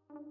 As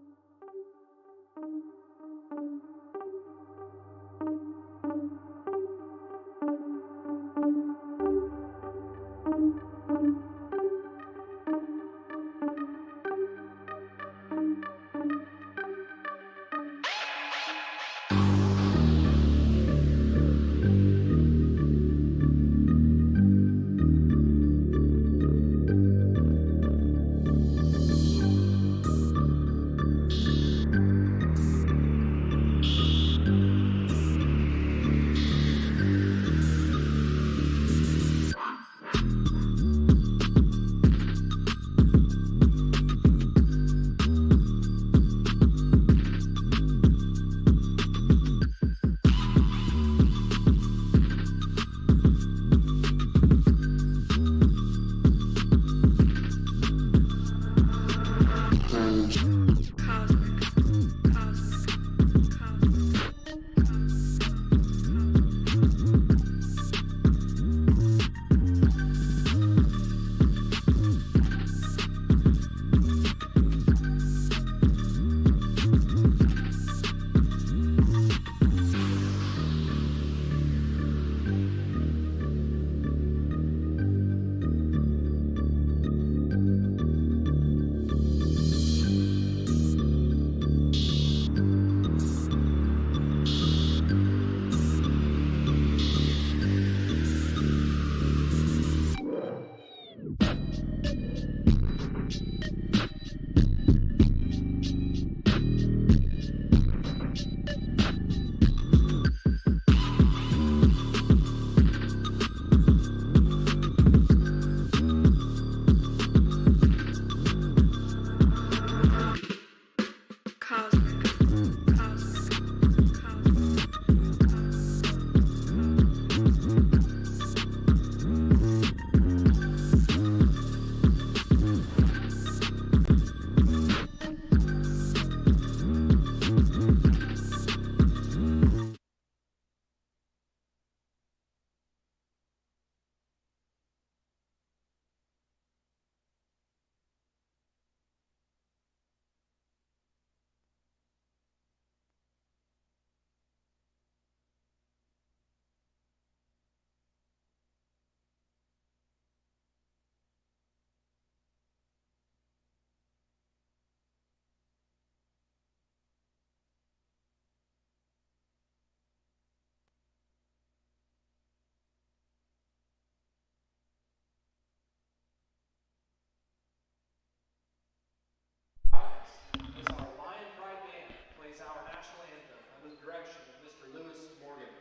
our Lion Pride Band plays our national anthem under the direction of Mr. Lewis Morgan.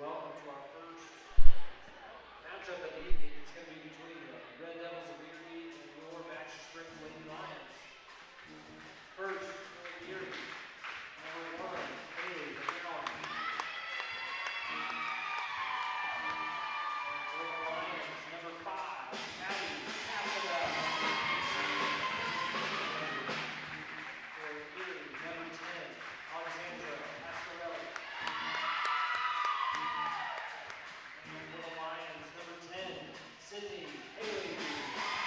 Welcome to our first matchup of the evening. It's going to be between the Red Devils of Erie and your Baxter Springs Lady Lions. First, for Erie, number 1, Haley McGowan. And for the Lions, number 5, Abby Cassada. For Erie, number 10, Alexandra Pasquarelli. And for the Lions, number 10, Sydney Haley.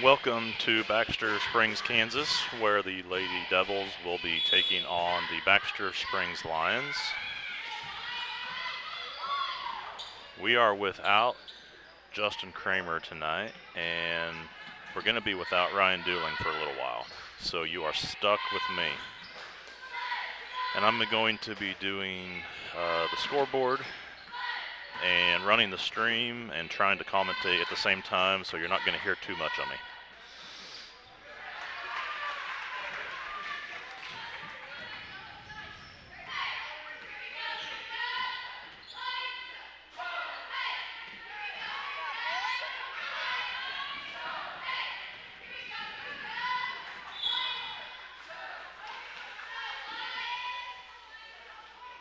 Welcome to Baxter Springs, Kansas, where the Lady Devils will be taking on the Baxter Springs Lions. We are without Justin Kramer tonight, and we're going to be without Ryan Dooling for a little while. So you are stuck with me. And I'm going to be doing the scoreboard and running the stream and trying to commentate at the same time, so you're not going to hear too much of me.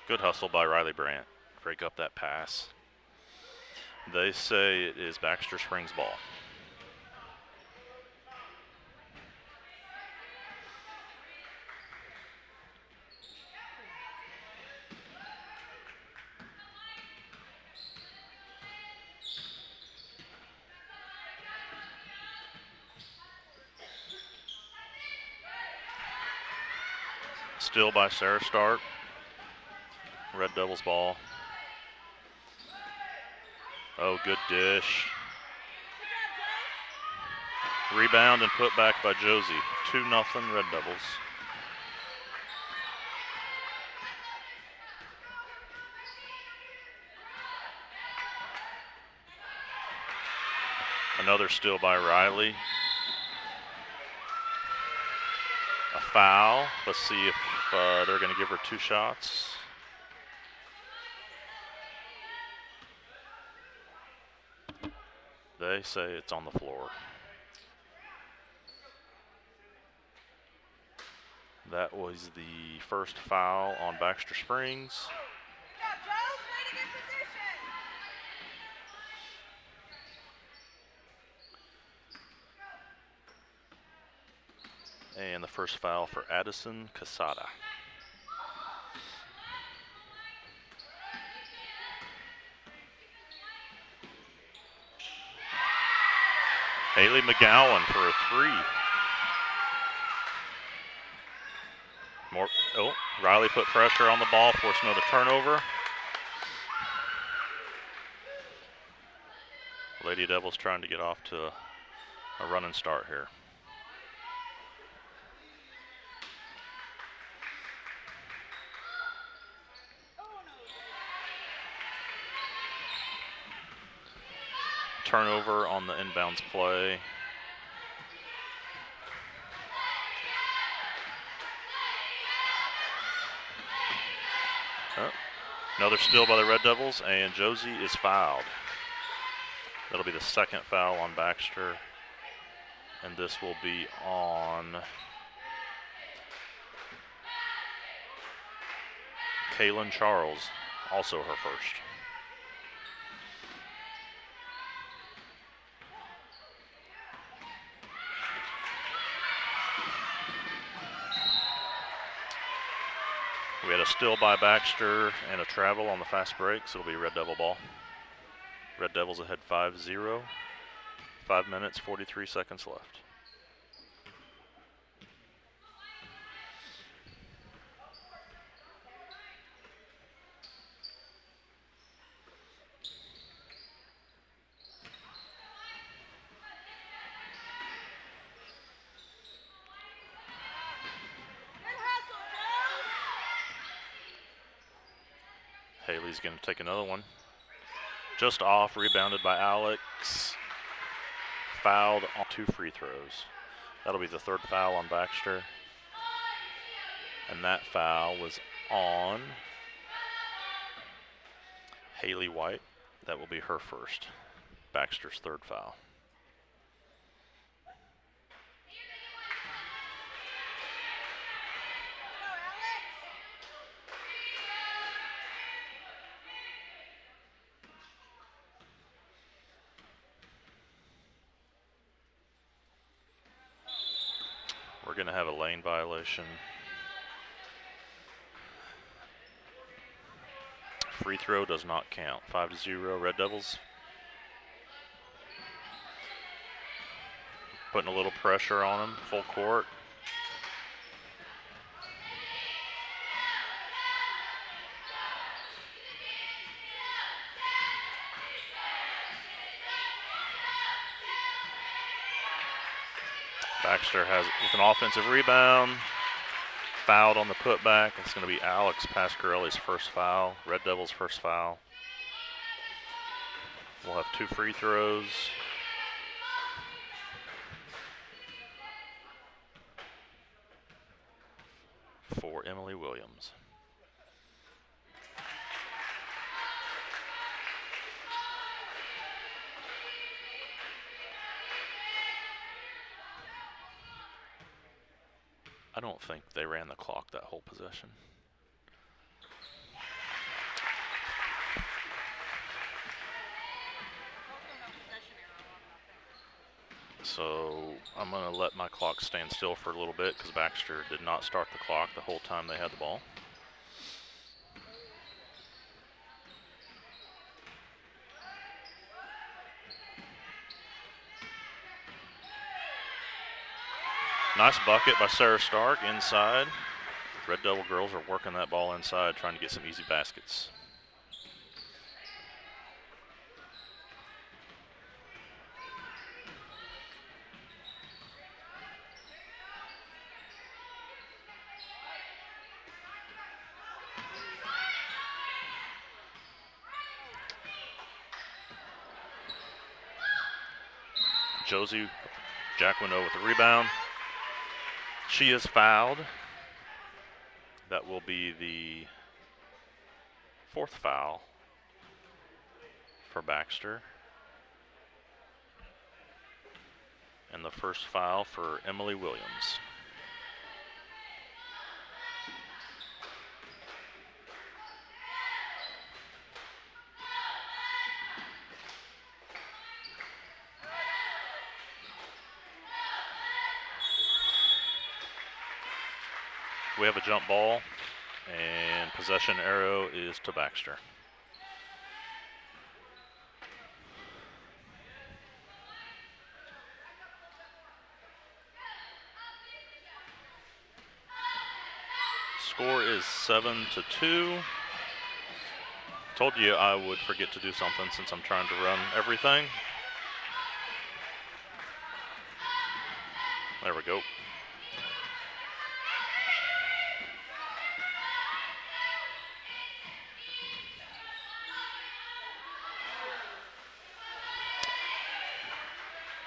Good hustle by Riley Brandt. Break up that pass. They say it is Baxter Springs ball. Still by Sarah Stark. Red Devils ball. Oh, good dish. Rebound and put back by Josie. 2-0 Red Devils. Another steal by Riley. A foul. Let's see if they're going to give her 2 shots. They say it's on the floor. That was the first foul on Baxter Springs. And the first foul for Addison Casada. Haley McGowan for a 3. Riley put pressure on the ball, forced another turnover. Lady Devils trying to get off to a running start here. Turnover on the inbounds play. Another steal by the Red Devils, and Josie is fouled. That'll be the second foul on Baxter, and this will be on Kaylin Charles, also her first. We had a steal by Baxter and a travel on the fast break, so it'll be Red Devil ball. Red Devils ahead 5-0. 5 minutes, 43 seconds left. Haley's going to take another one. Just off, rebounded by Alex. Fouled on 2 free throws. That'll be the third foul on Baxter. And that foul was on Haley White. That will be her first. Baxter's third foul. We're going to have a lane violation. Free throw does not count. 5-0 Red Devils. putting a little pressure on him, full court. Baxter has with an offensive rebound, fouled on the putback. It's going to be Alex Pasquarelli's first foul, Red Devils' first foul. We'll have 2 free throws. For Emily Williams. I don't think they ran the clock that whole possession. So I'm going to let my clock stand still for a little bit because Baxter did not start the clock the whole time they had the ball. Nice bucket by Sarah Stark inside. Red Devil girls are working that ball inside, trying to get some easy baskets. Josie Jacquino with the rebound. She is fouled. That will be the 4th foul for Baxter. And the first foul for Emily Williams. We have a jump ball, and possession arrow is to Baxter. Score is 7-2. Told you I would forget to do something since I'm trying to run everything. There we go.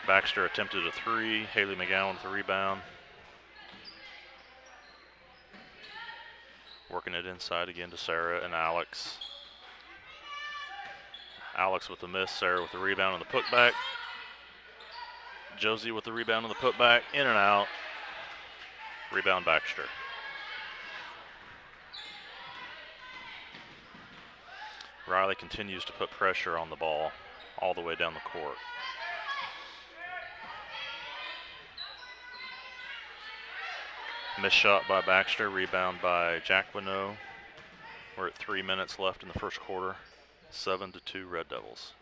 Baxter attempted a 3. Haley McGowan with the rebound. Working it inside again to Sarah and Alex. Alex with the miss, Sarah with the rebound on the putback. Josie with the rebound on the putback, in and out. Rebound Baxter. Riley continues to put pressure on the ball all the way down the court. Missed shot by Baxter, rebound by Jacquino. We're at 3 minutes left in the first quarter. 7-2 Red Devils.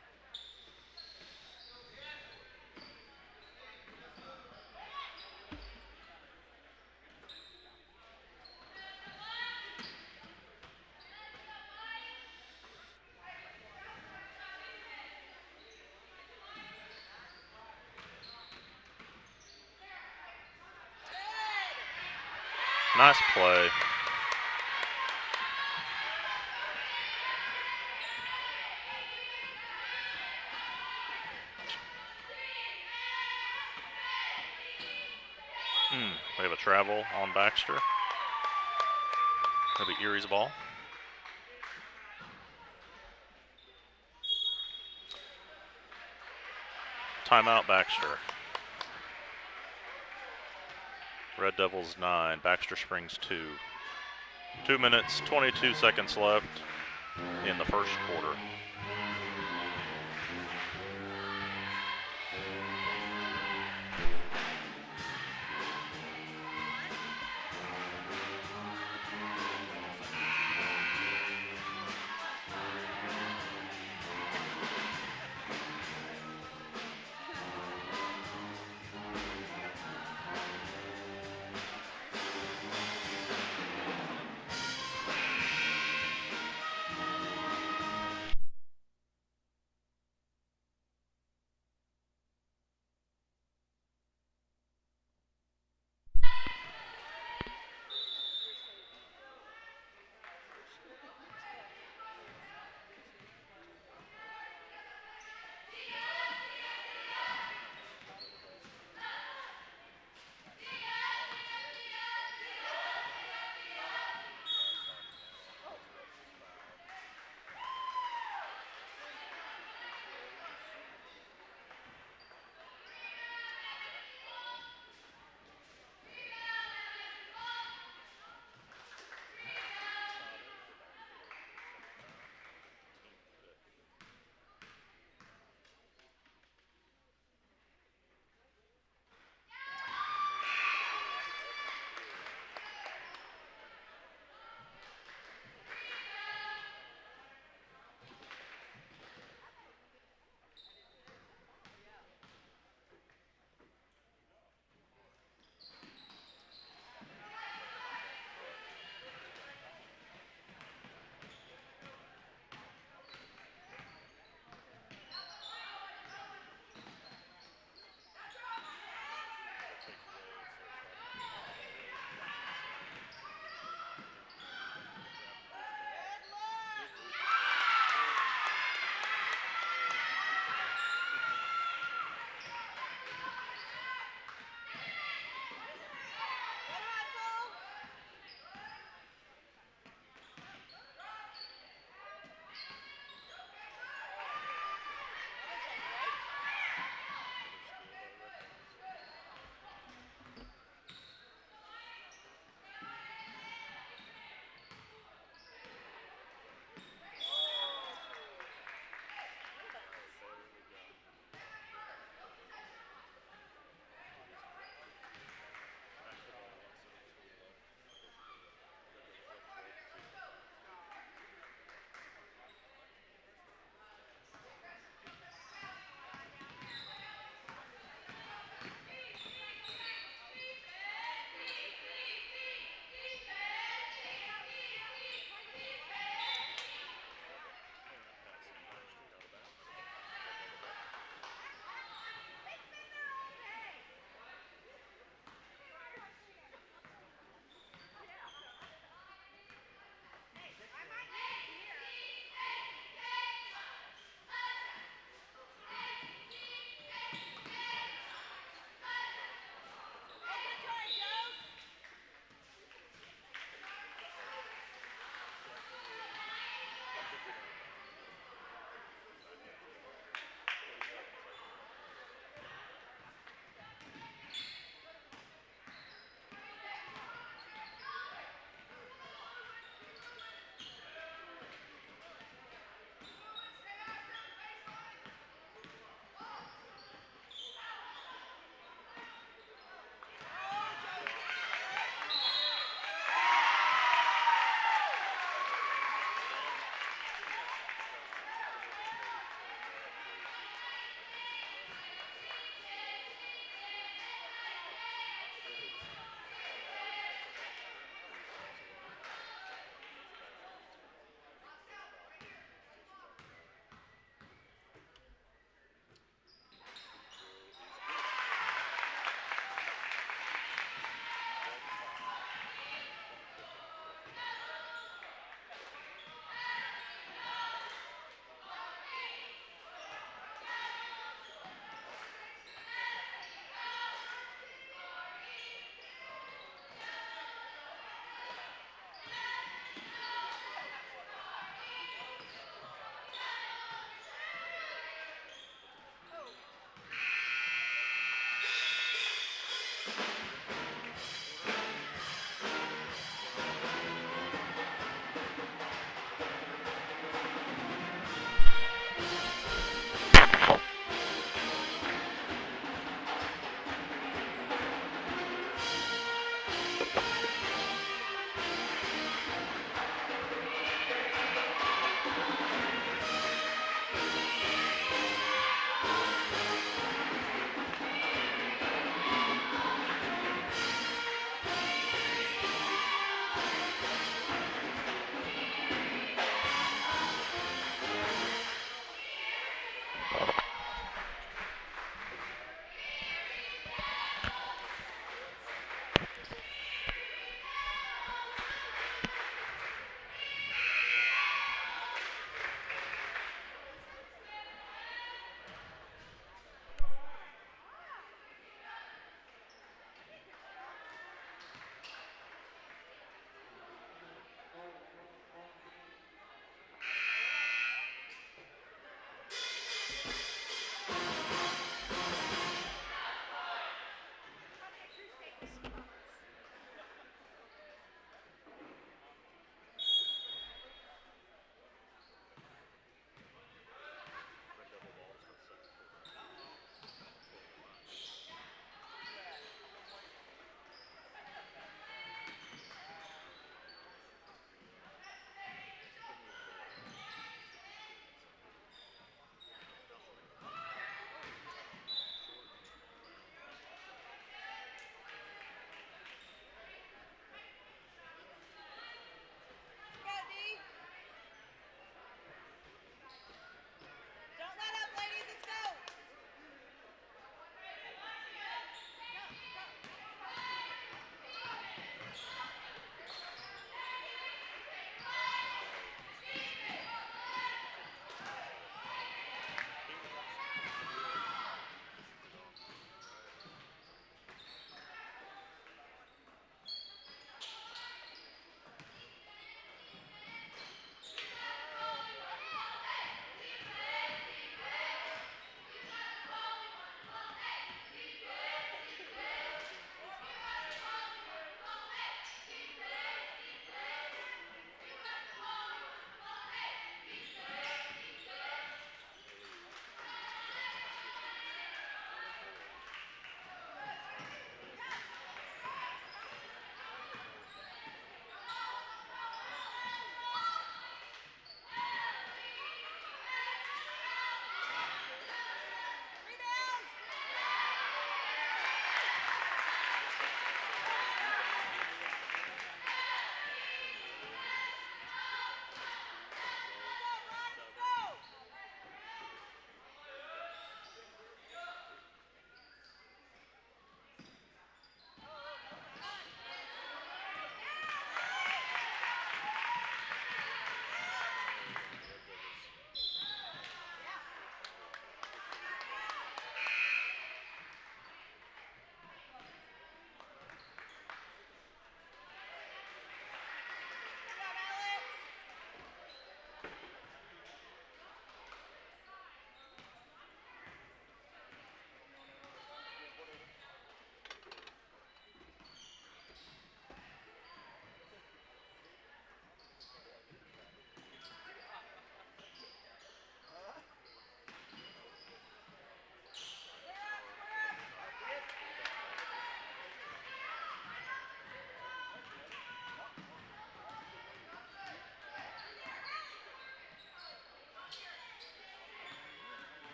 Nice play. We have a travel on Baxter. That'll be Erie's ball. Timeout Baxter. Red Devils 9, Baxter Springs 2. 2 minutes, 22 seconds left in the first quarter.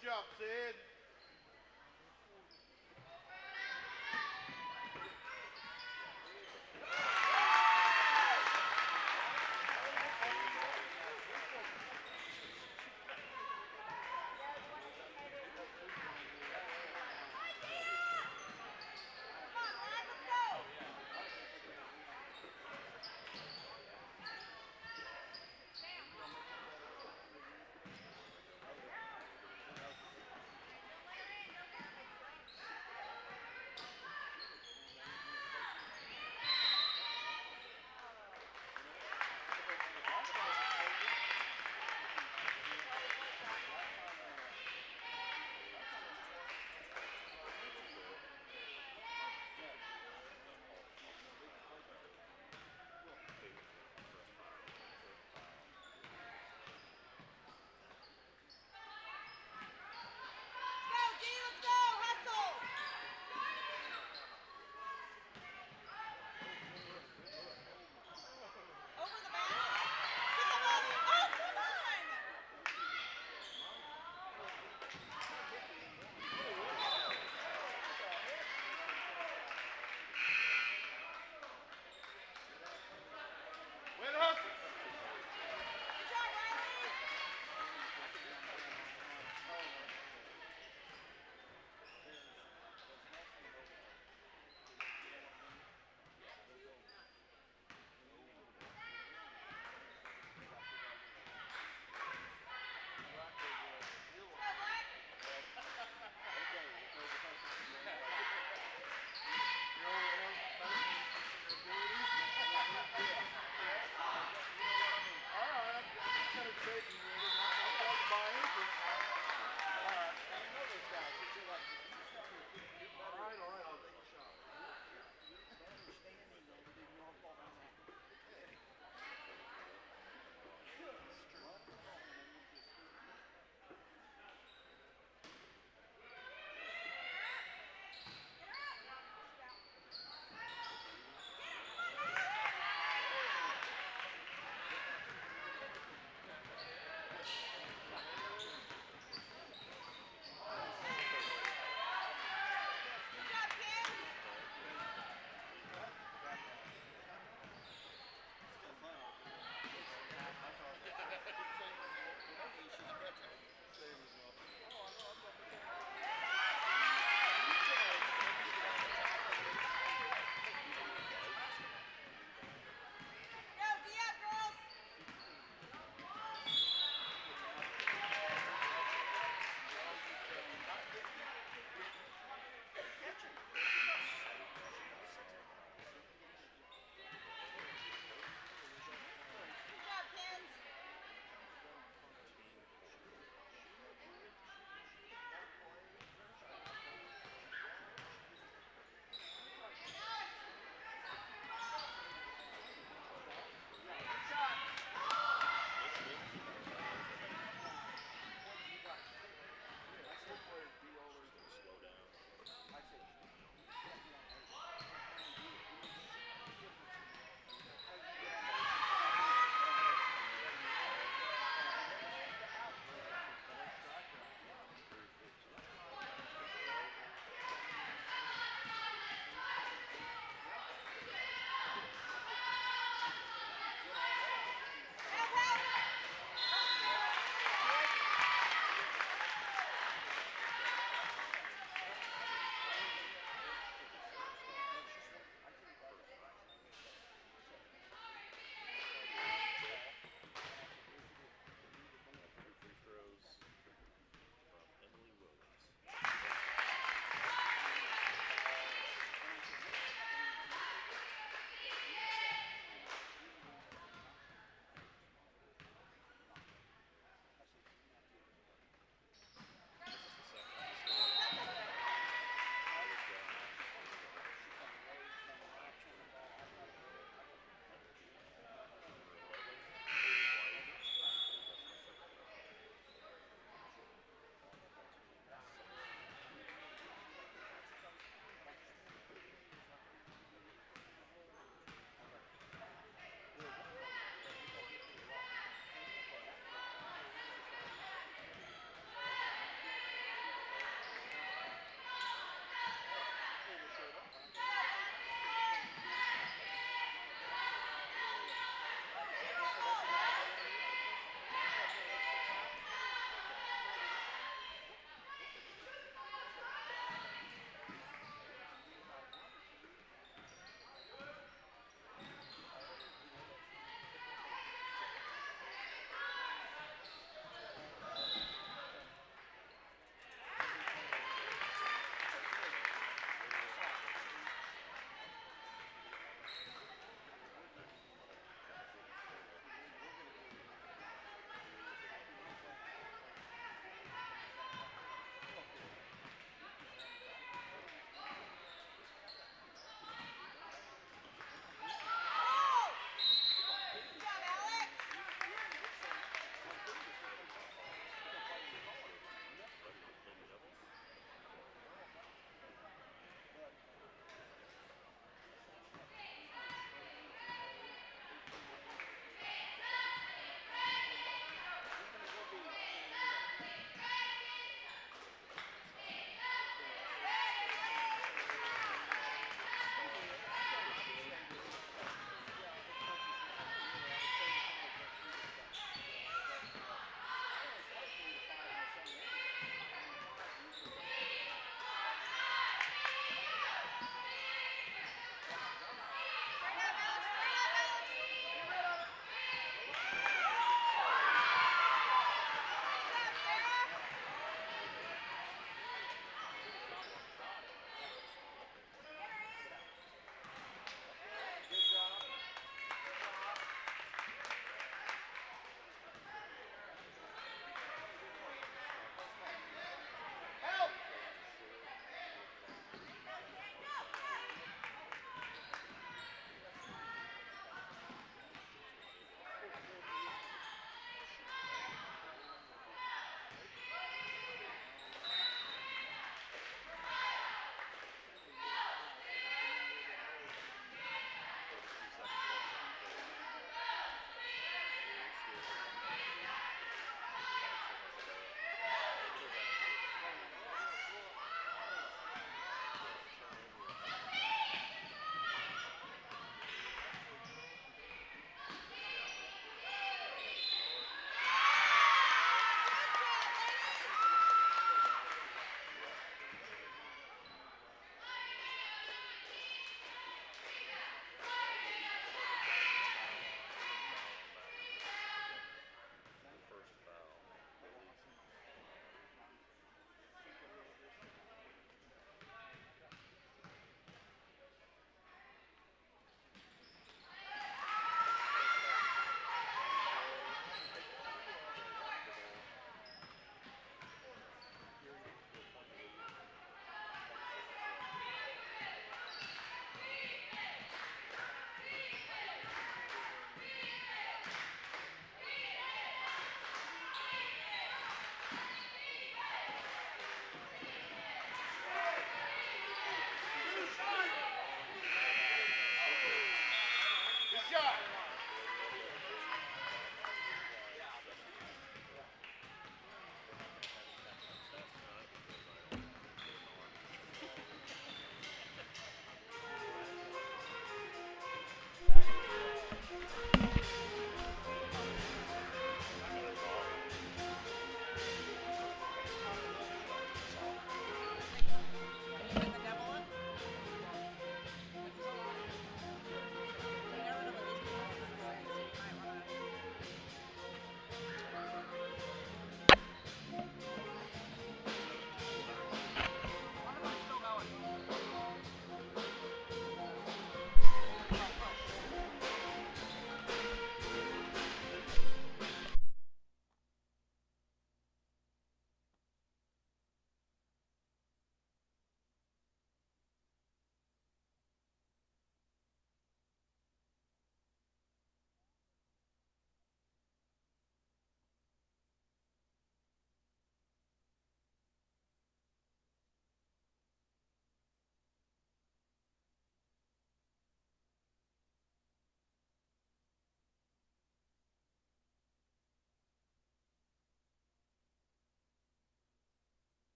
Good job, Sid.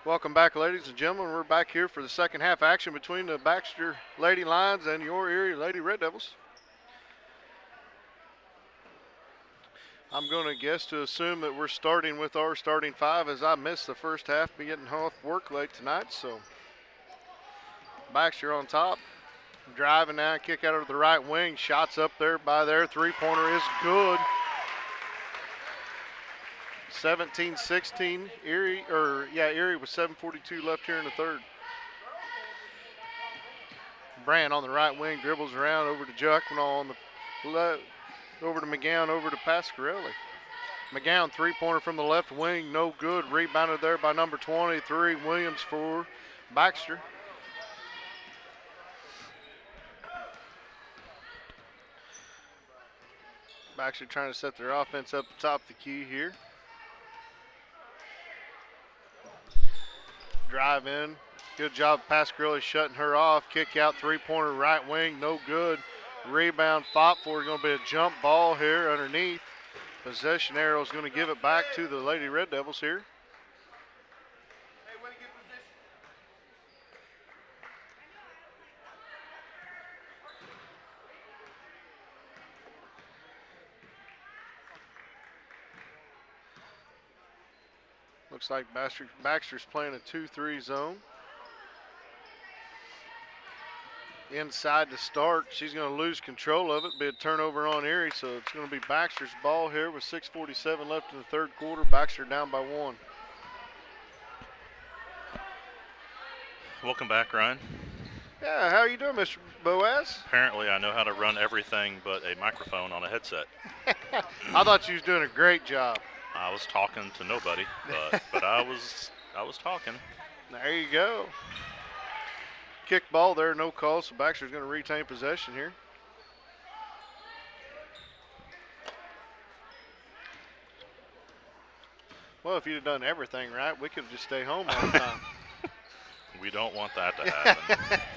Welcome back, ladies and gentlemen. We're back here for the second half action between the Baxter Lady Lions and your Erie Lady Red Devils. I'm going to guess to assume that we're starting with our starting five, as I missed the first half, be getting off work late tonight. So Baxter on top, driving now, kick out of the right wing, shots up there by their three-pointer is good. 17-16, Erie with 7:42 left here in the third. Brand on the right wing, dribbles around over to Juckmanall on the left, over to McGowan, over to Pasquarelli. McGowan three-pointer from the left wing, no good. Rebounded there by number 23, Williams for Baxter. Baxter trying to set their offense up the top of the key here. Drive in. Good job, Pasquarelli shutting her off. Kick out, three-pointer, right wing, no good. Rebound fought for. Going to be a jump ball here underneath. Possession arrow is going to give it back to the Lady Red Devils here. Looks like Baxter's playing a 2-3 zone. Inside to start. She's going to lose control of it. Be a turnover on Erie, so it's going to be Baxter's ball here with 6:47 left in the third quarter. Baxter down by 1. Welcome back, Ryan. Yeah, how are you doing, Mr. Boaz? Apparently I know how to run everything but a microphone on a headset. I thought you was doing a great job. I was talking to nobody, but I was talking. There you go. Kick ball there, no call, so Baxter's going to retain possession here. Well, if you'd have done everything right, we could have just stayed home all the time. We don't want that to happen.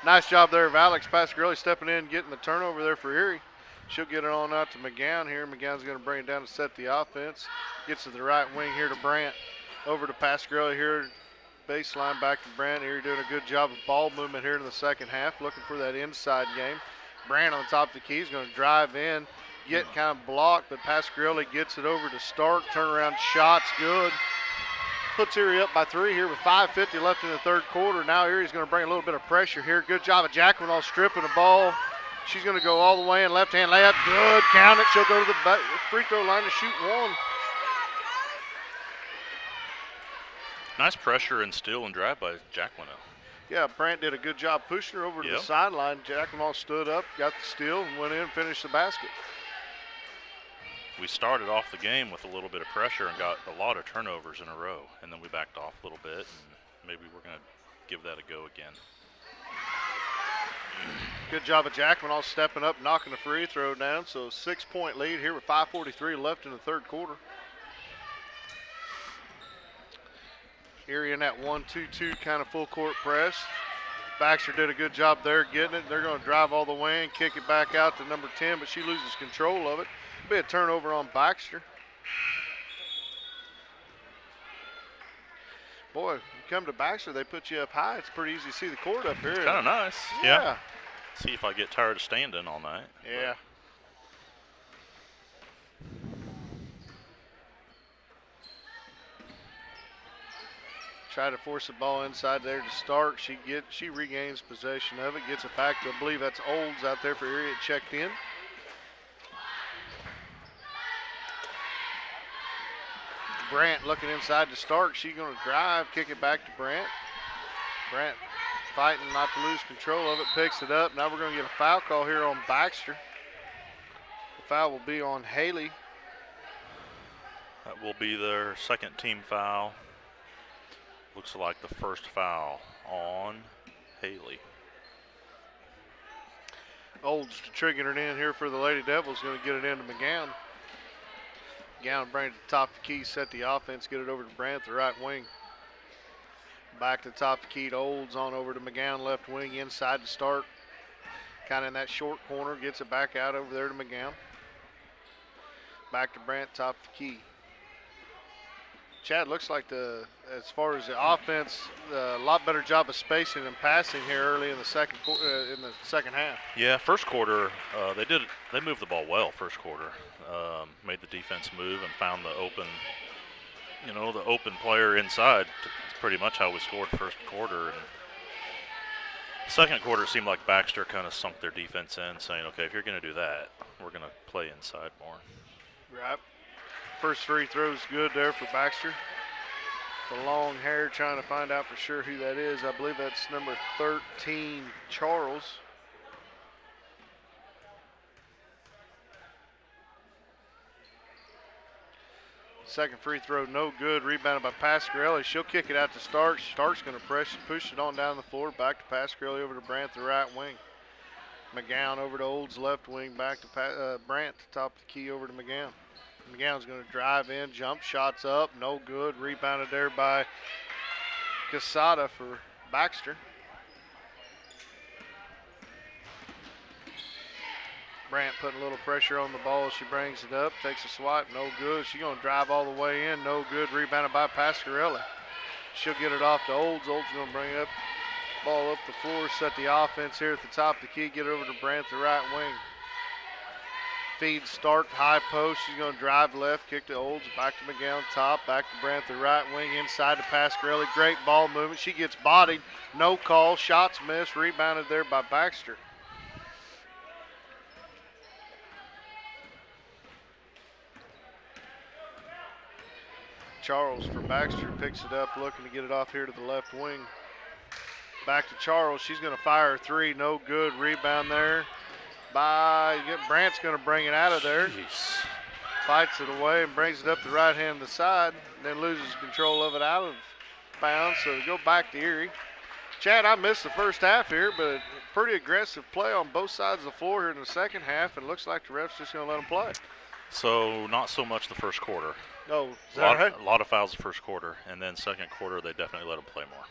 Nice job there of Alex Pasquarelli stepping in, getting the turnover there for Erie. She'll get it on out to McGowan here. McGowan's going to bring it down to set the offense. Gets to the right wing here to Brandt. Over to Pasquarelli here. Baseline back to Brandt. Erie doing a good job of ball movement here in the second half. Looking for that inside game. Brandt on the top of the key is going to drive in. Get kind of blocked, but Pasquarelli gets it over to Stark. Turnaround shot's good. Puts Erie up by 3 here with 5:50 left in the third quarter. Now Erie's going to bring a little bit of pressure here. Good job of Jackman all stripping the ball. She's going to go all the way in, left-hand layup. Good, count it. She'll go to the free throw line to shoot 1. Nice pressure and steal and drive by Jacqueline. Yeah, Brandt did a good job pushing her over to the sideline. Jackman all stood up, got the steal, and went in and finished the basket. We started off the game with a little bit of pressure and got a lot of turnovers in a row, and then we backed off a little bit, and maybe we're going to give that a go again. Good job of Jackman all stepping up, knocking the free throw down. So 6-point lead here with 5:43 left in the third quarter. Erie in that 1-2-2 kind of full court press. Baxter did a good job there getting it. They're going to drive all the way and kick it back out to number 10, but she loses control of it. Be a turnover on Baxter. Boy, you come to Baxter, they put you up high. It's pretty easy to see the court up here. It's kind of nice. Yeah. See if I get tired of standing all night. Yeah. Try to force the ball inside there to Stark. She regains possession of it, gets it back to, I believe that's Olds out there for Erie. It checked in. Brandt looking inside to Stark. She's going to drive, kick it back to Brandt. Brandt fighting not to lose control of it, picks it up. Now we're going to get a foul call here on Baxter. The foul will be on Haley. That will be their second team foul. Looks like the first foul on Haley. Olds triggering it in here for the Lady Devils. Going to get it into McGowan. McGowan brings it to the top of the key, set the offense, get it over to Brandt, the right wing. Back to the top of the key to Olds, on over to McGowan, left wing, inside to Start. Kind of in that short corner, gets it back out over there to McGowan. Back to Brandt, top of the key. Chad, looks like as far as the offense, a lot better job of spacing and passing here early in the second half. Yeah, first quarter they moved the ball well. First quarter, made the defense move and found the open player inside. It's pretty much how we scored first quarter. And second quarter, it seemed like Baxter kind of sunk their defense in, saying, "Okay, if you're going to do that, we're going to play inside more." Right. First free throw's good there for Baxter. The long hair, trying to find out for sure who that is. I believe that's number 13, Charles. Second free throw, no good. Rebounded by Pasquarelli. She'll kick it out to Starks. Starks going to push it on down the floor. Back to Pasquarelli, over to Brandt, the right wing. McGowan over to Olds, left wing. Back to Brandt, top of the key, over to McGowan. McGowan's going to drive in, jump shots up, no good. Rebounded there by Casada for Baxter. Brandt putting a little pressure on the ball. She brings it up, takes a swipe, no good. She's going to drive all the way in, no good. Rebounded by Pasquarelli. She'll get it off to Olds. Olds going to bring it up, ball up the floor, set the offense here at the top of the key, get over to Brandt, the right wing. Feed Stark, high post. She's going to drive left, kick to Olds, back to McGowan, top, back to Brandt, the right wing, inside to Pasquarelli. Great ball movement. She gets bodied, no call, shots missed, rebounded there by Baxter. Charles for Baxter, picks it up, looking to get it off here to the left wing. Back to Charles. She's going to fire a three, no good. Rebound there by Brandt's going to bring it out of there. Jeez. Fights it away and brings it up the right hand of the side, then loses control of it out of bounds. So go back to Erie. Chad, I missed the first half here, but pretty aggressive play on both sides of the floor here in the second half, and looks like the ref's just going to let them play. So not so much the first quarter. Oh, is that right? A lot of fouls the first quarter, and then second quarter they definitely let them play more.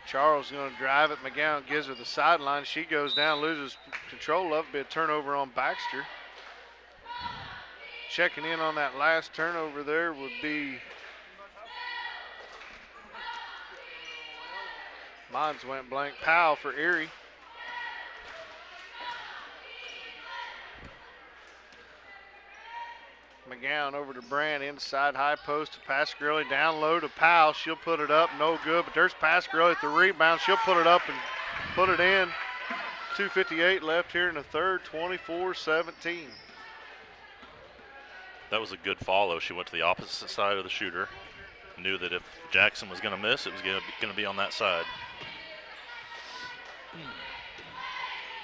Charles going to drive it. McGowan gives her the sideline. She goes down, loses control of it. Be a turnover on Baxter. Checking in on that last turnover there would be, mine's went blank, Powell for Erie. McGowan over to Brandt, inside high post to Pasquarelli, down low to Powell. She'll put it up, no good, but there's Pasquarelli at the rebound. She'll put it up and put it in. 2:58 left here in the third, 24-17. That was a good follow. She went to the opposite side of the shooter. Knew that if Jackson was going to miss, it was going to be on that side.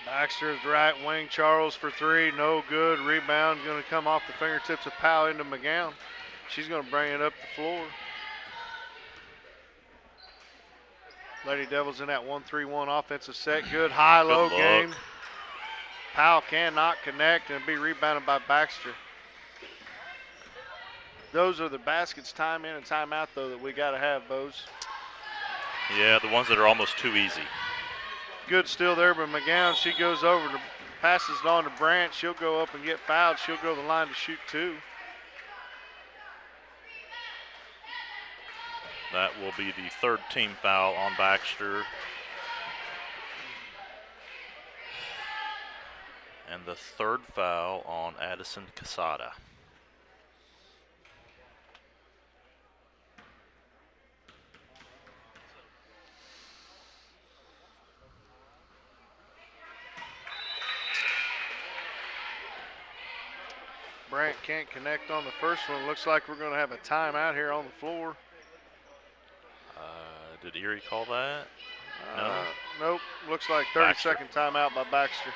Baxter is the right wing. Charles for three, no good. Rebound going to come off the fingertips of Powell into McGowan. She's going to bring it up the floor. Lady Devils in that 1-3-1 offensive set. Good high-low game. Powell cannot connect and be rebounded by Baxter. Those are the baskets time in and time out, though, that we got to have, Bose. Yeah, the ones that are almost too easy. Good steal there by McGowan. She goes over to, passes it on to Brandt. She'll go up and get fouled. She'll go to the line to shoot two. That will be the third team foul on Baxter. And the third foul on Addison Casada. Brandt can't connect on the first one. Looks like we're going to have a timeout here on the floor. Did Erie call that? No. Nope. Looks like 30-second timeout by Baxter.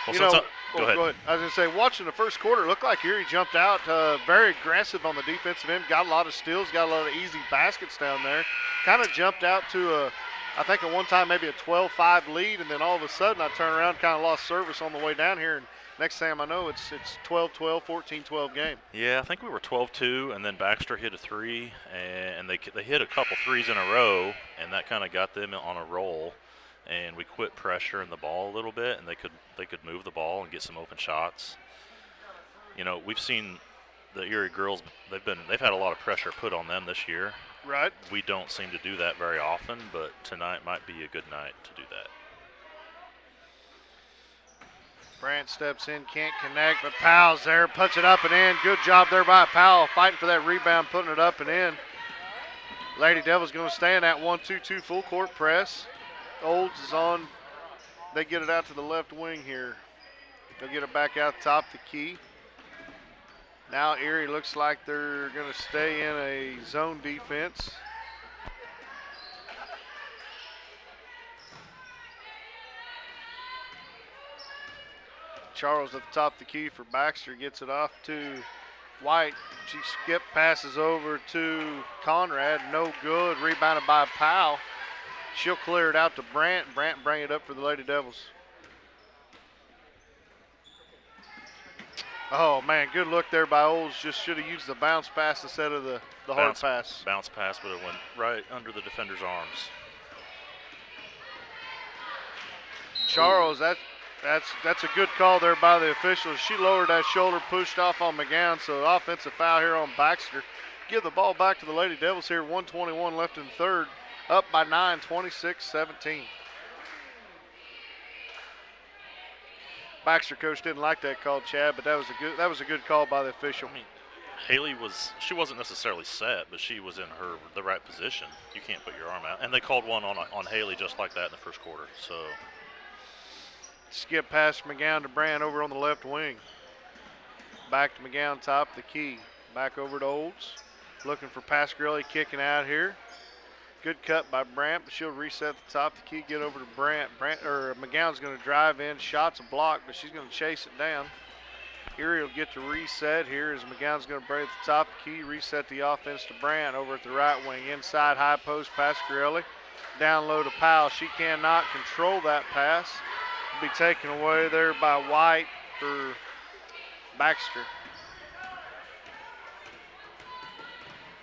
Well, Go ahead. ahead. I was going to say, watching the first quarter, it looked like Erie jumped out very aggressive on the defensive end. Got a lot of steals, got a lot of easy baskets down there. Kind of jumped out to I think at one time maybe a 12-5 lead, and then all of a sudden I turned around, kind of lost service on the way down here, and next time I know it's 12-12, 14-12 game. Yeah, I think we were 12-2, and then Baxter hit a three, and they hit a couple threes in a row, and that kind of got them on a roll. and we quit pressuring the ball a little bit, and they could move the ball and get some open shots. You know, we've seen the Erie girls, they've had a lot of pressure put on them this year. Right. We don't seem to do that very often, but tonight might be a good night to do that. Brandt steps in, can't connect, but Powell's there, puts it up and in. Good job there by Powell, fighting for that rebound, putting it up and in. Lady Devils going to stay in that 1-2-2 full court press. Olds is on. They get it out to the left wing here. They'll get it back out top the key. Now Erie looks like they're going to stay in a zone defense. Charles at the top of the key for Baxter, gets it off to White. She passes over to Conrad, no good. Rebounded by Powell. She'll clear it out to Brandt. Brandt bring it up for the Lady Devils. Oh, man, good look there by Olds. Just should have used the bounce pass instead of the hard pass. Bounce pass would have went right under the defender's arms. Charles, that's a good call there by the officials. She lowered that shoulder, pushed off on McGowan, so offensive foul here on Baxter. Give the ball back to the Lady Devils here, 1:21 left in the third. Up by 9, 26-17. Baxter coach didn't like that call, Chad, but that was a good call by the official. I mean, Haley she wasn't necessarily set, but she was in the right position. You can't put your arm out. And they called one on Haley just like that in the first quarter. So skip past McGowan to Brand over on the left wing. Back to McGowan top of the key. Back over to Olds. Looking for Pasquarelli kicking out here. Good cut by Brandt, but she'll reset the top of the key, get over to Brandt. McGowan's going to drive in. Shot's a block, but she's going to chase it down. Erie will get to reset here as McGowan's going to break the top of the key, reset the offense to Brandt over at the right wing. Inside high post, Pasquarelli. Down low to Powell. She cannot control that pass. Will be taken away there by White for Baxter.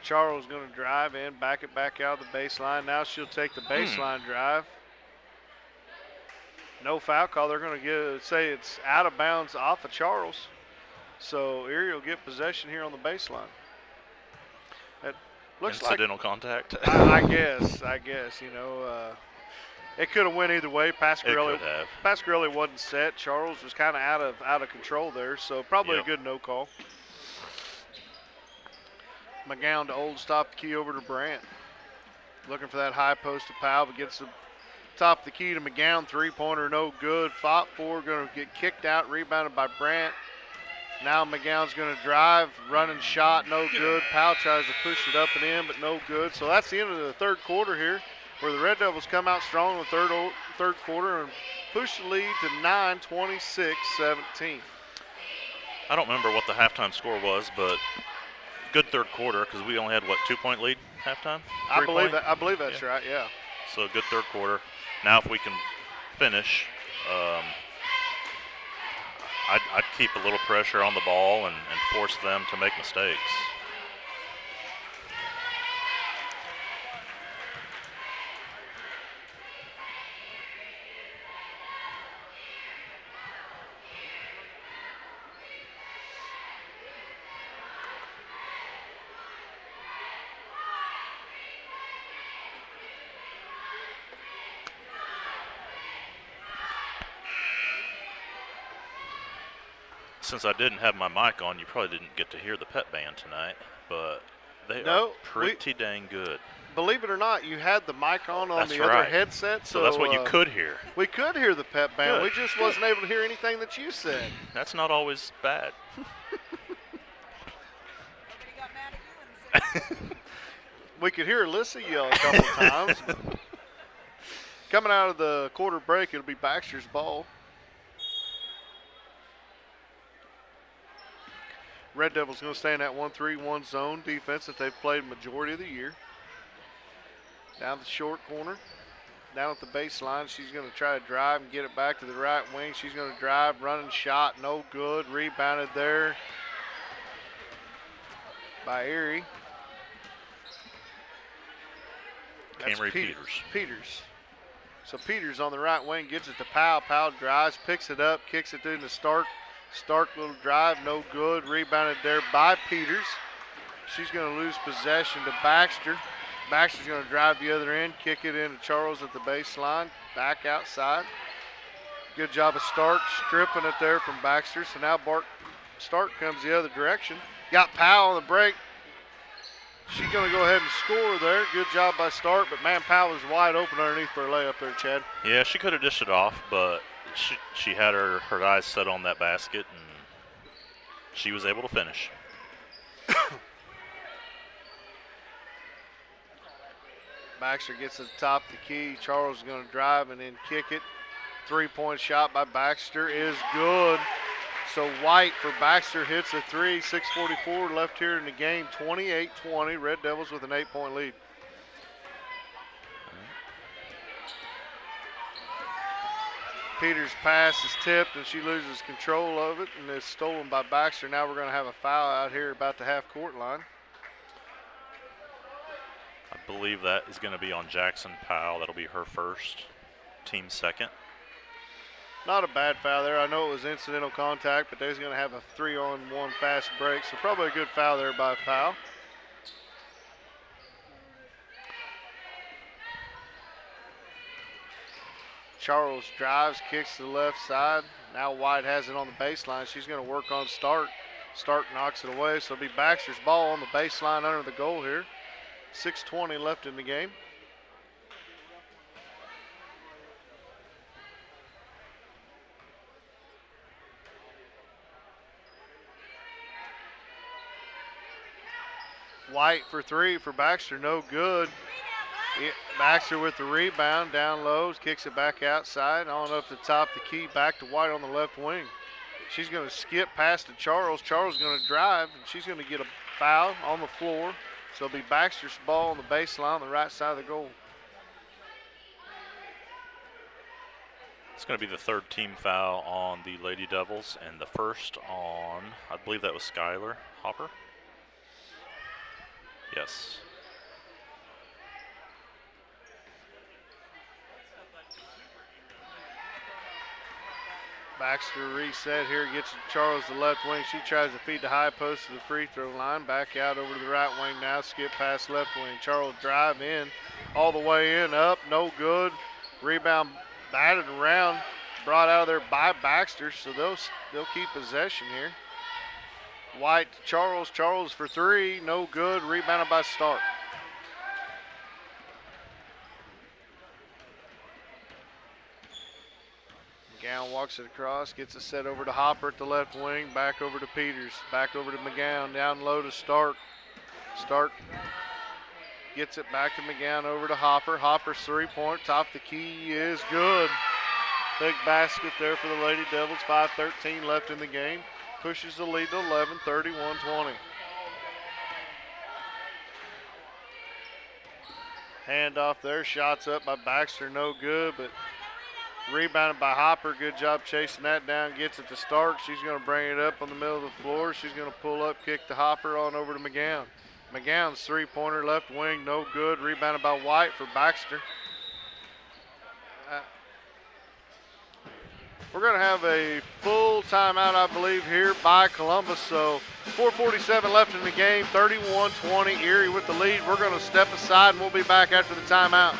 Charles going to drive in, back it back out of the baseline. Now she'll take the baseline drive. No foul call. They're going to say it's out of bounds off of Charles. So Erie will get possession here on the baseline. It looks incidental contact. I guess. It could have went either way. Pasquarelli wasn't set. Charles was kind of out of control there, so probably a good no call. McGowan to Old, stop the key over to Brandt. Looking for that high post to Powell, but gets the top of the key to McGowan. Three-pointer, no good. Fought for, going to get kicked out, rebounded by Brandt. Now McGowan's going to drive, running shot, no good. Powell tries to push it up and in, but no good. So that's the end of the third quarter here, where the Red Devils come out strong in the third quarter and push the lead to 9, 26-17. I don't remember what the halftime score was, but good third quarter because we only had, 2-point lead halftime? I believe that's right, yeah. So good third quarter. Now if we can finish, I'd keep a little pressure on the ball and force them to make mistakes. Since I didn't have my mic on, you probably didn't get to hear the pep band tonight, but they are pretty dang good. Believe it or not, you had the mic on That's the right. other headset. So that's what you could hear. We could hear the pep band. Good. We just wasn't able to hear anything that you said. That's not always bad. We could hear Alyssa yell a couple times. Coming out of the quarter break, it'll be Baxter's ball. Red Devils going to stay in that 1-3-1 zone defense that they've played majority of the year. Down the short corner. Down at the baseline, she's going to try to drive and get it back to the right wing. She's going to drive, running shot, no good. Rebounded there by Erie. Camry Peters. So Peters on the right wing gets it to Powell. Powell drives, picks it up, kicks it into Stark. Stark little drive, no good. Rebounded there by Peters. She's going to lose possession to Baxter. Baxter's going to drive the other end, kick it into Charles at the baseline, back outside. Good job of Stark stripping it there from Baxter. So now Stark comes the other direction. Got Powell on the break. She's going to go ahead and score there. Good job by Stark, but man, Powell was wide open underneath for a layup there, Chad. Yeah, she could have dished it off, but she had her eyes set on that basket, and she was able to finish. Baxter gets to the top of the key. Charles is going to drive and then kick it. 3-point shot by Baxter is good. So White for Baxter hits a three. 6:44 left here in the game. 28-20. Red Devils with an 8-point lead. Peters' pass is tipped and she loses control of it and is stolen by Baxter. Now we're going to have a foul out here about the half-court line. I believe that is going to be on Jackson Powell. That'll be her first, team second. Not a bad foul there. I know it was incidental contact, but they're going to have a 3-on-1 fast break, so probably a good foul there by Powell. Charles drives, kicks to the left side. Now White has it on the baseline. She's going to work on Stark. Stark knocks it away, so it'll be Baxter's ball on the baseline under the goal here. 6:20 left in the game. White for three for Baxter, no good. Baxter with the rebound, down low, kicks it back outside, on up the top of the key, back to White on the left wing. She's going to skip past to Charles. Charles is going to drive, and she's going to get a foul on the floor. So it'll be Baxter's ball on the baseline on the right side of the goal. It's going to be the third team foul on the Lady Devils, and the first on, I believe that was Skylar Hopper. Yes. Baxter reset here, gets Charles the left wing. She tries to feed the high post to the free throw line. Back out over to the right wing now, skip past left wing. Charles drive in, all the way in, up, no good. Rebound batted around, brought out of there by Baxter, so they'll keep possession here. White to Charles, Charles for three, no good, rebounded by Stark. McGowan walks it across, gets it set over to Hopper at the left wing, back over to Peters, back over to McGowan, down low to Stark. Stark gets it back to McGowan, over to Hopper. Hopper's 3-point, top of the key is good. Big basket there for the Lady Devils, 5:13 left in the game. Pushes the lead to 11, 31-20. Handoff there, shots up by Baxter, no good, but rebounded by Hopper. Good job chasing that down. Gets it to Stark. She's going to bring it up on the middle of the floor. She's going to pull up, kick to Hopper on over to McGowan. McGowan's 3-pointer left wing, no good. Rebounded by White for Baxter. We're going to have a full timeout, I believe, here by Columbus. So 4:47 left in the game, 31-20. Erie with the lead. We're going to step aside, and we'll be back after the timeout.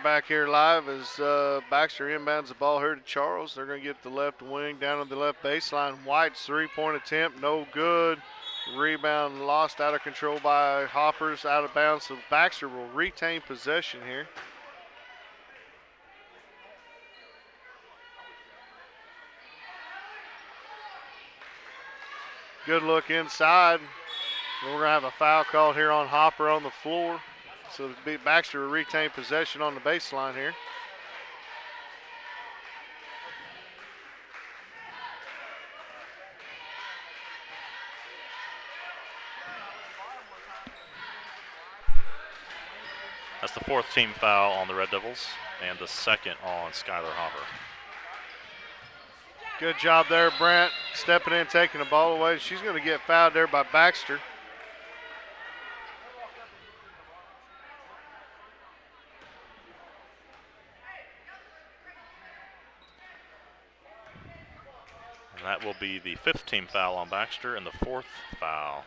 back here live as Baxter inbounds the ball here to Charles. They're going to get the left wing down on the left baseline. White's three-point attempt, no good. Rebound lost out of control by Hoppers, out of bounds. So Baxter will retain possession here. Good look inside. We're going to have a foul called here on Hopper on the floor. So Baxter will retain possession on the baseline here. That's the fourth team foul on the Red Devils and the second on Skylar Hopper. Good job there, Brent, stepping in, taking the ball away. She's going to get fouled there by Baxter. And that will be the fifth team foul on Baxter and the fourth foul.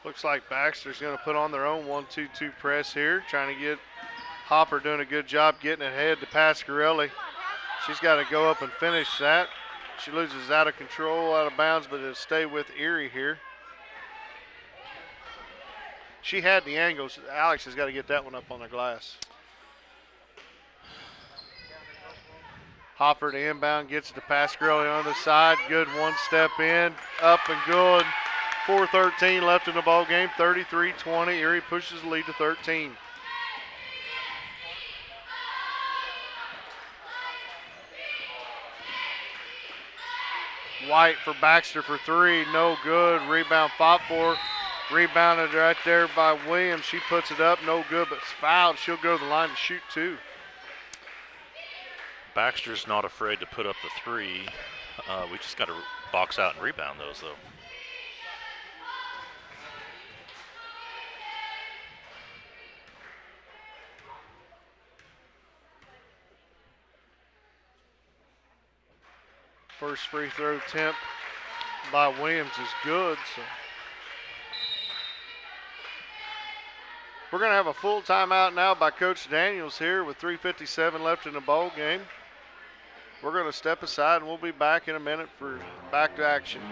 Looks like Baxter's going to put on their own 1-2-2 press here, trying to get Hopper doing a good job getting ahead to Pasquarelli. She's got to go up and finish that. She loses out of control, out of bounds, but it'll stay with Erie here. She had the angles. Alex has got to get that one up on the glass. Hopper to inbound, gets it to Pasquarelli on the side. Good one-step in, up and good. 4:13 left in the ball game, 33-20. Erie pushes the lead to 13. White for Baxter for three, no good. Rebound fought for. Rebounded right there by Williams. She puts it up, no good, but it's fouled. She'll go to the line to shoot two. Baxter's not afraid to put up the three. We just got to box out and rebound those, though. First free throw attempt by Williams is good. So we're going to have a full timeout now by Coach Daniels here with 3:57 left in the ball game. We're going to step aside and we'll be back in a minute for back to action.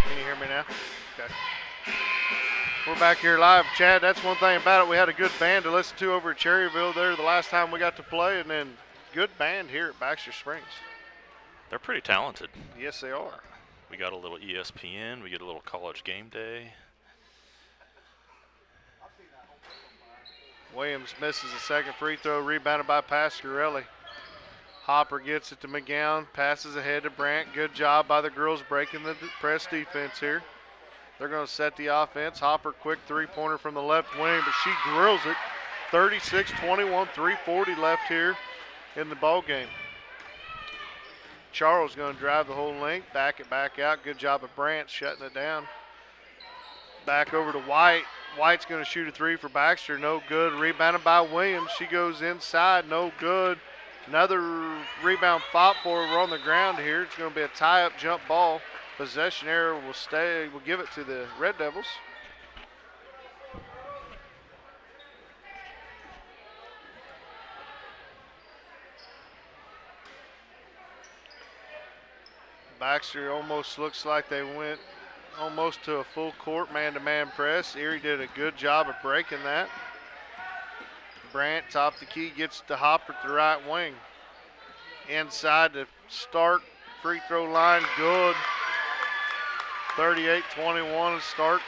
Can you hear me now? Okay. We're back here live. Chad, that's one thing about it. We had a good band to listen to over at Cherryville there the last time we got to play, and then good band here at Baxter Springs. They're pretty talented. Yes, they are. We got a little ESPN. We get a little College Game Day. Williams misses the second free throw, rebounded by Pasquarelli. Hopper gets it to McGowan, passes ahead to Brandt. Good job by the girls breaking the press defense here. They're going to set the offense. Hopper, quick three-pointer from the left wing, but she drills it. 36-21, 3:40 left here in the ball game. Charles going to drive the whole length, back it back out. Good job of Brandt shutting it down. Back over to White. White's going to shoot a three for Baxter. No good. Rebounded by Williams. She goes inside. No good. Another rebound fought for. We're on the ground here. It's going to be a tie-up jump ball. Possession error will stay. We'll give it to the Red Devils. Baxter almost looks like they went almost to a full court man-to-man press. Erie did a good job of breaking that. Brandt, top the key, gets to Hopper at the right wing. Inside to Stark, free throw line, good. 38-21, Stark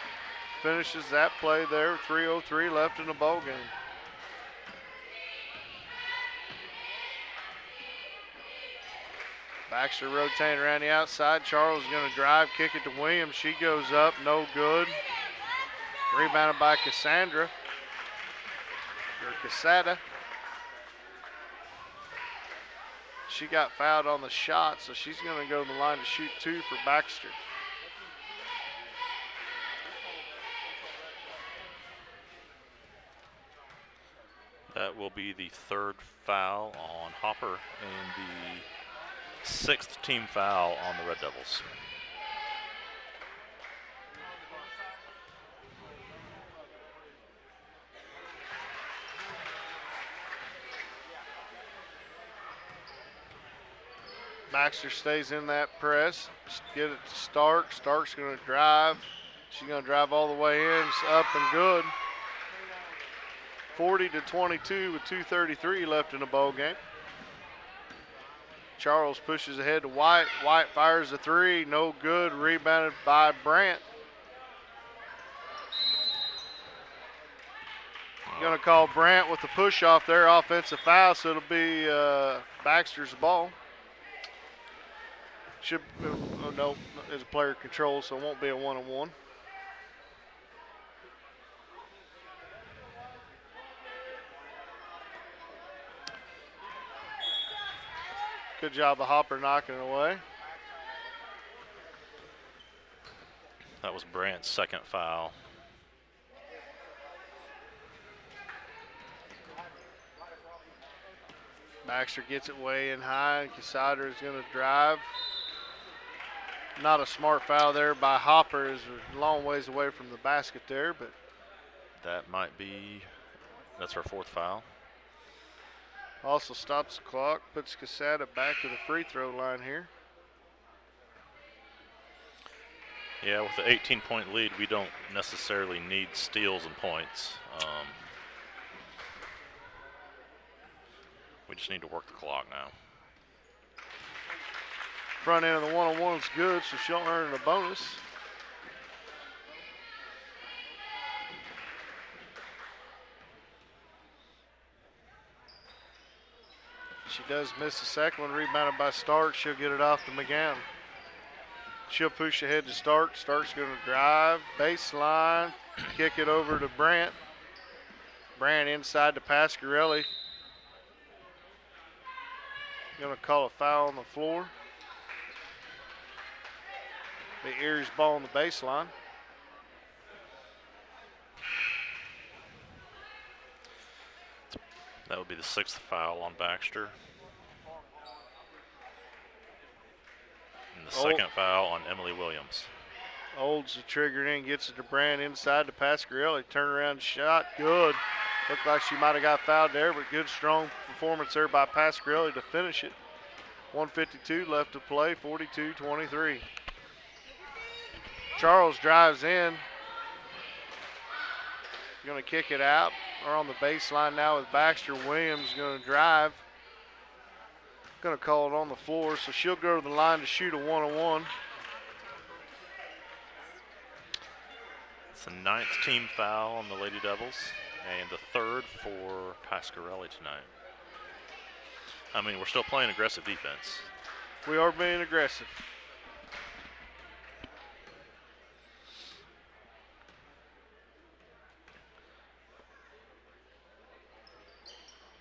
finishes that play there. 3:03 left in the ball game. Baxter rotating around the outside. Charles is going to drive, kick it to Williams. She goes up, no good. Rebounded by Cassandra. Or Casada. She got fouled on the shot, so she's going to go to the line to shoot 2 for Baxter. That will be the 3rd foul on Hopper and the 6th team foul on the Red Devils. Baxter stays in that press. Get it to Stark. Stark's going to drive. She's going to drive all the way in. It's up and good. 40-22 with 2:33 left in the ball game. Charles pushes ahead to White. White fires a 3. No good. Rebounded by Brandt. Going to call Brandt with the push off there. Offensive foul, so it'll be Baxter's ball. Should, oh no, it's a player control, so it won't be a 1-on-1. Good job of Hopper knocking it away. That was Brandt's 2nd foul. Baxter gets it way in high. Cassandra is going to drive. Not a smart foul there by Hopper. Is a long ways away from the basket there, but That might be, that's her 4th foul. also stops the clock, puts Casada back to the free throw line here. Yeah, with the 18-point lead, we don't necessarily need steals and points. We just need to work the clock now. Front end of the 1-on-1 is good, so she'll earn a bonus. She does miss the second one, rebounded by Stark. She'll get it off to McGowan. She'll push ahead to Stark. Stark's going to drive, baseline, kick it over to Brandt. Brandt inside to Pasquarelli. Going to call a foul on the floor. The Erie's ball on the baseline. That would be the 6th foul on Baxter. And the 2nd foul on Emily Williams. Holds the trigger in, gets it to Brandt inside to Pasquarelli. Turnaround shot, good. Looked like she might have got fouled there, but good, strong performance there by Pasquarelli to finish it. 1:52 left to play, 42-23. Charles drives in. Going to kick it out. We're on the baseline now with Baxter. Williams going to drive. Going to call it on the floor, so she'll go to the line to shoot a 1-on-1. It's the 9th team foul on the Lady Devils and the 3rd for Pasquarelli tonight. I mean, we're still playing aggressive defense. We are being aggressive.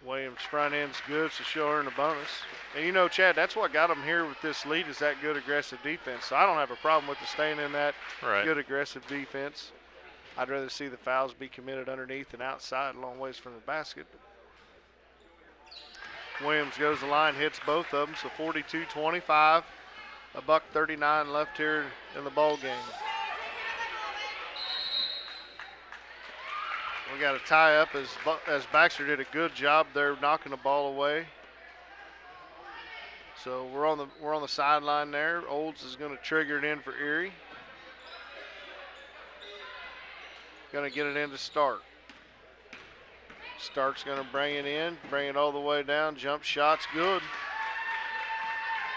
Williams' front end's good, so she'll earn a bonus. And you know, Chad, that's what got them here with this lead is that good aggressive defense. So I don't have a problem with the staying in that good aggressive defense. I'd rather see the fouls be committed underneath than outside, a long ways from the basket. Williams goes the line, hits both of them, so 42-25. $1:39 left here in the ball game. We got a tie up as Baxter did a good job there knocking the ball away. So we're on the sideline there. Olds is going to trigger it in for Erie. Going to get it in to Stark. Stark's going to bring it in, bring it all the way down. Jump shot's good.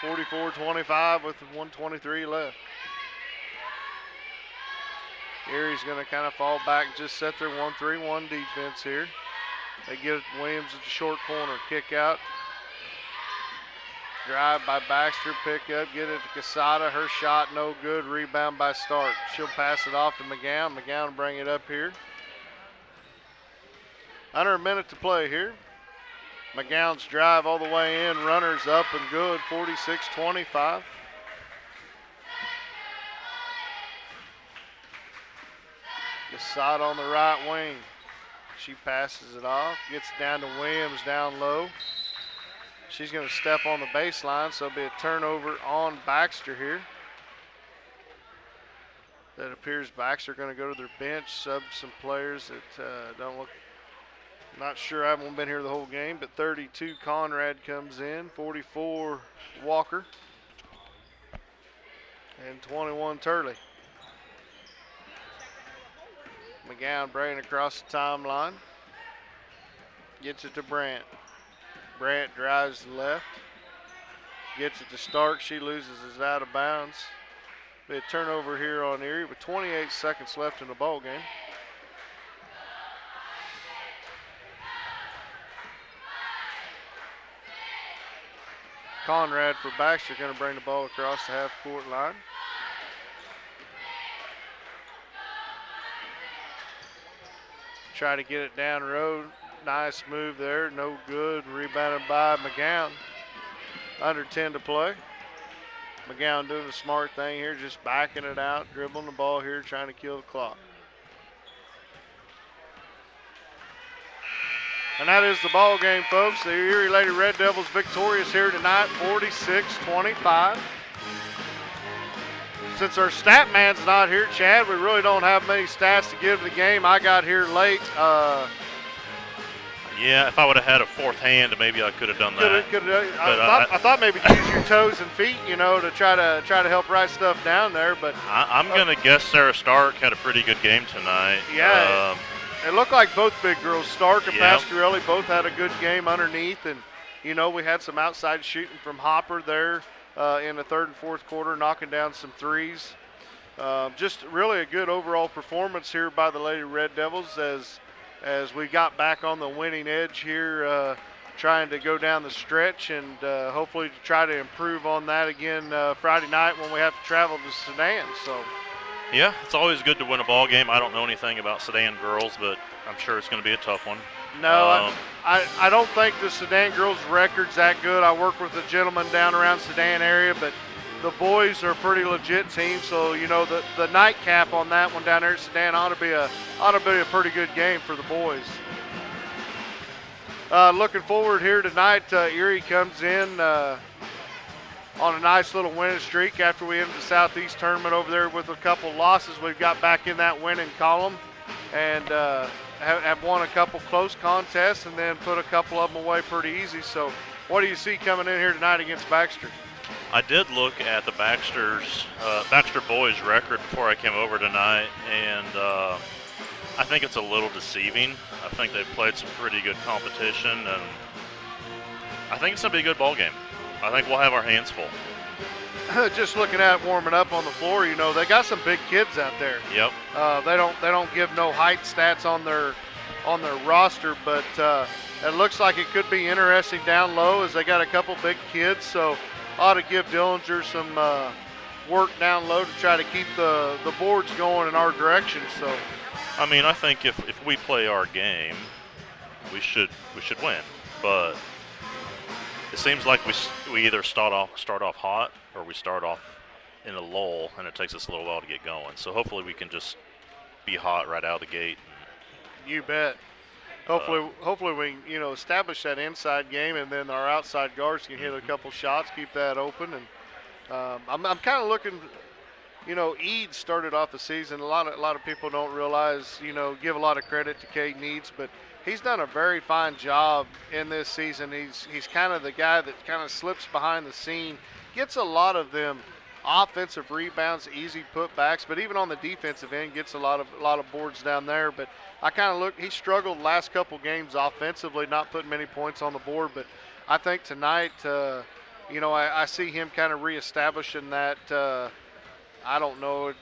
44-25 with 1:23 left. Erie's going to kind of fall back and just set their 1-3-1 defense here. They get it to Williams at the short corner. Kick out. Drive by Baxter. Pick up. Get it to Quesada. Her shot no good. Rebound by Stark. She'll pass it off to McGowan. McGowan will bring it up here. Under a minute to play here. McGowan's drive all the way in. Runners up and good. 46-25. Quesada on the right wing. She passes it off. Gets down to Williams down low. She's going to step on the baseline, so it'll be a turnover on Baxter here. That appears Baxter going to go to their bench, sub some players that don't look, not sure, I haven't been here the whole game, but 32 Conrad comes in, 44 Walker, and 21 Turley. McGowan bringing across the timeline. Gets it to Brandt. Brandt drives to the left. Gets it to Stark. She loses it out of bounds. Be a turnover here on Erie with 28 seconds left in the ball game. Conrad for Baxter going to bring the ball across the half-court line. Try to get it down the road. Nice move there. No good. Rebounded by McGowan. Under 10 to play. McGowan doing the smart thing here, just backing it out, dribbling the ball here, trying to kill the clock. And that is the ball game, folks. The Erie Lady Red Devils victorious here tonight, 46-25. Since our stat man's not here, Chad, we really don't have many stats to give the game. I got here late. Yeah, if I would have had a fourth hand, maybe I could have done that. I thought maybe use your toes and feet, to try to help write stuff down there. But I'm gonna guess Sarah Stark had a pretty good game tonight. Yeah, it looked like both big girls, Stark and Pasquarelli, both had a good game underneath, and we had some outside shooting from Hopper there in the third and fourth quarter, knocking down some threes. Just really a good overall performance here by the Lady Red Devils as we got back on the winning edge here, trying to go down the stretch and hopefully to try to improve on that again Friday night when we have to travel to Sedan. So, yeah, it's always good to win a ball game. I don't know anything about Sedan girls, but I'm sure it's going to be a tough one. No, I don't think the Sedan girls' record's that good. I work with a gentleman down around Sedan area, but the boys are a pretty legit team, so the nightcap on that one down there at Sedan ought to be a pretty good game for the boys. Looking forward here tonight, Erie comes in on a nice little winning streak after we ended the Southeast tournament over there with a couple losses. We've got back in that winning column and have won a couple close contests and then put a couple of them away pretty easy. So what do you see coming in here tonight against Baxter? I did look at the Baxter boys record before I came over tonight, and I think it's a little deceiving. I think they've played some pretty good competition, and I think it's going to be a good ball game. I think we'll have our hands full. Just looking at it warming up on the floor, they got some big kids out there. Yep. They don't give no height stats on their roster, but it looks like it could be interesting down low as they got a couple big kids. So ought to give Dillinger some work down low to try to keep the boards going in our direction. So, I mean, I think if we play our game, we should win. But it seems like we either start off hot or we start off in a lull, and it takes us a little while to get going. So hopefully we can just be hot right out of the gate. You bet. Hopefully we can, establish that inside game, and then our outside guards can hit a couple shots, keep that open. And I'm kind of looking. Eads started off the season. A lot of people don't realize, give a lot of credit to Caden Eads, but he's done a very fine job in this season. He's kind of the guy that kind of slips behind the scene, gets a lot of them offensive rebounds, easy putbacks, but even on the defensive end, gets a lot of boards down there. But I kind of look, he struggled last couple games offensively, not putting many points on the board. But I think tonight, I see him kind of reestablishing that. I don't know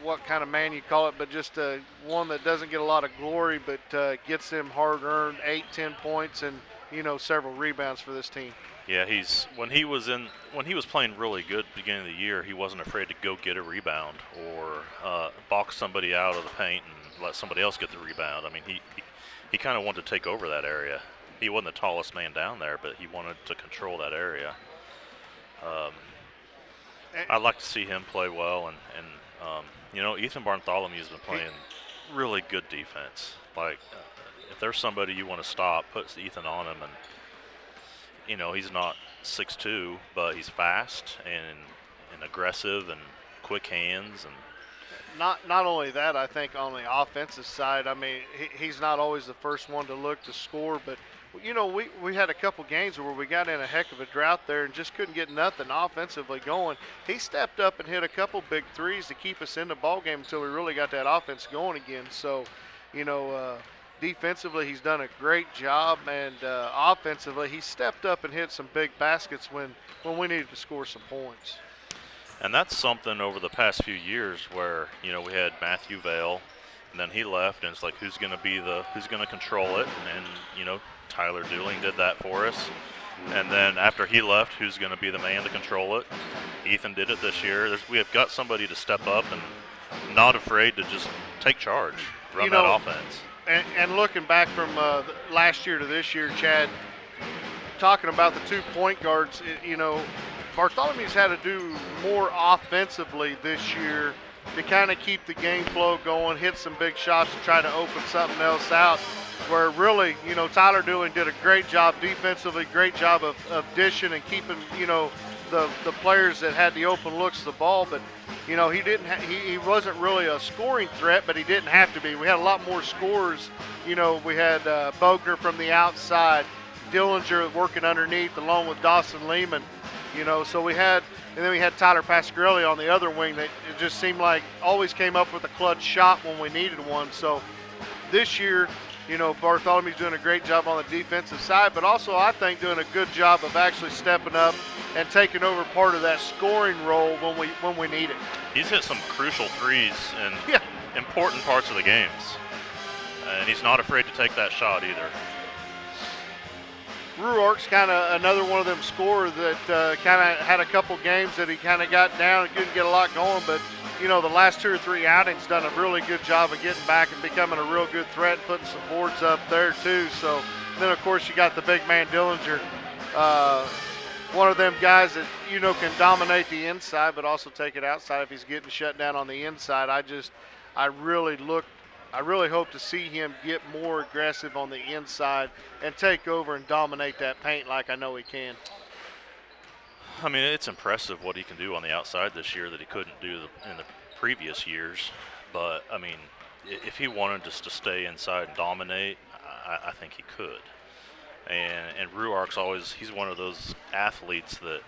what kind of man you call it, but just one that doesn't get a lot of glory, but gets them hard-earned 8-10 points and several rebounds for this team. Yeah, when he was playing really good at the beginning of the year, he wasn't afraid to go get a rebound or box somebody out of the paint and let somebody else get the rebound. I mean, he kind of wanted to take over that area. He wasn't the tallest man down there, but he wanted to control that area. I'd like to see him play well, and Ethan Bartholomew has been playing really good defense. Like, if there's somebody you want to stop, put Ethan on him, and he's not 6'2", but he's fast and aggressive and quick hands. And not only that, I think on the offensive side, I mean, he's not always the first one to look to score, but we had a couple games where we got in a heck of a drought there and just couldn't get nothing offensively going. He stepped up and hit a couple big threes to keep us in the ball game until we really got that offense going again. So, defensively, he's done a great job, and offensively, he stepped up and hit some big baskets when we needed to score some points. And that's something over the past few years where we had Matthew Vale, and then he left, and it's like who's going to control it, and Tyler Dooling did that for us. And then after he left, who's going to be the man to control it? Ethan did it this year. We have got somebody to step up and not afraid to just take charge, run that offense. And looking back from last year to this year, Chad, talking about the 2 point guards, Bartholomew's had to do more offensively this year to kind of keep the game flow going, hit some big shots to try to open something else out. Where really, Tyler Dooling did a great job defensively, great job of dishing and keeping, the players that had the open looks to the ball. But, he didn't. He wasn't really a scoring threat, but he didn't have to be. We had a lot more scorers. We had Bogner from the outside, Dillinger working underneath, along with Dawson Lehman. So we had, and then we had Tyler Pasquarelli on the other wing that it just seemed like always came up with a clutch shot when we needed one. So this year, Bartholomew's doing a great job on the defensive side, but also I think doing a good job of actually stepping up and taking over part of that scoring role when we need it. He's hit some crucial threes in important parts of the games, and he's not afraid to take that shot either. Ruark's kind of another one of them scorers that kind of had a couple games that he kind of got down and couldn't get a lot going, but the last 2 or 3 outings done a really good job of getting back and becoming a real good threat and putting some boards up there too. So then of course you got the big man Dillinger, one of them guys that can dominate the inside but also take it outside if he's getting shut down on the inside. I really hope to see him get more aggressive on the inside and take over and dominate that paint like I know he can. I mean, it's impressive what he can do on the outside this year that he couldn't do in the previous years. But, I mean, if he wanted just to stay inside and dominate, I think he could. And Ruark's he's one of those athletes that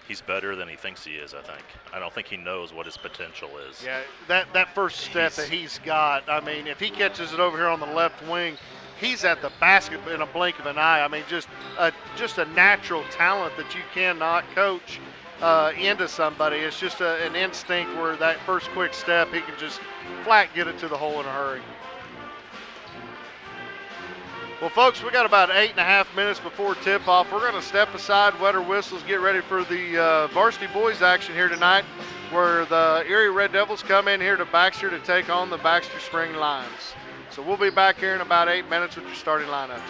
he's better than he thinks he is, I think. I don't think he knows what his potential is. Yeah, that first step that he's got, I mean, if he catches it over here on the left wing, he's at the basket in a blink of an eye. I mean, just a natural talent that you cannot coach into somebody. It's just an instinct where that first quick step, he can just flat get it to the hole in a hurry. Well, folks, we got about 8.5 minutes before tip-off. We're going to step aside, wet our whistles, get ready for the varsity boys action here tonight, where the Erie Red Devils come in here to Baxter to take on the Baxter Spring Lions. So we'll be back here in about 8 minutes with your starting lineup.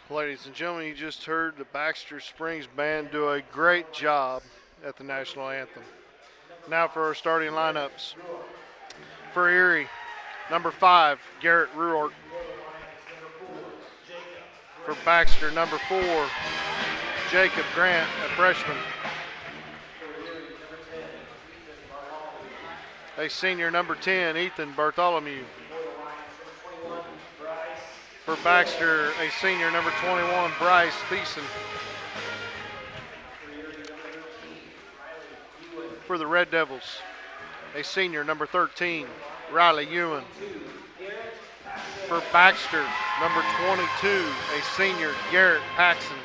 Ladies and gentlemen, you just heard the Baxter Springs Band do a great job at the national anthem. Now for our starting lineups. For Erie, number 5, Garrett Ruark. For Baxter, number 4, Jacob Grant, a freshman. A senior, number 10, Ethan Bartholomew. For Baxter, a senior, number 21, Bryce Thiessen. For the Red Devils, a senior, number 13, Riley Ewan. For Baxter, number 22, a senior, Garrett Paxson.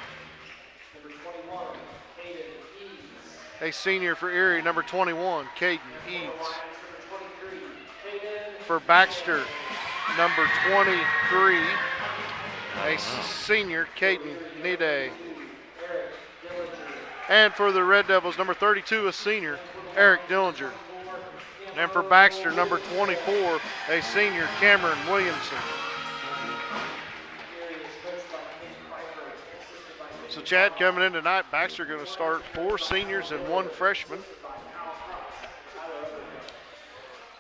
A senior for Erie, number 21, Caden Eads. For Baxter, number 23, a senior, Caden Nide. And for the Red Devils, number 32, a senior, Eric Dillinger. And for Baxter, number 24, a senior, Cameron Williamson. So Chad, coming in tonight, Baxter going to start 4 seniors and 1 freshman.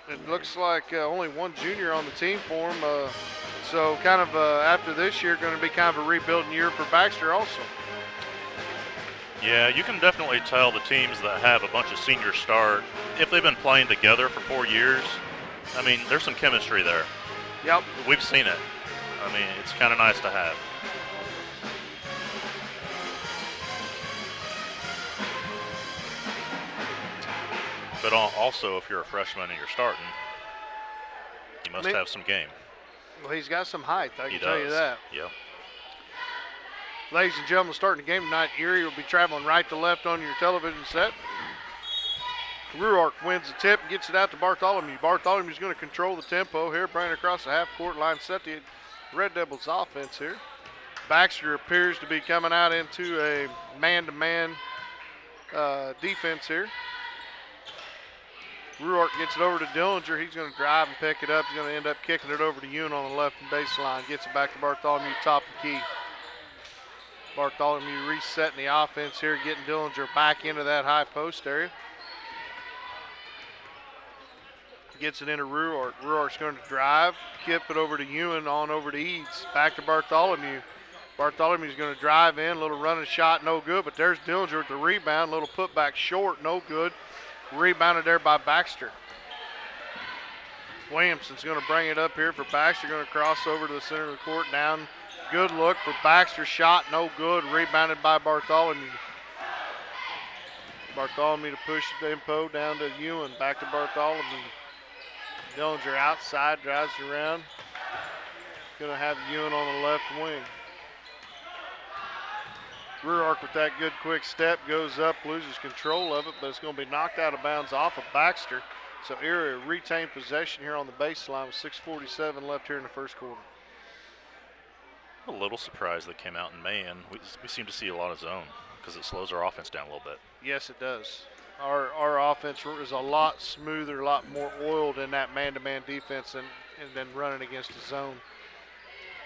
It looks like only 1 junior on the team for him. So kind of after this year, going to be kind of a rebuilding year for Baxter also. Yeah, you can definitely tell the teams that have a bunch of seniors start, if they've been playing together for 4 years, I mean, there's some chemistry there. Yep. We've seen it. I mean, it's kind of nice to have. But also, if you're a freshman and you're starting, you must have some game. Well, he's got some height, I can tell you that. Yep. Ladies and gentlemen, starting the game tonight, Erie will be traveling right to left on your television set. Ruark wins the tip and gets it out to Bartholomew. Bartholomew's going to control the tempo here, bringing it across the half-court line, set the Red Devils offense here. Baxter appears to be coming out into a man-to-man defense here. Ruark gets it over to Dillinger. He's going to drive and pick it up. He's going to end up kicking it over to Ewan on the left baseline. Gets it back to Bartholomew, top of the key. Bartholomew resetting the offense here, getting Dillinger back into that high post area. Gets it into Ruark. Ruark's going to drive, kip it over to Ewan, on over to Eads. Back to Bartholomew. Bartholomew's going to drive in, little running shot, no good, but there's Dillinger with the rebound, little putback short, no good. Rebounded there by Baxter. Williamson's going to bring it up here for Baxter, going to cross over to the center of the court, down. Good look for Baxter, shot no good, rebounded by Bartholomew. Bartholomew to push the tempo down to Ewan, back to Bartholomew. Dillinger outside, drives around. Going to have Ewan on the left wing. Ruark with that good quick step goes up, loses control of it, but it's going to be knocked out of bounds off of Baxter. So Erie retained possession here on the baseline with 6:47 left here in the first quarter. A little surprised they came out in man. We seem to see a lot of zone because it slows our offense down a little bit. Yes, it does. Our offense is a lot smoother, a lot more oiled in that man-to-man defense than running against the zone.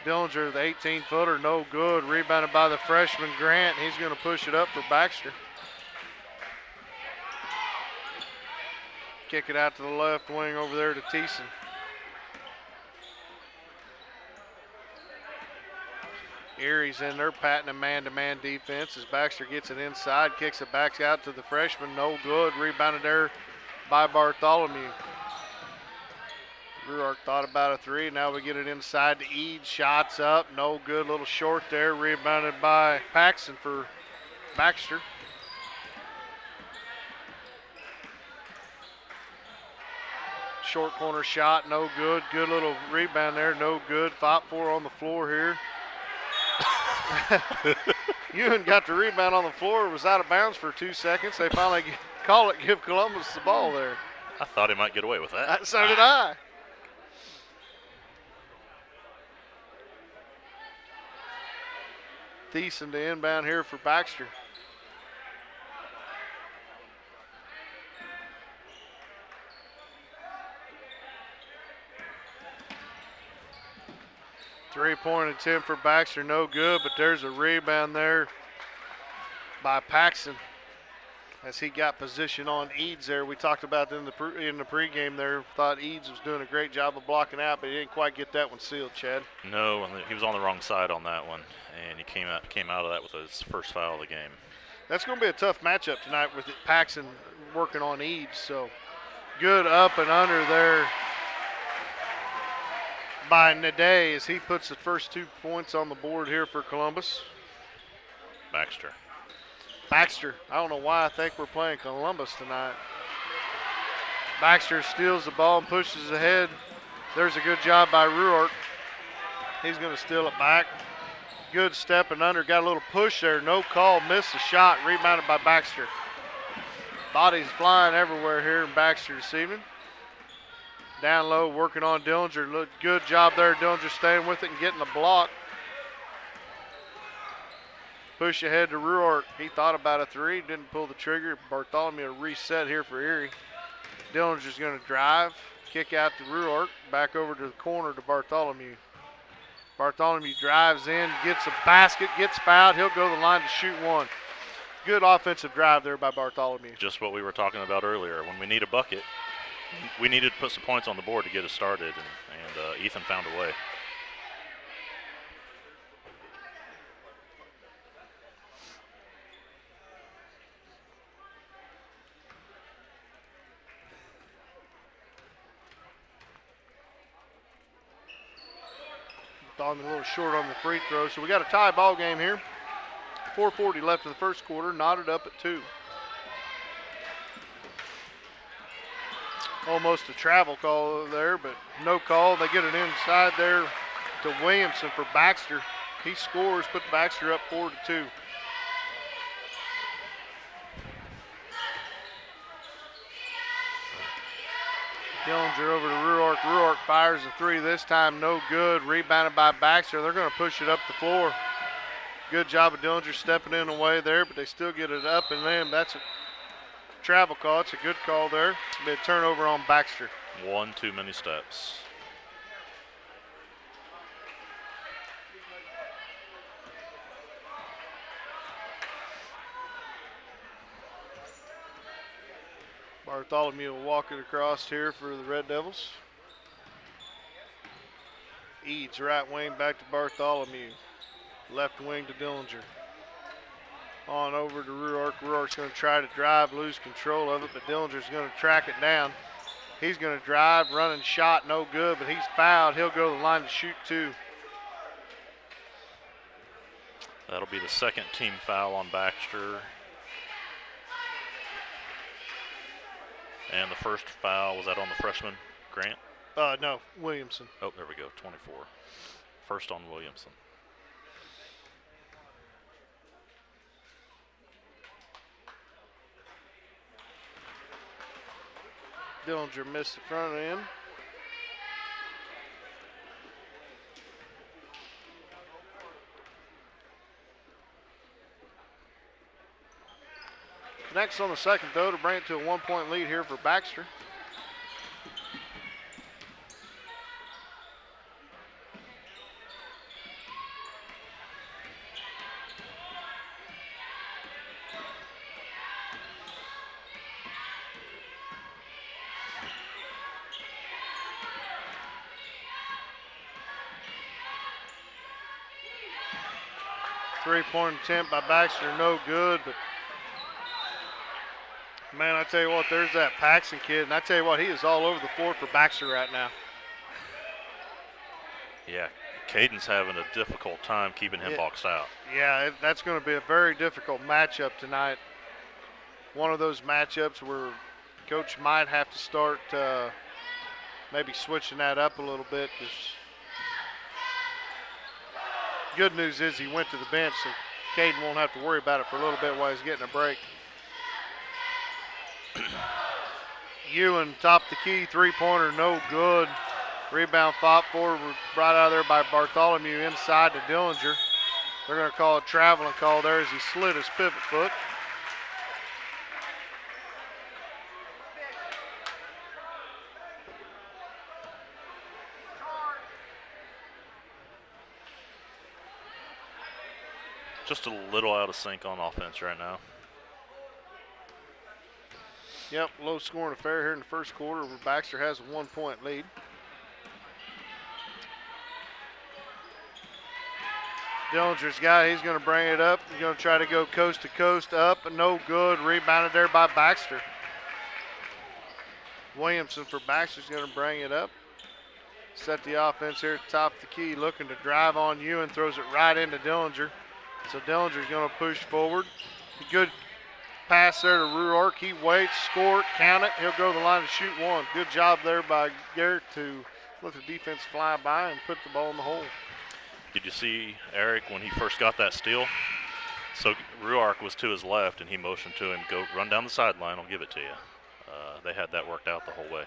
Dillinger, the 18-footer, no good. Rebounded by the freshman Grant. He's going to push it up for Baxter. Kick it out to the left wing over there to Thiessen. Erie's in there patting a man-to-man defense as Baxter gets it inside, kicks it back out to the freshman, no good. Rebounded there by Bartholomew. Ruark thought about a three. Now we get it inside to Eads. Shots up. No good. Little short there. Rebounded by Paxson for Baxter. Short corner shot. No good. Good little rebound there. No good. Fought for on the floor here. Ewan got the rebound on the floor. Was out of bounds for 2 seconds. They finally call it. Give Columbus the ball there. I thought he might get away with that. So did I. Thiessen to inbound here for Baxter. 3-point attempt for Baxter, no good, but there's a rebound there by Paxton as he got position on Eads there. We talked about in the pregame there. Thought Eads was doing a great job of blocking out, but he didn't quite get that one sealed, Chad. No, he was on the wrong side on that one, and he came out of that with his first foul of the game. That's going to be a tough matchup tonight with Paxton working on Eads. So good up and under there by Nade as he puts the first 2 points on the board here for Columbus. Baxter, I don't know why I think we're playing Columbus tonight. Baxter steals the ball and pushes ahead. There's a good job by Ruark. He's going to steal it back. Good step and under, got a little push there, no call, missed the shot, rebounded by Baxter. Bodies flying everywhere here in Baxter this evening. Down low, working on Dillinger. Good job there, Dillinger staying with it and getting the block. Push ahead to Ruark. He thought about a three, didn't pull the trigger. Bartholomew reset here for Erie. Dillinger's going to drive, kick out to Ruark, back over to the corner to Bartholomew. Bartholomew drives in, gets a basket, gets fouled. He'll go to the line to shoot one. Good offensive drive there by Bartholomew. Just what we were talking about earlier. When we need a bucket, we needed to put some points on the board to get us started, and Ethan found a way. Thought him a little short on the free throw. So we got a tie ball game here. 4:40 left in the first quarter, knotted up at 2. Almost a travel call there, but no call. They get it inside there to Williamson for Baxter. He scores, put Baxter up 4-2. Dillinger over to Ruark. Ruark fires a three this time, no good. Rebounded by Baxter. They're going to push it up the floor. Good job of Dillinger stepping in away there, but they still get it up and then that's a travel call. It's a good call there. It'll be a turnover on Baxter. One too many steps. Bartholomew will walk it across here for the Red Devils. Eads right wing back to Bartholomew. Left wing to Dillinger. On over to Ruark. Ruark's going to try to drive, lose control of it, but Dillinger's going to track it down. He's going to drive, running shot, no good, but he's fouled. He'll go to the line to shoot 2. That'll be the second team foul on Baxter. And the first foul, was that on the freshman, Grant? No, Williamson. Oh, there we go, 24. First on Williamson. Dillinger missed the front end. Next on the second, though, to bring it to a 1-point lead here for Baxter. Three-point attempt by Baxter, no good, but man, I tell you what, there's that Paxton kid, and I tell you what, he is all over the floor for Baxter right now. Yeah, Caden's having a difficult time keeping him boxed out. Yeah, that's going to be a very difficult matchup tonight. One of those matchups where Coach might have to start maybe switching that up a little bit. Good news is he went to the bench, so Caden won't have to worry about it for a little bit while he's getting a break. Ewan top the key, three-pointer, no good. Rebound fought forward, brought out of there by Bartholomew inside to Dillinger. They're going to call a traveling call there as he slid his pivot foot. Just a little out of sync on offense right now. Yep, low scoring affair here in the first quarter where Baxter has a 1-point lead. Dillinger's got it. He's going to bring it up. He's going to try to go coast to coast up, but no good. Rebounded there by Baxter. Williamson for Baxter's going to bring it up. Set the offense here at the top of the key, looking to drive on Ewan, throws it right into Dillinger. So Dillinger's going to push forward. Good pass there to Ruark. He waits, score it, count it. He'll go to the line to shoot one. Good job there by Garrett to let the defense fly by and put the ball in the hole. Did you see Eric when he first got that steal? So Ruark was to his left, and he motioned to him, go run down the sideline, I'll give it to you. They had that worked out the whole way.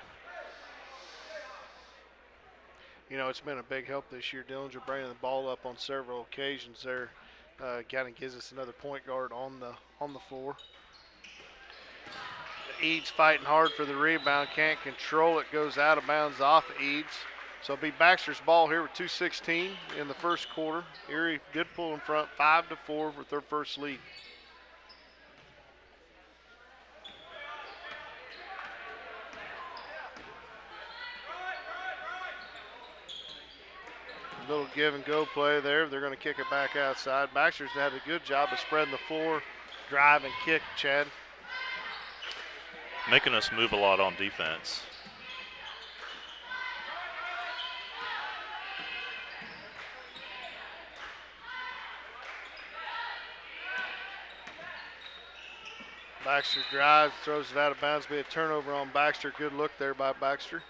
You know, it's been a big help this year. Dillinger bringing the ball up on several occasions there. Kind of gives us another point guard on the floor. Eads fighting hard for the rebound, can't control it, goes out of bounds off Eads. So it'll be Baxter's ball here with 2:16 in the first quarter. Erie did pull in front 5-4 with their first lead. Little give and go play there. They're going to kick it back outside. Baxter's had a good job of spreading the floor, drive and kick, Chad. Making us move a lot on defense. Baxter drives, throws it out of bounds. Be a turnover on Baxter. Good look there by Baxter.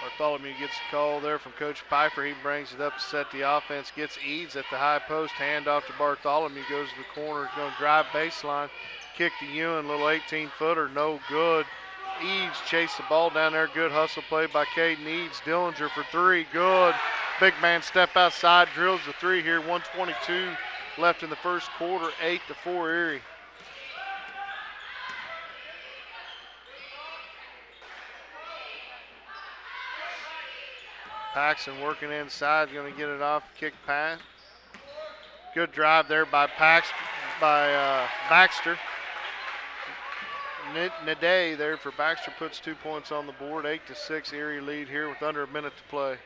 Bartholomew gets a call there from Coach Piper. He brings it up to set the offense. Gets Eads at the high post. Handoff to Bartholomew. Goes to the corner. He's going to drive baseline. Kick to Ewan. Little 18-footer. No good. Eads chased the ball down there. Good hustle play by Caden Eads. Dillinger for three. Good. Big man step outside. Drills the three here. 1:22 left in the first quarter. 8-4 Erie. Paxton working inside. Going to get it off. Kick pass. Good drive there by Baxter. Nade there for Baxter puts 2 points on the board. 8-6 Erie lead here with under a minute to play.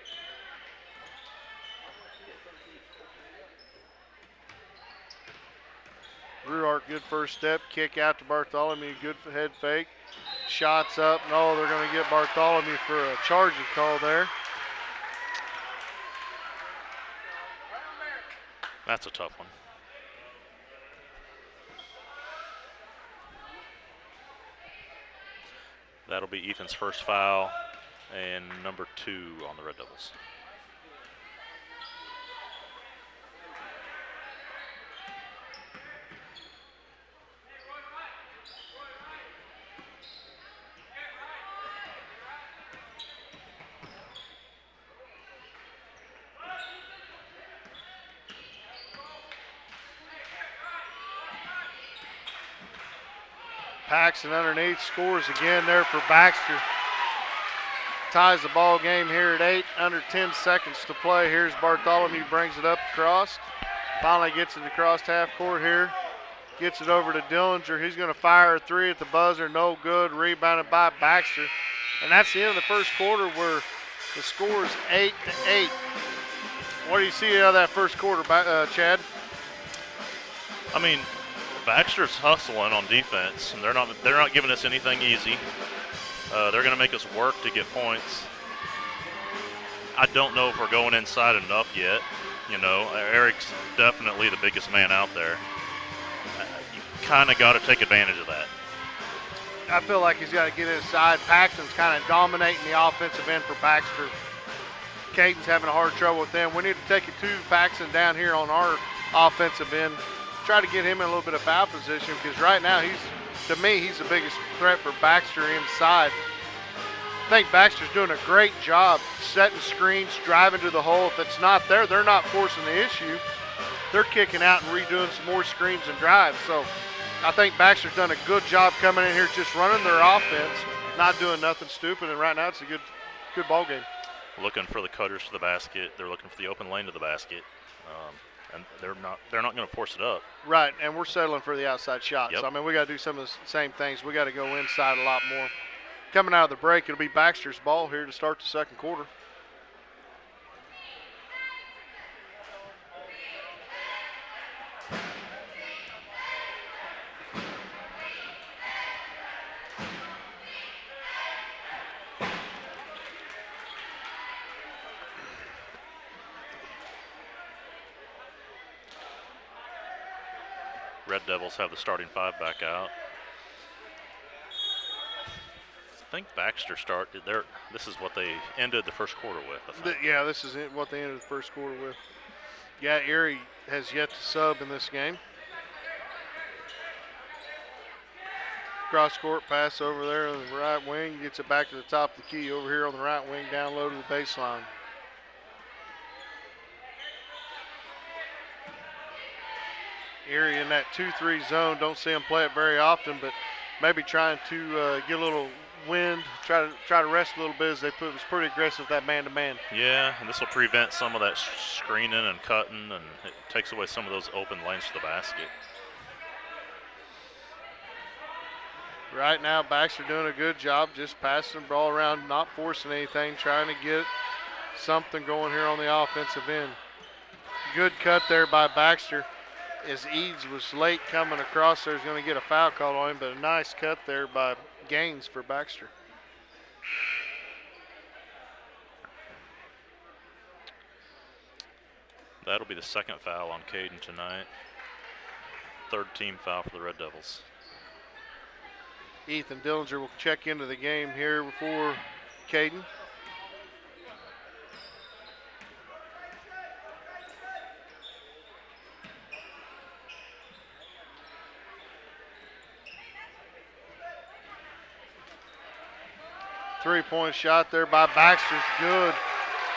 Ruark, good first step. Kick out to Bartholomew. Good head fake. Shots up. No, they're going to get Bartholomew for a charging call there. That's a tough one. That'll be Ethan's first foul and number 2 on the Red Devils. Paxton underneath, scores again there for Baxter. Ties the ball game here at 8, under 10 seconds to play. Here's Bartholomew, brings it up across. Finally gets it across half court here. Gets it over to Dillinger. He's going to fire a three at the buzzer, no good. Rebounded by Baxter. And that's the end of the first quarter where the score is 8-8. What do you see out of that first quarter, Chad? I mean, Baxter's hustling on defense, and they're not giving us anything easy. They're going to make us work to get points. I don't know if we're going inside enough yet. You know, Eric's definitely the biggest man out there. You kind of got to take advantage of that. I feel like he's got to get inside. Paxton's kind of dominating the offensive end for Baxter. Caden's having a hard trouble with them. We need to take it to Paxton down here on our offensive end. Try to get him in a little bit of foul position because right now to me, he's the biggest threat for Baxter inside. I think Baxter's doing a great job setting screens, driving to the hole. If it's not there, they're not forcing the issue. They're kicking out and redoing some more screens and drives. So I think Baxter's done a good job coming in here just running their offense, not doing nothing stupid, and right now it's a good ball game. Looking for the cutters to the basket. They're looking for the open lane to the basket, and they're not going to force it up. Right, and we're settling for the outside shots. Yep. I mean, we got to do some of the same things. We got to go inside a lot more. Coming out of the break, it'll be Baxter's ball here to start the second quarter. Red Devils have the starting 5 back out. I think Baxter started there. This is what they ended the first quarter with, I think. Yeah, this is what they ended the first quarter with. Yeah, Erie has yet to sub in this game. Cross court pass over there on the right wing, gets it back to the top of the key over here on the right wing, down low to the baseline. Erie in that 2-3 zone. Don't see them play it very often, but maybe trying to get a little wind, try to rest a little bit as they was pretty aggressive that man-to-man. Yeah, and this will prevent some of that screening and cutting, and it takes away some of those open lanes to the basket. Right now, Baxter doing a good job just passing the ball around, not forcing anything, trying to get something going here on the offensive end. Good cut there by Baxter. As Eads was late coming across there, he's going to get a foul call on him, but a nice cut there by Gaines for Baxter. That'll be the second foul on Caden tonight. Third team foul for the Red Devils. Ethan Dillinger will check into the game here before Caden. Three-point shot there by Baxter's good.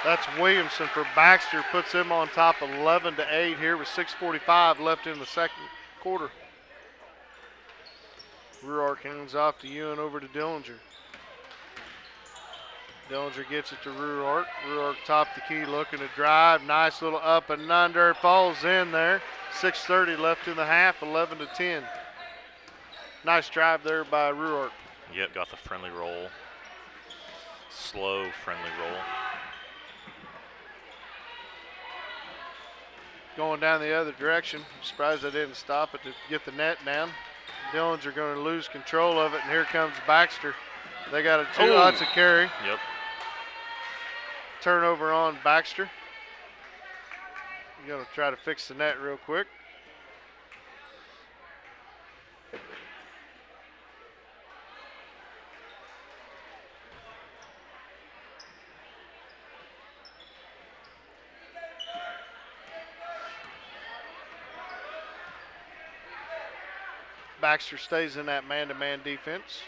That's Williamson for Baxter. Puts him on top 11-8 here with 6:45 left in the second quarter. Ruark hands off to Ewan over to Dillinger. Dillinger gets it to Ruark. Ruark top the key looking to drive. Nice little up and under. Falls in there. 6:30 left in the half, 11-10. Nice drive there by Ruark. Yep, got the friendly roll. Slow, friendly roll. Going down the other direction. I'm surprised I didn't stop it to get the net down. Dillinger going to lose control of it, and here comes Baxter. They got a two. That's a carry. Yep. Turnover on Baxter. Going to try to fix the net real quick. Baxter stays in that man-to-man defense.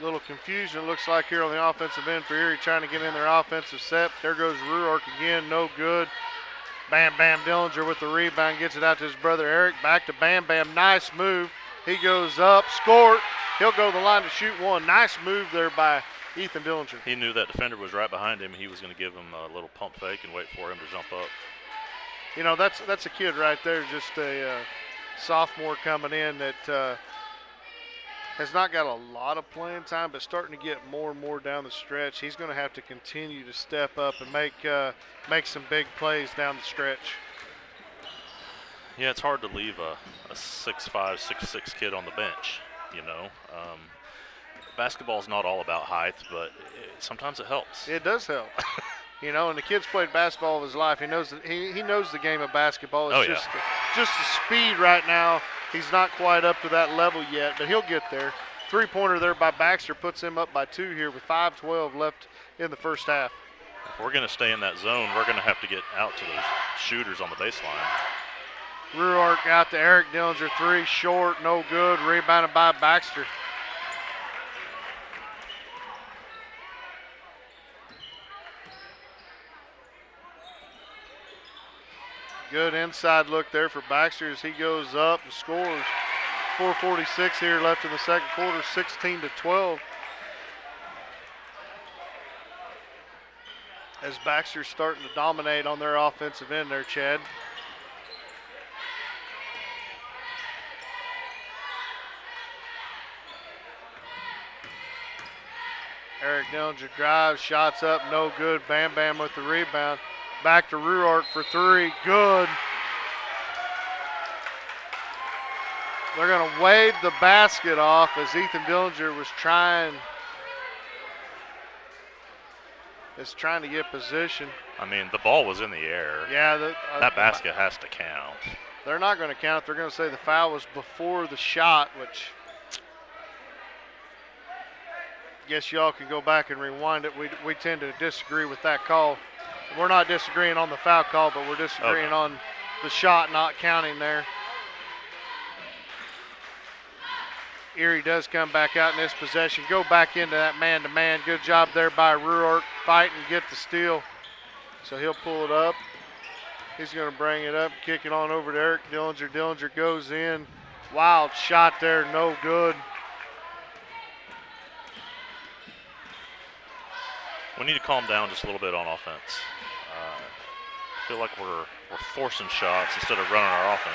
A little confusion, it looks like, here on the offensive end for Erie, trying to get in their offensive set. There goes Ruark again, no good. Bam Bam Dillinger with the rebound, gets it out to his brother Eric. Back to Bam Bam, nice move. He goes up, scored. He'll go to the line to shoot one. Nice move there by Ethan Dillinger. He knew that defender was right behind him. He was going to give him a little pump fake and wait for him to jump up. You know, that's a kid right there, just a sophomore coming in that has not got a lot of playing time, but starting to get more and more down the stretch. He's going to have to continue to step up and make some big plays down the stretch. Yeah, it's hard to leave a 6'5", 6'6" kid on the bench, you know. Basketball's not all about height, but sometimes it helps. It does help. You know, and the kid's played basketball of his life. He knows he knows the game of basketball. It's just the speed right now. He's not quite up to that level yet, but he'll get there. Three-pointer there by Baxter puts him up by 2 here with 5:12 left in the first half. If we're going to stay in that zone, we're going to have to get out to those shooters on the baseline. Ruark out to Eric Dillinger, 3 short, no good. Rebounded by Baxter. Good inside look there for Baxter as he goes up and scores. 4:46 here left in the second quarter, 16-12. As Baxter's starting to dominate on their offensive end there, Chad. Eric Dillinger drives, shots up, no good. Bam Bam with the rebound. Back to Ruart for three, good. They're going to wave the basket off as Ethan Dillinger was trying to get position. I mean, the ball was in the air. Yeah, that basket has to count. They're not going to count. They're going to say the foul was before the shot, which I guess y'all can go back and rewind it. We tend to disagree with that call. We're not disagreeing on the foul call, but we're disagreeing on the shot not counting there. Erie does come back out in this possession. Go back into that man-to-man. Good job there by Ruart. Fight and get the steal. So he'll pull it up. He's going to bring it up, kick it on over to Eric Dillinger. Dillinger goes in. Wild shot there, no good. We need to calm down just a little bit on offense. I feel like we're forcing shots instead of running our offense.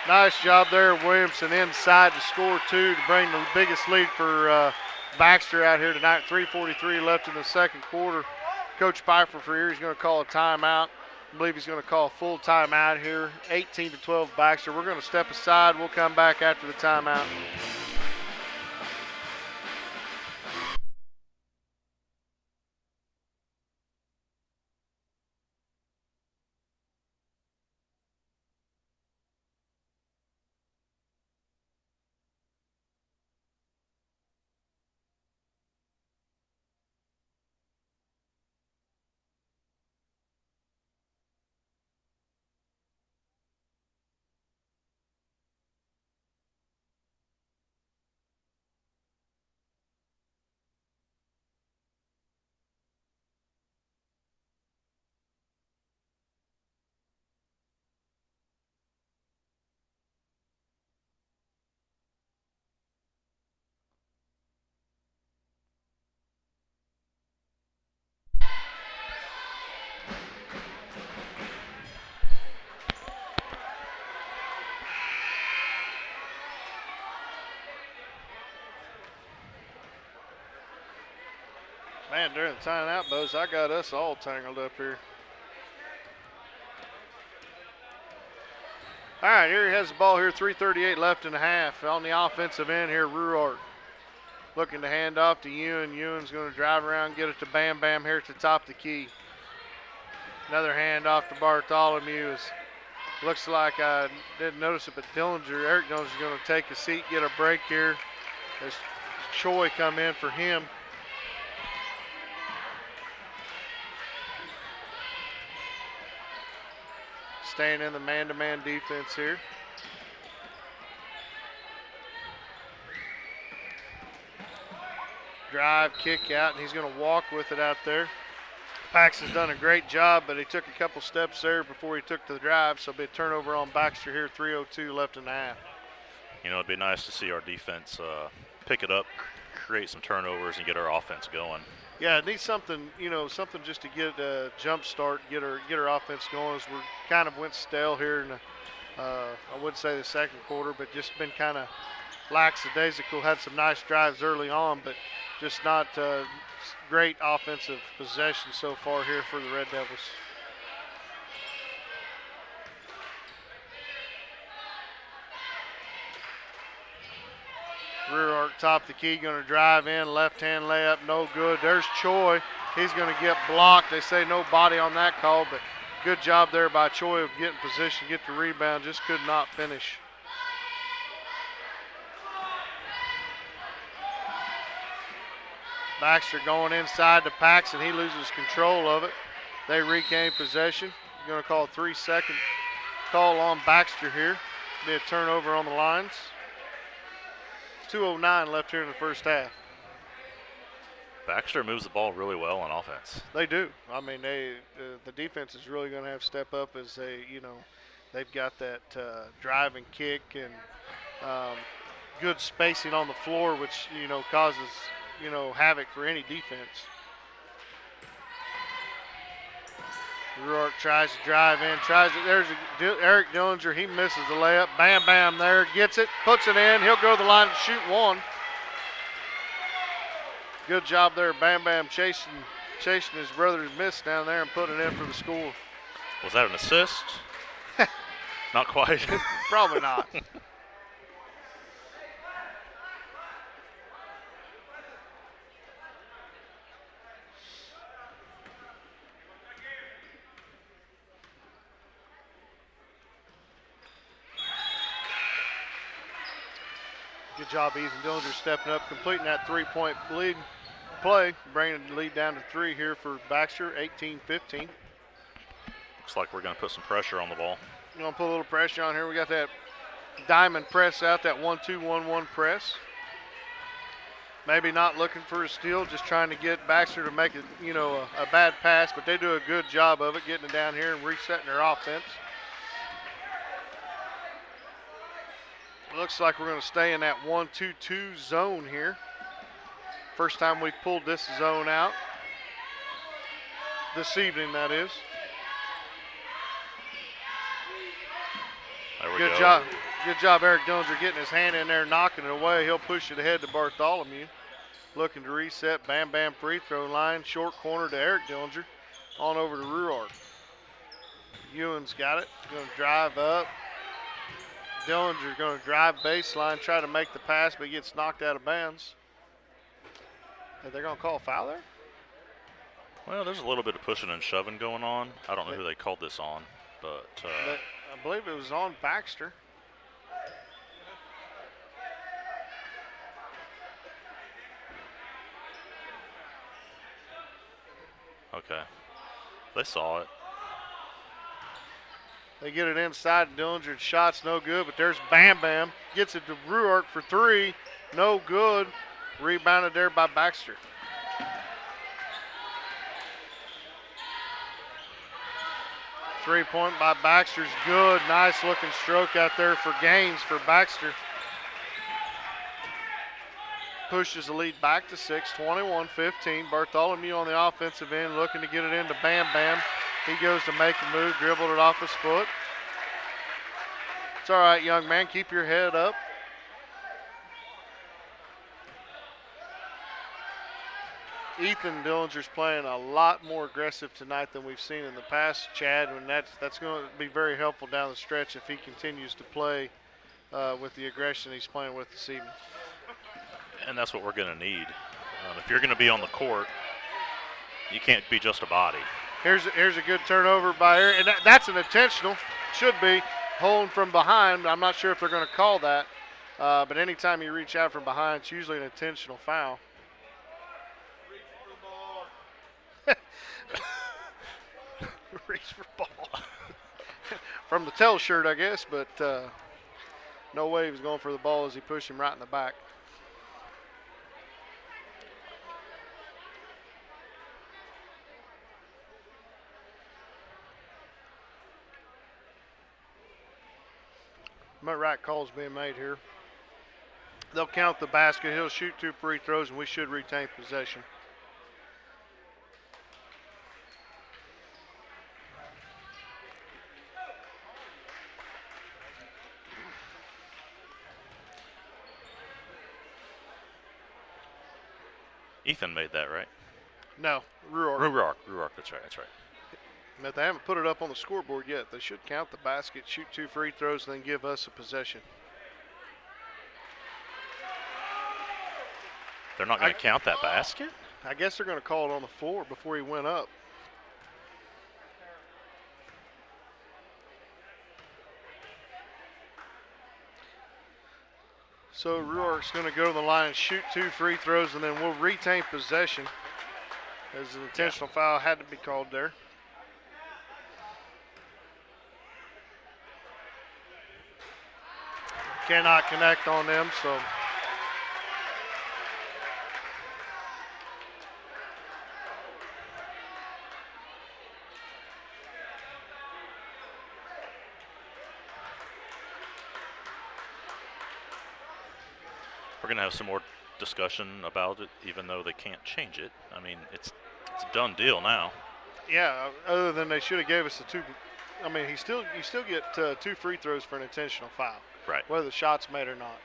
Nice job there, Williamson inside to score two to bring the biggest lead for Baxter out here tonight. 3:43 left in the second quarter. Coach Pfeiffer for Erie is going to call a timeout. I believe he's going to call a full timeout here. 18-12 Baxter. We're going to step aside. We'll come back after the timeout. Man, during the timeout, Buzz, I got us all tangled up here. All right, Erie has the ball here, 3:38 left in the half. On the offensive end here, Ruart looking to hand off to Ewan. Ewan's going to drive around, get it to Bam Bam here at the top of the key. Another hand off to Bartholomew. Looks like I didn't notice it, but Eric Dillinger is going to take a seat, get a break here as Choi come in for him. Staying in the man-to-man defense here. Drive, kick out, and he's going to walk with it out there. Paxton's done a great job, but he took a couple steps there before he took to the drive, so it'll be a turnover on Baxter here, 3:02 left in the half. You know, it'd be nice to see our defense pick it up, create some turnovers, and get our offense going. Yeah, it needs something, something just to get a jump start, get our offense going. As we kind of went stale here in I wouldn't say the second quarter, but just been kind of lackadaisical. Had some nice drives early on, but just not great offensive possession so far here for the Red Devils. Ruart top the key, going to drive in, left-hand layup, no good. There's Choi. He's going to get blocked. They say no body on that call, but good job there by Choi of getting position, get the rebound, just could not finish. Baxter going inside to Paxton. He loses control of it. They regain possession. Going to call a 3-second call on Baxter here. Be a turnover on the lines. 2:09 left here in the first half. Baxter moves the ball really well on offense. They do. I mean, the defense is really going to have to step up as they've got that drive and kick and good spacing on the floor, which causes havoc for any defense. Ruark tries to drive in, there's Eric Dillinger, he misses the layup. Bam Bam there, gets it, puts it in. He'll go to the line to shoot one. Good job there, Bam Bam chasing his brother's miss down there and putting it in for the score. Was that an assist? Not quite. Probably not. Good job, Ethan Dillinger stepping up, completing that three-point lead play, bringing the lead down to 3 here for Baxter, 18-15. Looks like we're going to put some pressure on the ball. We're going to put a little pressure on here. We got that diamond press out, that 1-2-1-1 press. Maybe not looking for a steal, just trying to get Baxter to make it, a bad pass, but they do a good job of it, getting it down here and resetting their offense. Looks like we're going to stay in that 1-2-2 zone here. First time we've pulled this zone out. This evening, that is. There we Good go. job. Good job, Eric Dillinger, getting his hand in there, knocking it away. He'll push it ahead to Bartholomew. Looking to reset. Bam Bam free throw line. Short corner to Eric Dillinger. On over to Ruark. Ewan's got it. Going to drive up. Dillinger's going to drive baseline, try to make the pass, but he gets knocked out of bounds. Are they going to call a foul there? Well, there's a little bit of pushing and shoving going on. I don't know who they called this on, but I believe it was on Baxter. okay. They saw it. They get it inside. Dillinger's shot's no good, but there's Bam Bam. Gets it to Ruark for 3. No good. Rebounded there by Baxter. Three-point by Baxter's good. Nice looking stroke out there for Gaines for Baxter. Pushes the lead back to 6, 21-15. Bartholomew on the offensive end looking to get it into Bam Bam. He goes to make a move, dribbled it off his foot. It's all right, young man. Keep your head up. Ethan Dillinger's playing a lot more aggressive tonight than we've seen in the past, Chad, and that's going to be very helpful down the stretch if he continues to play with the aggression he's playing with this evening. And that's what we're going to need. If you're going to be on the court, you can't be just a body. Here's a good turnover by Eric, and that's an intentional. Should be holding from behind. I'm not sure if they're going to call that, but anytime you reach out from behind, it's usually an intentional foul. Reach for ball. From the tell shirt, I guess, but no way he was going for the ball as he pushed him right in the back. Right call's being made here. They'll count the basket. He'll shoot 2 free throws, and we should retain possession. Ethan made that, right? No, Ruark. Ruark, that's right. But they haven't put it up on the scoreboard yet. They should count the basket, shoot 2 free throws, and then give us a possession. They're not going to count that basket? I guess they're going to call it on the floor before he went up. So Ruark's going to go to the line and shoot 2 free throws, and then we'll retain possession as an intentional foul had to be called there. Cannot connect on them, so We're going to have some more discussion about it, even though they can't change it. I mean, it's a done deal now. Yeah, other than they should have gave us the two. I mean, you still get 2 free throws for an intentional foul. Right. Whether the shot's made or not.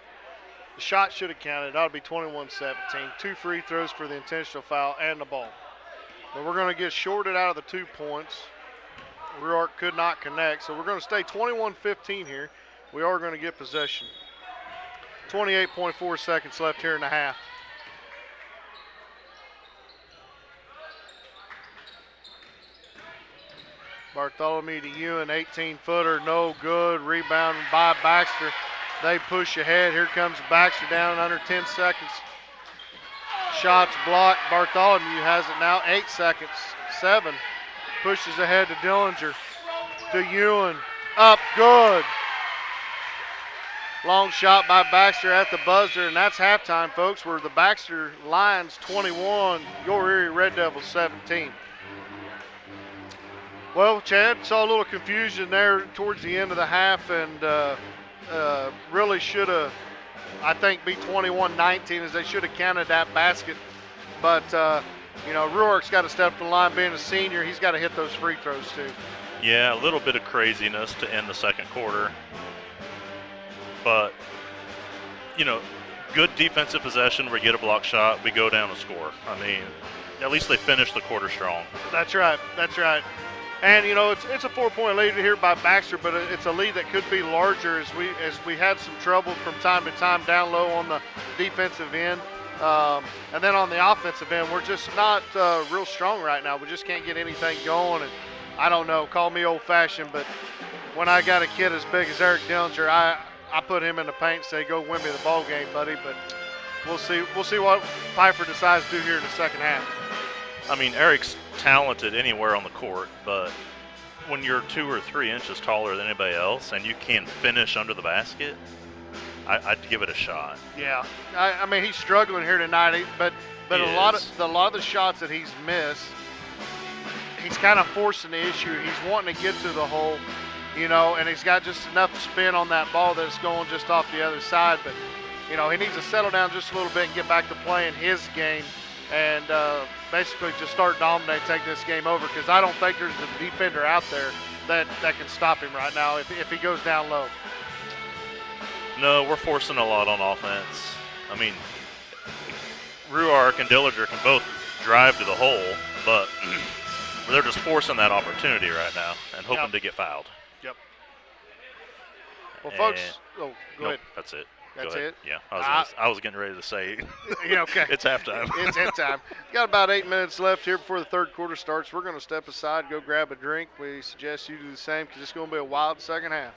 The shot should have counted. It ought to be 21-17. 2 free throws for the intentional foul and the ball. But we're going to get shorted out of the 2 points. Ruark could not connect, so we're going to stay 21-15 here. We are going to get possession. 28.4 seconds left here in the half. Bartholomew to Ewan, 18-footer, no good. Rebound by Baxter. They push ahead. Here comes Baxter down in under 10 seconds. Shots blocked. Bartholomew has it now. 8 seconds. 7. Pushes ahead to Dillinger. To Ewan. Up good. Long shot by Baxter at the buzzer, and that's halftime, folks, where the Baxter Lions 21, Your Erie Red Devils 17. Well, Chad, saw a little confusion there towards the end of the half, and really should have, I think, be 21-19 as they should have counted that basket. But, Ruark's got to step to the line. Being a senior, he's got to hit those free throws too. Yeah, a little bit of craziness to end the second quarter. But, good defensive possession. We get a block shot. We go down and score. I mean, at least they finished the quarter strong. That's right. That's right. And, it's a 4-point lead here by Baxter, but it's a lead that could be larger as we had some trouble from time to time down low on the defensive end. And then on the offensive end, we're just not real strong right now. We just can't get anything going. And I don't know, call me old-fashioned, but when I got a kid as big as Eric Dillinger, I put him in the paint and say, go win me the ball game, buddy. But we'll see what Pfeiffer decides to do here in the second half. I mean, Eric's talented anywhere on the court, but when you're 2 or 3 inches taller than anybody else and you can't finish under the basket, I'd give it a shot. Yeah, I mean, he's struggling here tonight, but a lot of the shots that he's missed, he's kind of forcing the issue. He's wanting to get to the hole, and he's got just enough spin on that ball that's going just off the other side. But, he needs to settle down just a little bit and get back to playing his game and basically just start dominating, take this game over, because I don't think there's a defender out there that can stop him right now if he goes down low. No, we're forcing a lot on offense. I mean, Ruark and Dillinger can both drive to the hole, but they're just forcing that opportunity right now and hoping to get fouled. Yep. Well, folks, go ahead. That's it. That's it? Yeah, I was getting ready to say. Yeah, okay. It's halftime. It's halftime. Got about 8 minutes left here before the third quarter starts. We're going to step aside, go grab a drink. We suggest you do the same because it's going to be a wild second half.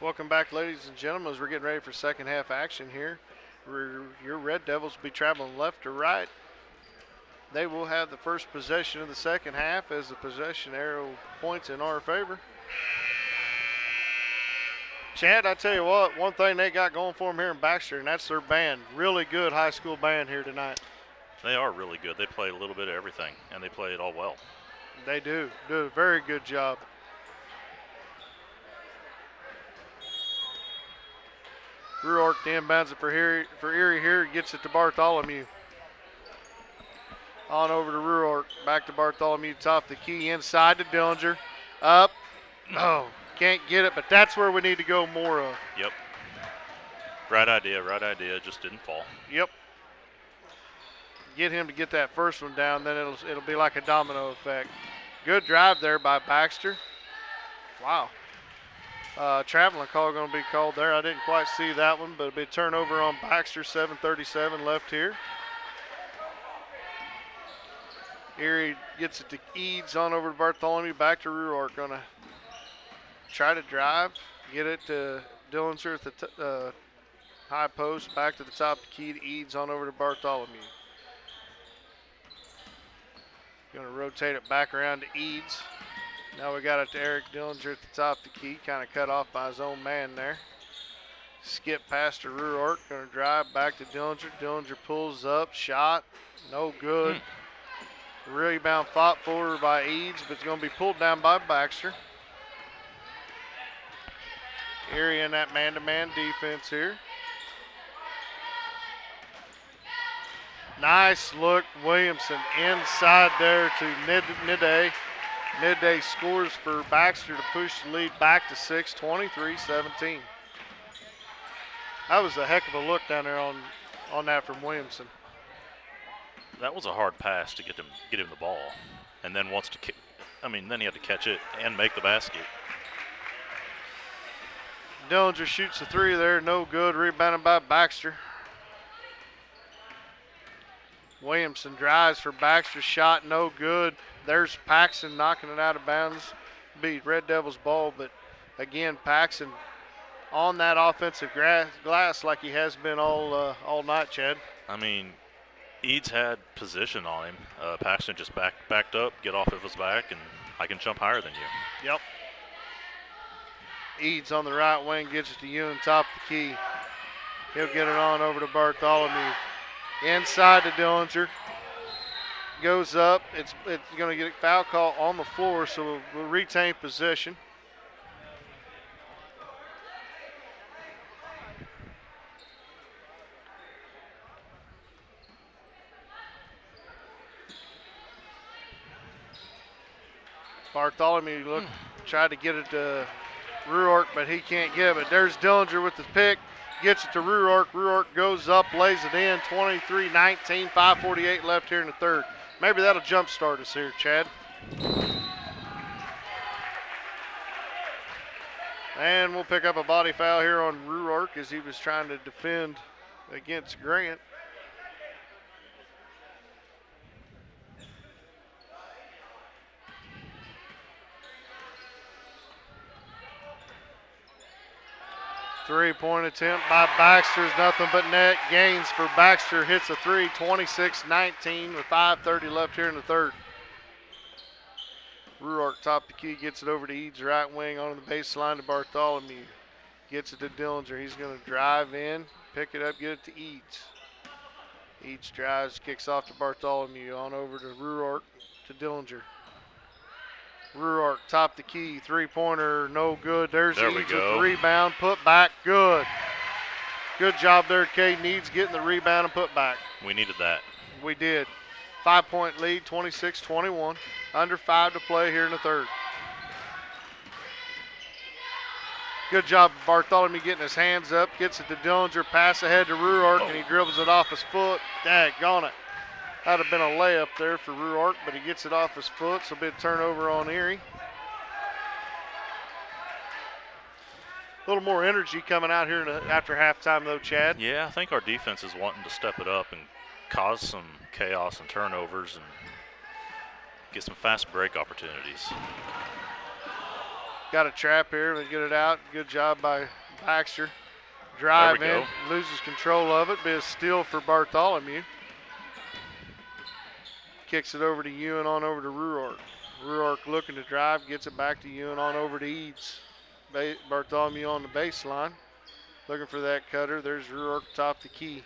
Welcome back, ladies and gentlemen, as we're getting ready for second half action here. Your Red Devils will be traveling left to right. They will have the first possession of the second half as the possession arrow points in our favor. Chad, I tell you what, one thing they got going for them here in Baxter, and that's their band. Really good high school band here tonight. They are really good. They play a little bit of everything, and they play it all well. They do a very good job. Ruark inbounds it for Erie here, gets it to Bartholomew. On over to Ruark, back to Bartholomew, top the key, inside to Dillinger. Up, oh, can't get it, but that's where we need to go more of. Yep. Right idea, just didn't fall. Yep. Get him to get that first one down, then it'll be like a domino effect. Good drive there by Baxter. Wow. Traveling call going to be called there. I didn't quite see that one, but it'll be a turnover on Baxter. 7:37 left here. Erie gets it to Eads, on over to Bartholomew, back to Ruark. Going to try to drive, get it to Dillinger at the high post, back to the top of the key to Eads, on over to Bartholomew. Going to rotate it back around to Eads. Now we got it to Eric Dillinger at the top of the key, kind of cut off by his own man there. Skip past to Ruark, going to drive back to Dillinger. Dillinger pulls up, shot, no good. Rebound fought for by Eads, but it's going to be pulled down by Baxter. Erie in that man-to-man defense here. Nice look, Williamson inside there to Midday. Midday scores for Baxter to push the lead back to 6, 23-17. That was a heck of a look down there on that from Williamson. That was a hard pass to get him the ball, and then then he had to catch it and make the basket. Dillinger shoots the three there, no good. Rebounded by Baxter. Williamson drives for Baxter, shot no good. There's Paxson knocking it out of bounds. Be Red Devils ball, but again, Paxson on that offensive glass like he has been all night, Chad. I mean, Eads had position on him. Paxton just backed up, get off of his back, and I can jump higher than you. Yep. Eads on the right wing, gets it to Ewan, top of the key. He'll get it on over to Bartholomew. Inside to Dillinger. Goes up. It's going to get a foul call on the floor, so we'll retain possession. Bartholomew tried to get it to Ruark, but he can't get it. There's Dillinger with the pick. Gets it to Ruark. Ruark goes up, lays it in. 23-19, 5:48 left here in the third. Maybe that'll jumpstart us here, Chad. And we'll pick up a body foul here on Ruark as he was trying to defend against Grant. Three-point attempt by Baxter is nothing but net. Gaines for Baxter, hits a three, 26-19 with 5:30 left here in the third. Ruark top the key, gets it over to Eads, right wing on the baseline to Bartholomew. Gets it to Dillinger. He's going to drive in, pick it up, get it to Eads. Eads drives, kicks off to Bartholomew, on over to Ruark to Dillinger. Ruark top the key, three-pointer, no good. There's Eads with the rebound, put back, good. Good job there, Caden Eads getting the rebound and put back. We needed that. We did. 5-point lead, 26-21. Under 5 to play here in the third. Good job, Bartholomew getting his hands up, gets it to Dillinger, pass ahead to Ruark, and he dribbles it off his foot. Daggone it. That'd have been a layup there for Ruark, but he gets it off his foot, so a bit turnover on Erie. A little more energy coming out here after halftime, though, Chad. Yeah, I think our defense is wanting to step it up and cause some chaos and turnovers and get some fast break opportunities. Got a trap here and get it out. Good job by Baxter. Drive in, go. loses control of it. Be a steal for Bartholomew. Kicks it over to Ewan, on over to Ruark. Ruark looking to drive, gets it back to Ewan, on over to Eads. Bartholomew on the baseline. Looking for that cutter. There's Ruark top the key.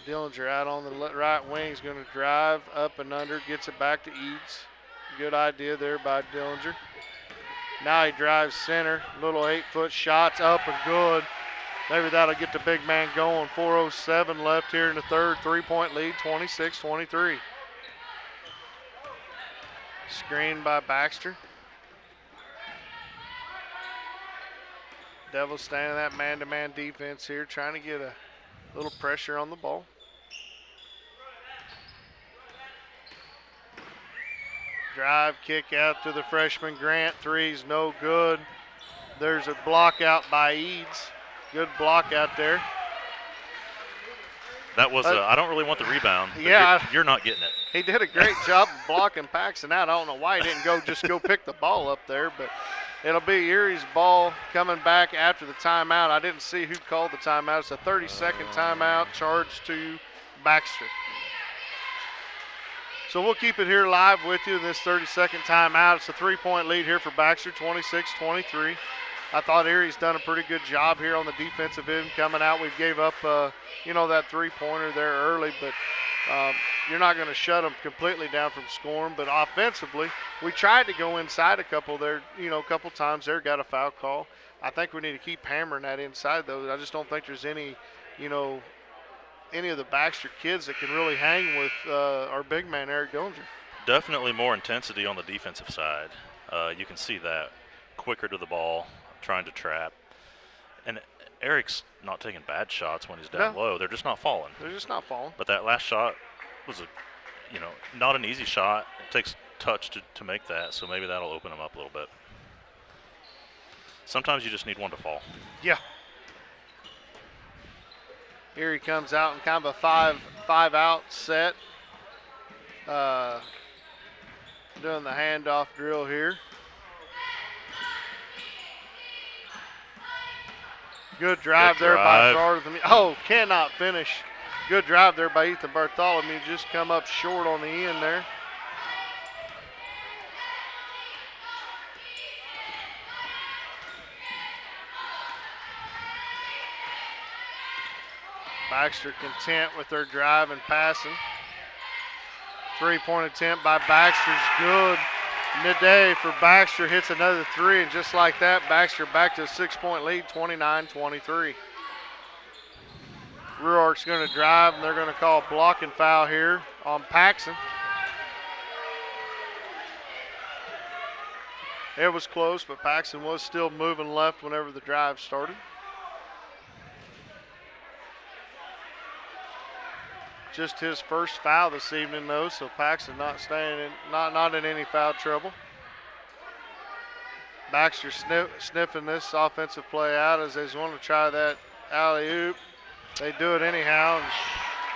Dillinger out on the right wing is going to drive up and under, gets it back to Eads. Good idea there by Dillinger. Now he drives center. Little 8-foot shots up and good. Maybe that'll get the big man going. 4:07 left here in the third. 3-point lead, 26-23. Screen by Baxter. Devils staying in that man-to-man defense here, trying to get a little pressure on the ball. Drive, kick out to the freshman Grant. Three's no good. There's a block out by Eads. Good block out there. That was, I don't really want the rebound. But Yeah. you're not getting it. He did a great job blocking Paxton out. I don't know why he didn't just go pick the ball up there, but it'll be Erie's ball coming back after the timeout. I didn't see who called the timeout. It's a 30-second timeout charged to Baxter. So we'll keep it here live with you in this 30-second timeout. It's a 3-point lead here for Baxter, 26-23. I thought Erie's done a pretty good job here on the defensive end coming out. We gave up, that three-pointer there early, but you're not going to shut them completely down from scoring. But offensively, we tried to go inside a couple times there, got a foul call. I think we need to keep hammering that inside, though. I just don't think there's any of the Baxter kids that can really hang with our big man, Eric Dillinger. Definitely more intensity on the defensive side. You can see that. Quicker to the ball, trying to trap. And Eric's not taking bad shots when he's down low. They're just not falling. They're just not falling. But that last shot was not an easy shot. It takes touch to make that, so maybe that'll open them up a little bit. Sometimes you just need one to fall. Yeah. Erie comes out in kind of a five out set. Doing the handoff drill here. Good drive there by Bartholomew. Oh, cannot finish. Good drive there by Ethan Bartholomew. Just come up short on the end there. Baxter content with their drive and passing. 3-point attempt by Baxter's good. Midday for Baxter hits another three, and just like that, Baxter back to a 6-point lead, 29-23. Ruark's going to drive, and they're going to call a blocking foul here on Paxson. It was close, but Paxson was still moving left whenever the drive started. Just his first foul this evening, though, so Paxton not in any foul trouble. Baxter sniffing this offensive play out as they want to try that alley-oop. They do it anyhow, and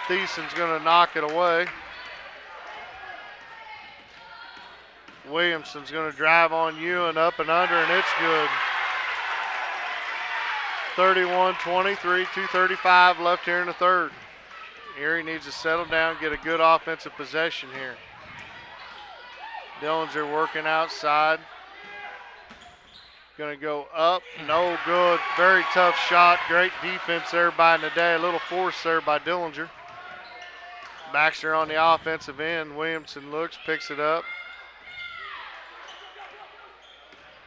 Thiessen's going to knock it away. Williamson's going to drive on Ewan up and under, and it's good. 31-23, 2:35 left here in the third. Erie needs to settle down, get a good offensive possession here. Dillinger working outside. Going to go up, no good. Very tough shot. Great defense there by Naday. A little force there by Dillinger. Baxter on the offensive end. Williamson looks, picks it up.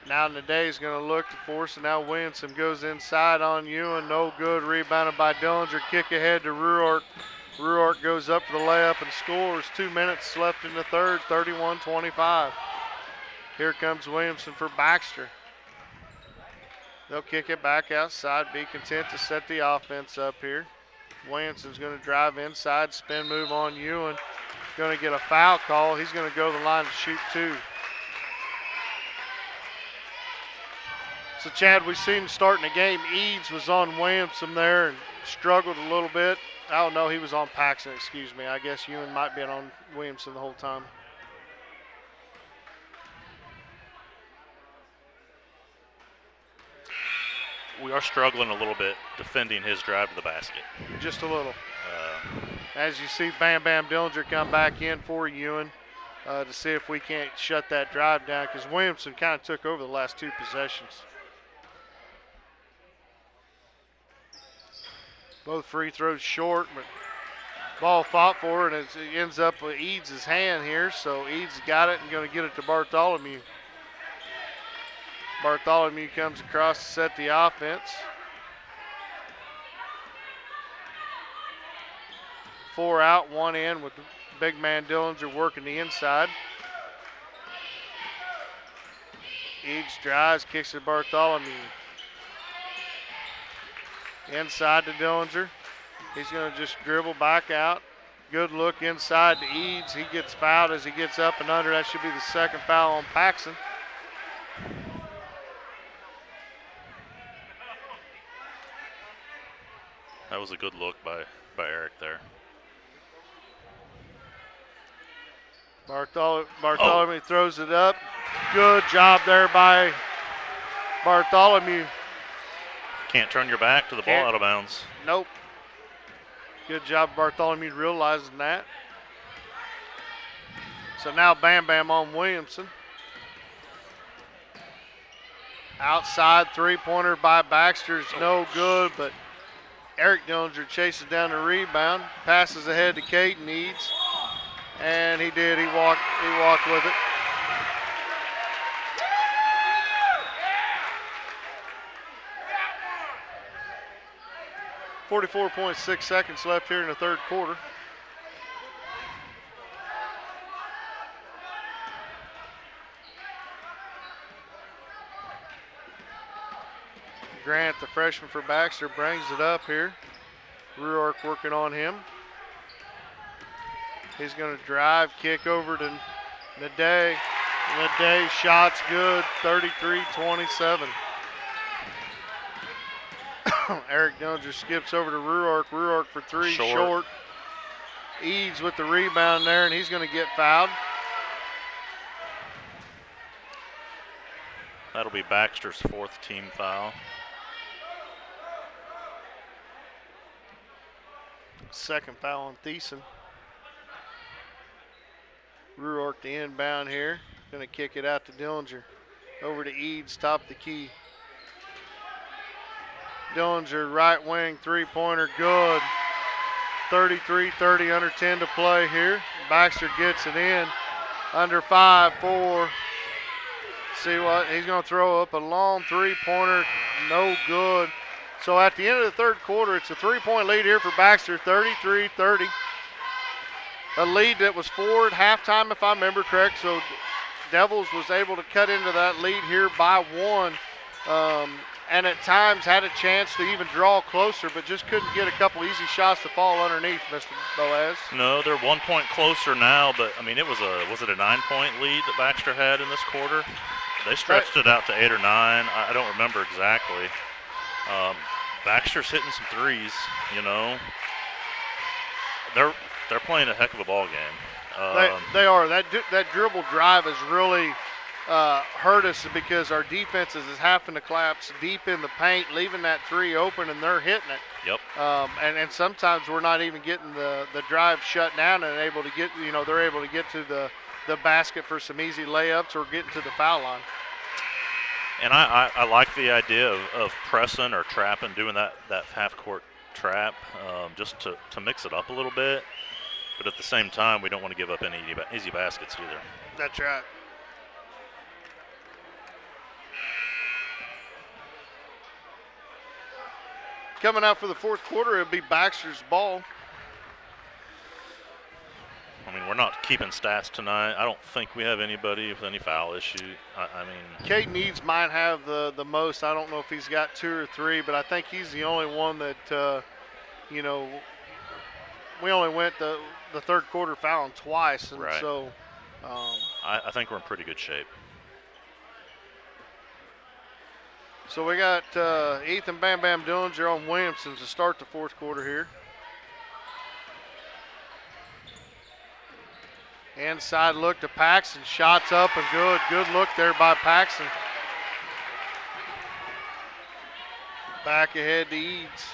Now Naday's going to look to force, and now Williamson goes inside on Ewan. No good. Rebounded by Dillinger. Kick ahead to Ruark. Ruark goes up for the layup and scores. 2 minutes left in the third, 31-25. Here comes Williamson for Baxter. They'll kick it back outside, be content to set the offense up here. Williamson's going to drive inside, spin move on Ewan. Going to get a foul call. He's going to go to the line to shoot two. So, Chad, we've seen starting the game, Eads was on Williamson there and struggled a little bit. Oh, no, he was on Paxson, excuse me. I guess Ewan might be on Williamson the whole time. we are struggling a little bit defending his drive to the basket. Just a little. As you see, Bam Bam Dillinger come back in for Ewan to see if we can't shut that drive down, because Williamson kind of took over the last 2 possessions. Both free throws short, but ball fought for, and it ends up with Eads' hand here. So Eads got it and going to get it to Bartholomew. Bartholomew comes across to set the offense. 4 out, 1 in, with the big man Dillinger working the inside. Eads drives, kicks it to Bartholomew. Inside to Dillinger. He's going to just dribble back out. Good look inside to Eads. He gets fouled as he gets up and under. That should be the second foul on Paxson. That was a good look by Eric there. Bartholomew throws it up. Good job there by Bartholomew. Can't turn your back to the ball out of bounds. Nope. Good job, Bartholomew, realizing that. So now Bam Bam on Williamson. Outside three-pointer by Baxter is no good, but Eric Dillinger chases down the rebound, passes ahead to Caden Eads, and he did. He walked with it. .6 seconds left here in the third quarter. Grant, the freshman for Baxter, brings it up here. Ruark working on him. He's going to drive, kick over to Naday. Naday, shot's good, 33-27. Eric Dillinger skips over to Ruark. Ruark for three, short. Eads with the rebound there, and he's going to get fouled. That'll be Baxter's 4th team foul. Second foul on Thiessen. Ruark the inbound here. Going to kick it out to Dillinger. Over to Eads, top of the key. Dillinger, right wing, three-pointer, good. 33-30, under 10 to play here. Baxter gets it in. Under 5-4. See what? He's going to throw up a long three-pointer, no good. So at the end of the third quarter, it's a three-point lead here for Baxter, 33-30. A lead that was 4 at halftime, if I remember correct. So Devils was able to cut into that lead here by 1. And at times had a chance to even draw closer, but just couldn't get a couple easy shots to fall underneath, Mr. Boaz. No, they're 1 point closer now, but I mean, was it a 9-point lead that Baxter had in this quarter? They stretched it out to 8 or 9. I don't remember exactly. Baxter's hitting some threes, you know. They're playing a heck of a ball game. They are. That dribble drive has really hurt us, because our defense is having to collapse deep in the paint, leaving that three open, and they're hitting it. Yep. And sometimes we're not even getting the drive shut down and able to get, they're able to get to the basket for some easy layups or getting to the foul line. And I like the idea of pressing or trapping, doing that half-court trap, just to mix it up a little bit. But at the same time, we don't want to give up any easy baskets either. That's right. Coming out for the fourth quarter, it'll be Baxter's ball. I mean, we're not keeping stats tonight. I don't think we have anybody with any foul issue. I mean, Caden Eads might have the most. I don't know if he's got 2 or 3, but I think he's the only one that, we only went the third quarter fouling twice. And right. So I think we're in pretty good shape. So we got Ethan Bam Bam Dillinger on Williamson to start the fourth quarter here. Inside look to Paxson, shots up and good. Good look there by Paxson. Back ahead to Eads.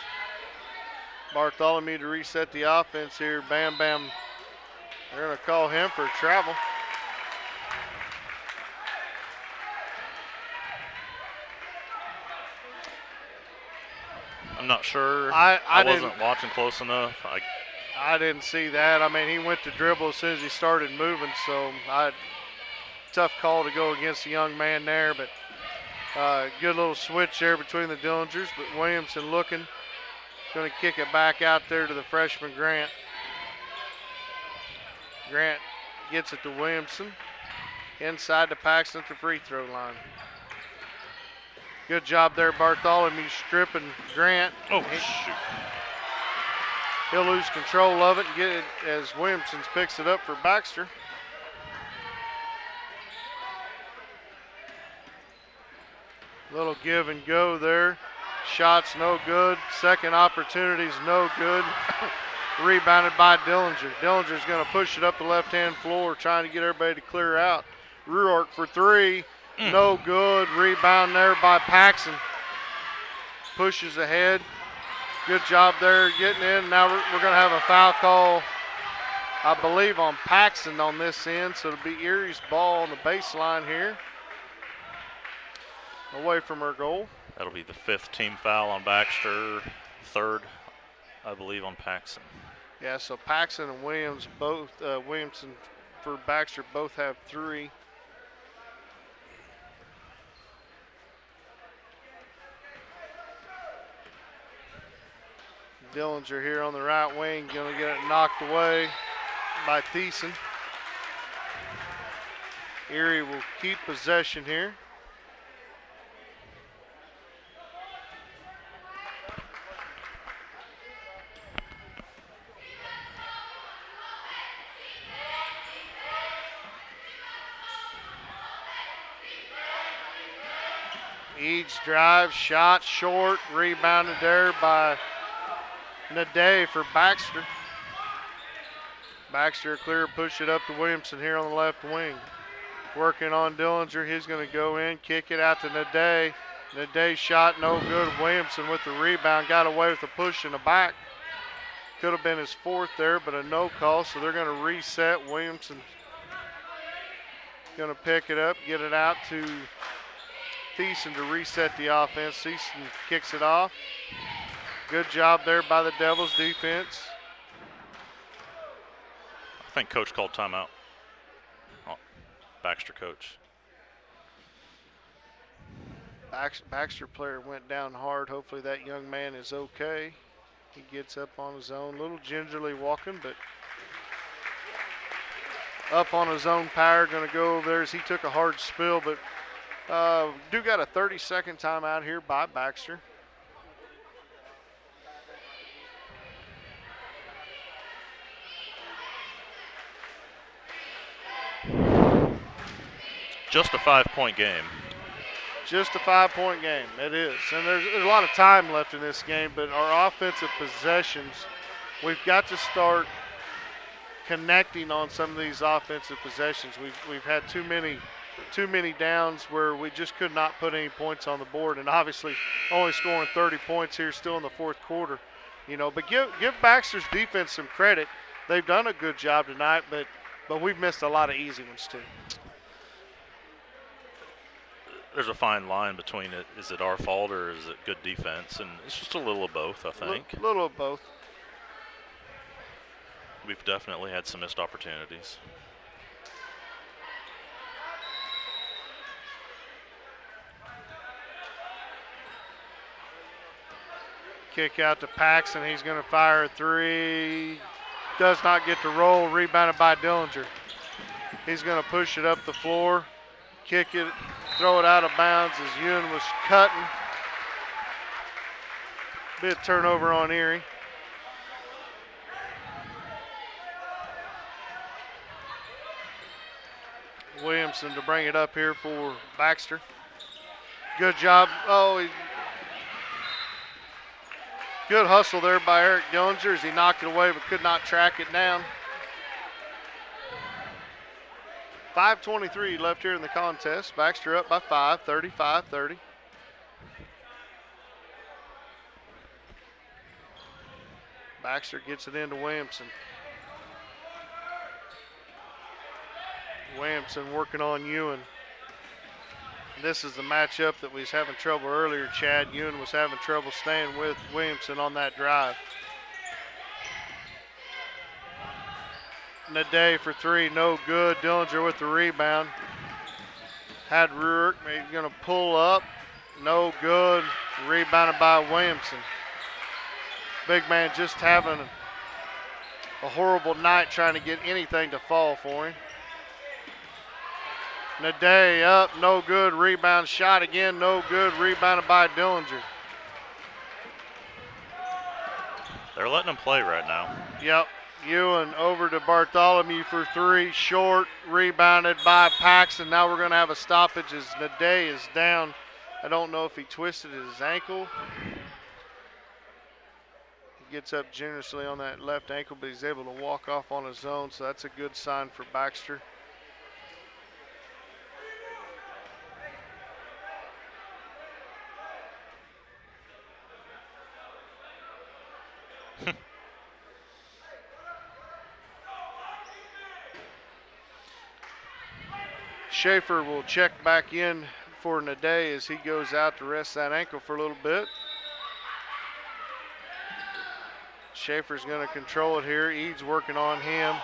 Bartholomew to reset the offense here. Bam Bam. They're going to call him for travel. I'm not sure. I wasn't watching close enough. I didn't see that. I mean, he went to dribble as soon as he started moving, so tough call to go against the young man there, but good little switch there between the Dillingers, but Williamson looking, going to kick it back out there to the freshman Grant. Grant gets it to Williamson, inside to Paxton at the free throw line. Good job there, Bartholomew stripping Grant. Oh, shoot. He'll lose control of it and get it as Williamson picks it up for Baxter. Little give and go there. Shots no good. Second opportunity's no good. Rebounded by Dillinger. Dillinger's going to push it up the left-hand floor, trying to get everybody to clear out. Ruark for three. No good. Rebound there by Paxson. Pushes ahead. Good job there getting in. Now we're going to have a foul call, I believe, on Paxson on this end. So it'll be Erie's ball on the baseline here. Away from her goal. That'll be the 5th team foul on Baxter, 3rd, I believe, on Paxson. Yeah, so Paxson and Williams both, Williamson for Baxter both have 3. Dillinger here on the right wing, going to get it knocked away by Thiessen. Erie will keep possession here. Eads drive, shot short, rebounded there by Naday for Baxter. Baxter clear, push it up to Williamson here on the left wing. Working on Dillinger, he's going to go in, kick it out to Naday. Naday shot no good. Williamson with the rebound, got away with the push in the back. Could have been his 4th there, but a no call, so they're going to reset. Williamson going to pick it up, get it out to Thiessen to reset the offense. Thiessen kicks it off. Good job there by the Devils defense. I think coach called timeout. Oh, Baxter coach. Baxter player went down hard. Hopefully that young man is okay. He gets up on his own, a little gingerly walking, but up on his own power. Going to go over there as he took a hard spill, but do got a 30-second timeout here by Baxter. Just a 5-point game. Just a 5-point game, it is. And there's a lot of time left in this game, but our offensive possessions, we've got to start connecting on some of these offensive possessions. We've had too many downs where we just could not put any points on the board, and obviously only scoring 30 points here still in the 4th quarter. But give Baxter's defense some credit. They've done a good job tonight, but we've missed a lot of easy ones too. There's a fine line between it. Is it our fault or is it good defense? And it's just a little of both, I think. A little of both. We've definitely had some missed opportunities. Kick out to Paxson. He's going to fire a 3. Does not get to roll. Rebounded by Dillinger. He's going to push it up the floor. Kick it. Throw it out of bounds as Ewan was cutting. Bit turnover on Erie. Williamson to bring it up here for Baxter. Good job. Good hustle there by Eric Dillinger as he knocked it away but could not track it down. 5:23 left here in the contest. Baxter up by 5, 35-30. Baxter gets it into Williamson. Williamson working on Ewan. This is the matchup that we was having trouble earlier, Chad. Ewan was having trouble staying with Williamson on that drive. Naday for three, no good. Dillinger with the rebound. Had Ruark, he's going to pull up, no good. Rebounded by Williamson. Big man just having a horrible night trying to get anything to fall for him. Naday up, no good. Rebound shot again, no good. Rebounded by Dillinger. They're letting him play right now. Yep. Ewan over to Bartholomew for three, short, rebounded by Paxton. Now we're going to have a stoppage as Naday is down. I don't know if he twisted his ankle. He gets up generously on that left ankle, but he's able to walk off on his own, so that's a good sign for Baxter. Schaefer will check back in for Naday as he goes out to rest that ankle for a little bit. Schaefer's going to control it here. Eads working on him.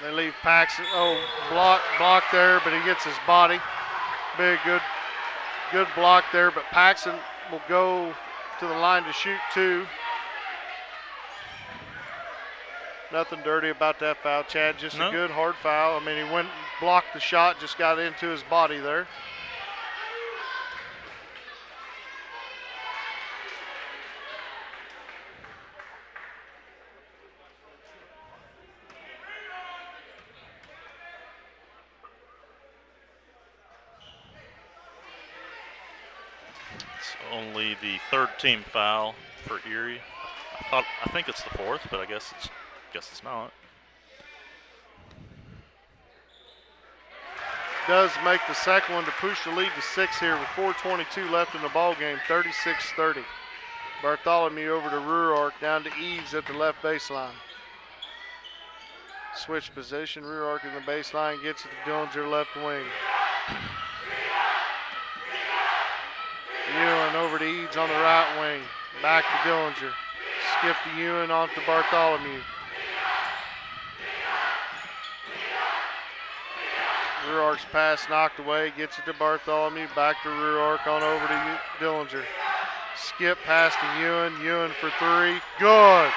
They leave Paxton. Oh, block there, but he gets his body. Big, good block there, but Paxton will go to the line to shoot two. Nothing dirty about that foul, Chad. Just a good, hard foul. I mean, he went, blocked the shot, just got into his body there. It's only the third team foul for Erie. I think it's the fourth, but I guess it's not. Does make the second one to push the lead to 6 here with 4:22 left in the ball game, 36-30. Bartholomew over to Ruark, down to Eads at the left baseline. Switch position, Ruark in the baseline, gets it to Dillinger left wing. Ewan over to Eads on the right wing, back to Dillinger. Skip to Ewan, on to Bartholomew. Ruark's pass knocked away, gets it to Bartholomew, back to Ruark, on over to Dillinger. Skip pass to Ewan, Ewan for three, good.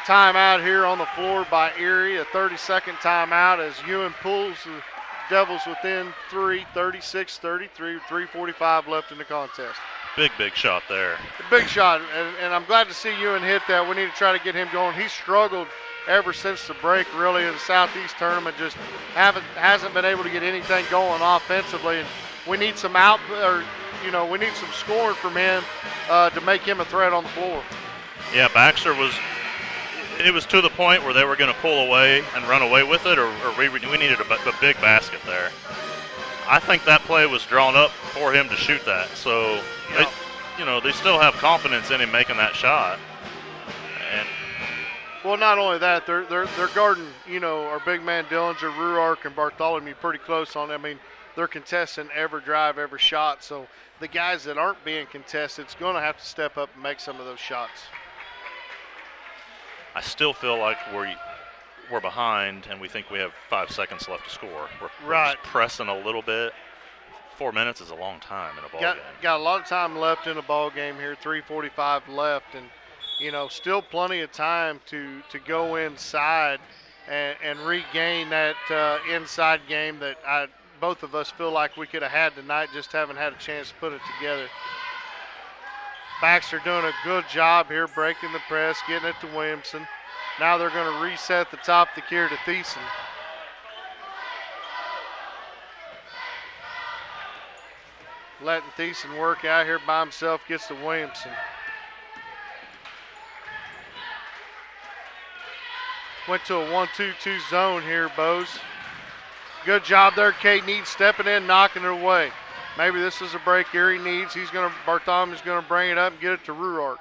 Timeout here on the floor by Erie, a 30-second timeout as Ewan pulls the Devils within three, 36-33, 3:45 left in the contest. Big shot there. A big shot, and I'm glad to see Ewan hit that. We need to try to get him going. He struggled ever since the break, really, in the Southeast tournament. Just hasn't been able to get anything going offensively, and we need some we need some scoring from him to make him a threat on the floor. Yeah, Baxter it was to the point where they were going to pull away and run away with it, or we needed a big basket there. I think that play was drawn up for him to shoot that. So, they still have confidence in him making that shot. And well, not only that, they're guarding, our big man Dillinger, Ruark, and Bartholomew pretty close on. I mean, they're contesting every drive, every shot. So the guys that aren't being contested is going to have to step up and make some of those shots. I still feel like we're behind, and we think we have 5 seconds left to score. We're just pressing a little bit. 4 minutes is a long time in a ball game. Got a lot of time left in a ball game here, 3:45 left, and still plenty of time to go inside and regain that inside game that both of us feel like we could have had tonight, just haven't had a chance to put it together. Baxter doing a good job here, breaking the press, getting it to Williamson. Now they're going to reset the top of the key to Thiessen. Letting Thiessen work out here by himself, gets to Williamson. Went to a 1-2-2 zone here, Bose. Good job there, Kate Neat stepping in, knocking it away. Maybe this is a break Erie needs. Bartholomew's going to bring it up and get it to Ruark.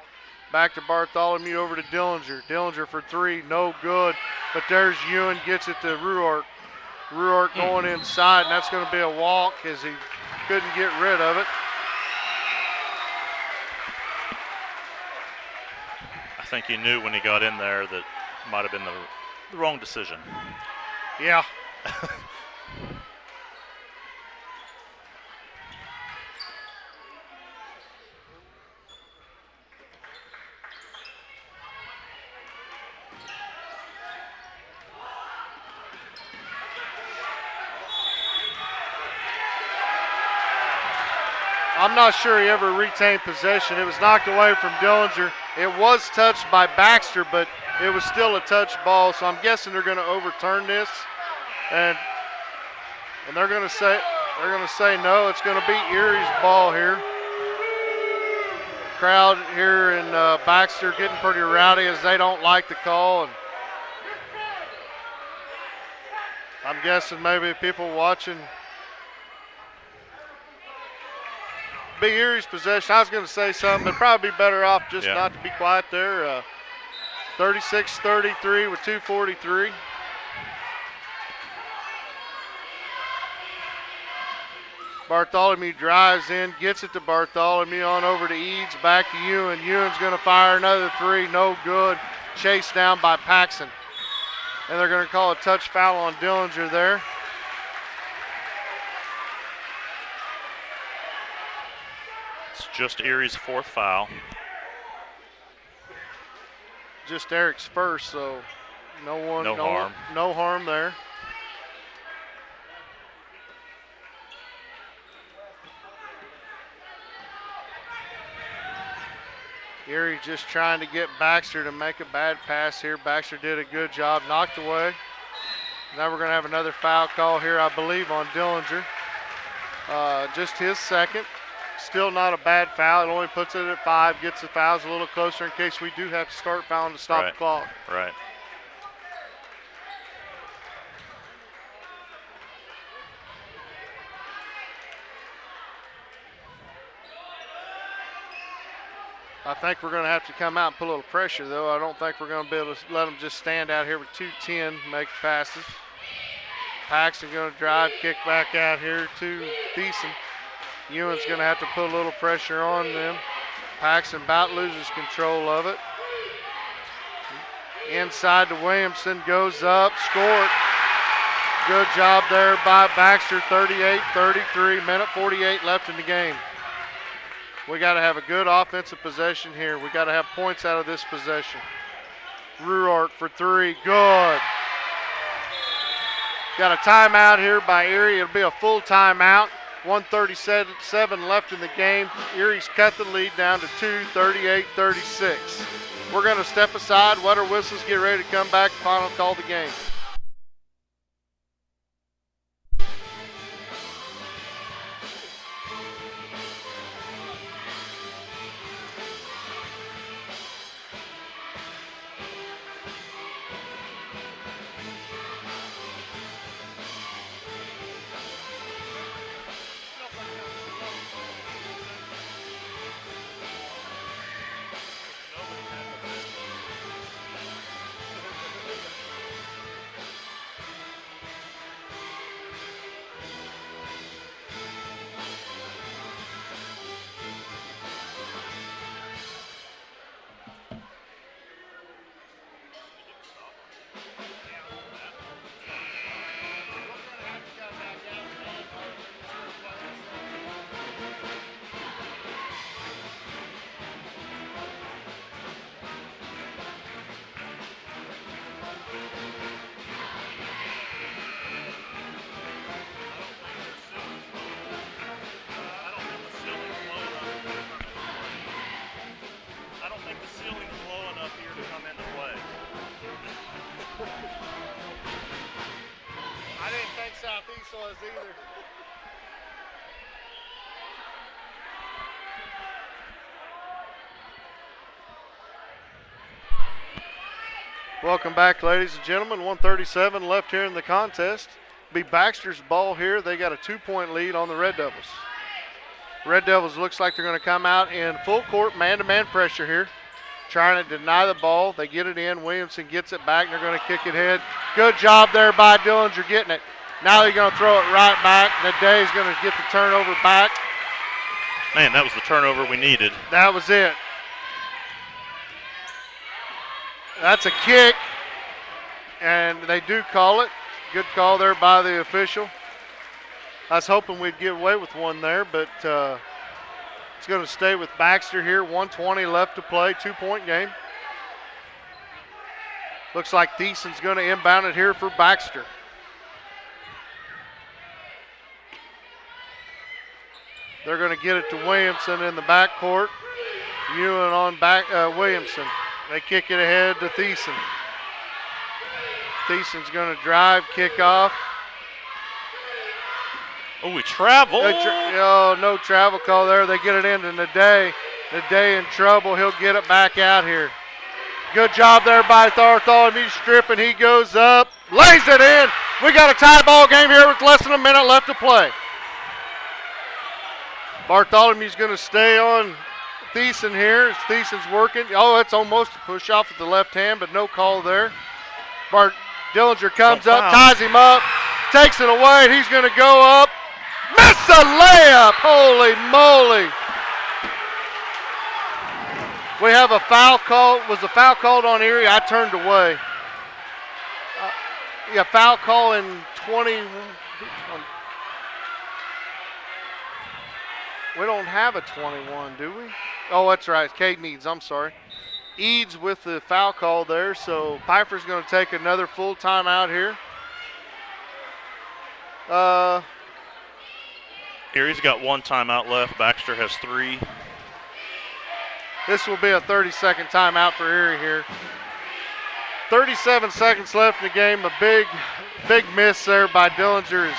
Back to Bartholomew, over to Dillinger. Dillinger for three, no good. But there's Ewan, gets it to Ruark. Ruark going inside, and that's going to be a walk as he couldn't get rid of it. I think he knew when he got in there that might have been the wrong decision. Yeah. I'm not sure he ever retained possession. It was knocked away from Dillinger. It was touched by Baxter, but it was still a touch ball, so I'm guessing they're going to overturn this. And they're going to say no, it's going to be Erie's ball here. Crowd here in Baxter getting pretty rowdy as they don't like the call. And I'm guessing maybe people watching be Erie's possession. I was going to say something, but probably be better off just not to be quiet there. 36-33 with 2:43. Bartholomew drives in, gets it to Bartholomew, on over to Eads, back to Ewan. Ewan's going to fire another three, no good. Chased down by Paxson. And they're going to call a touch foul on Dillinger there. It's just Erie's fourth foul. Just Eric's first, so no harm. No harm there. Erie just trying to get Baxter to make a bad pass here. Baxter did a good job, knocked away. Now we're going to have another foul call here, I believe, on Dillinger. Just his second. Still not a bad foul. It only puts it at 5, gets the fouls a little closer in case we do have to start fouling to stop the clock. Right. I think we're going to have to come out and put a little pressure, though. I don't think we're going to be able to let them just stand out here with 2:10, make passes. Paxton going to drive, kick back out here to Thiessen. Ewan's going to have to put a little pressure on them. Paxton about loses control of it. Inside to Williamson, goes up, scored. Good job there by Baxter, 38-33, minute 48 left in the game. We got to have a good offensive possession here. We got to have points out of this possession. Ruark for three, good. Got a timeout here by Erie. It'll be a full timeout. 1:37 left in the game. Erie's cut the lead down to 2, 38-36. We're going to step aside, wet our whistles, get ready to come back, final call of the game. Either. Welcome back, ladies and gentlemen. 1:37 left here in the contest. Be Baxter's ball here. They got a 2-point lead on the Red Devils. Red Devils looks like they're going to come out in full court man-to-man pressure here. Trying to deny the ball. They get it in. Williamson gets it back. They're going to kick it ahead. Good job there by Dillinger getting it. Now they're going to throw it right back. Naday's going to get the turnover back. Man, that was the turnover we needed. That was it. That's a kick, and they do call it. Good call there by the official. I was hoping we'd get away with one there, but it's going to stay with Baxter here. 1:20 left to play, 2-point game. Looks like Thiessen's going to inbound it here for Baxter. They're going to get it to Williamson in the backcourt. Ewan on back Williamson. They kick it ahead to Thiessen. Thiessen's going to drive, kick off. Oh, we travel. No travel call there. They get it into Naday. Naday in trouble. He'll get it back out here. Good job there by Bartholomew's stripping. He goes up, lays it in. We got a tie ball game here with less than a minute left to play. Bartholomew's going to stay on Thiessen here. Thiessen's working. Oh, it's almost a push off with the left hand, but no call there. Dillinger comes up, ties him up, takes it away, and he's going to go up. Miss a layup! Holy moly! We have a foul call. Was the foul called on Erie? I turned away. Foul call in 20. We don't have a 21, do we? Oh, that's right. Caden Eads, I'm sorry. Eads with the foul call there, so Piper's going to take another full timeout here. Erie's got one timeout left. Baxter has 3. This will be a 30-second timeout for Erie here. 37 seconds left in the game. A big miss there by Dillinger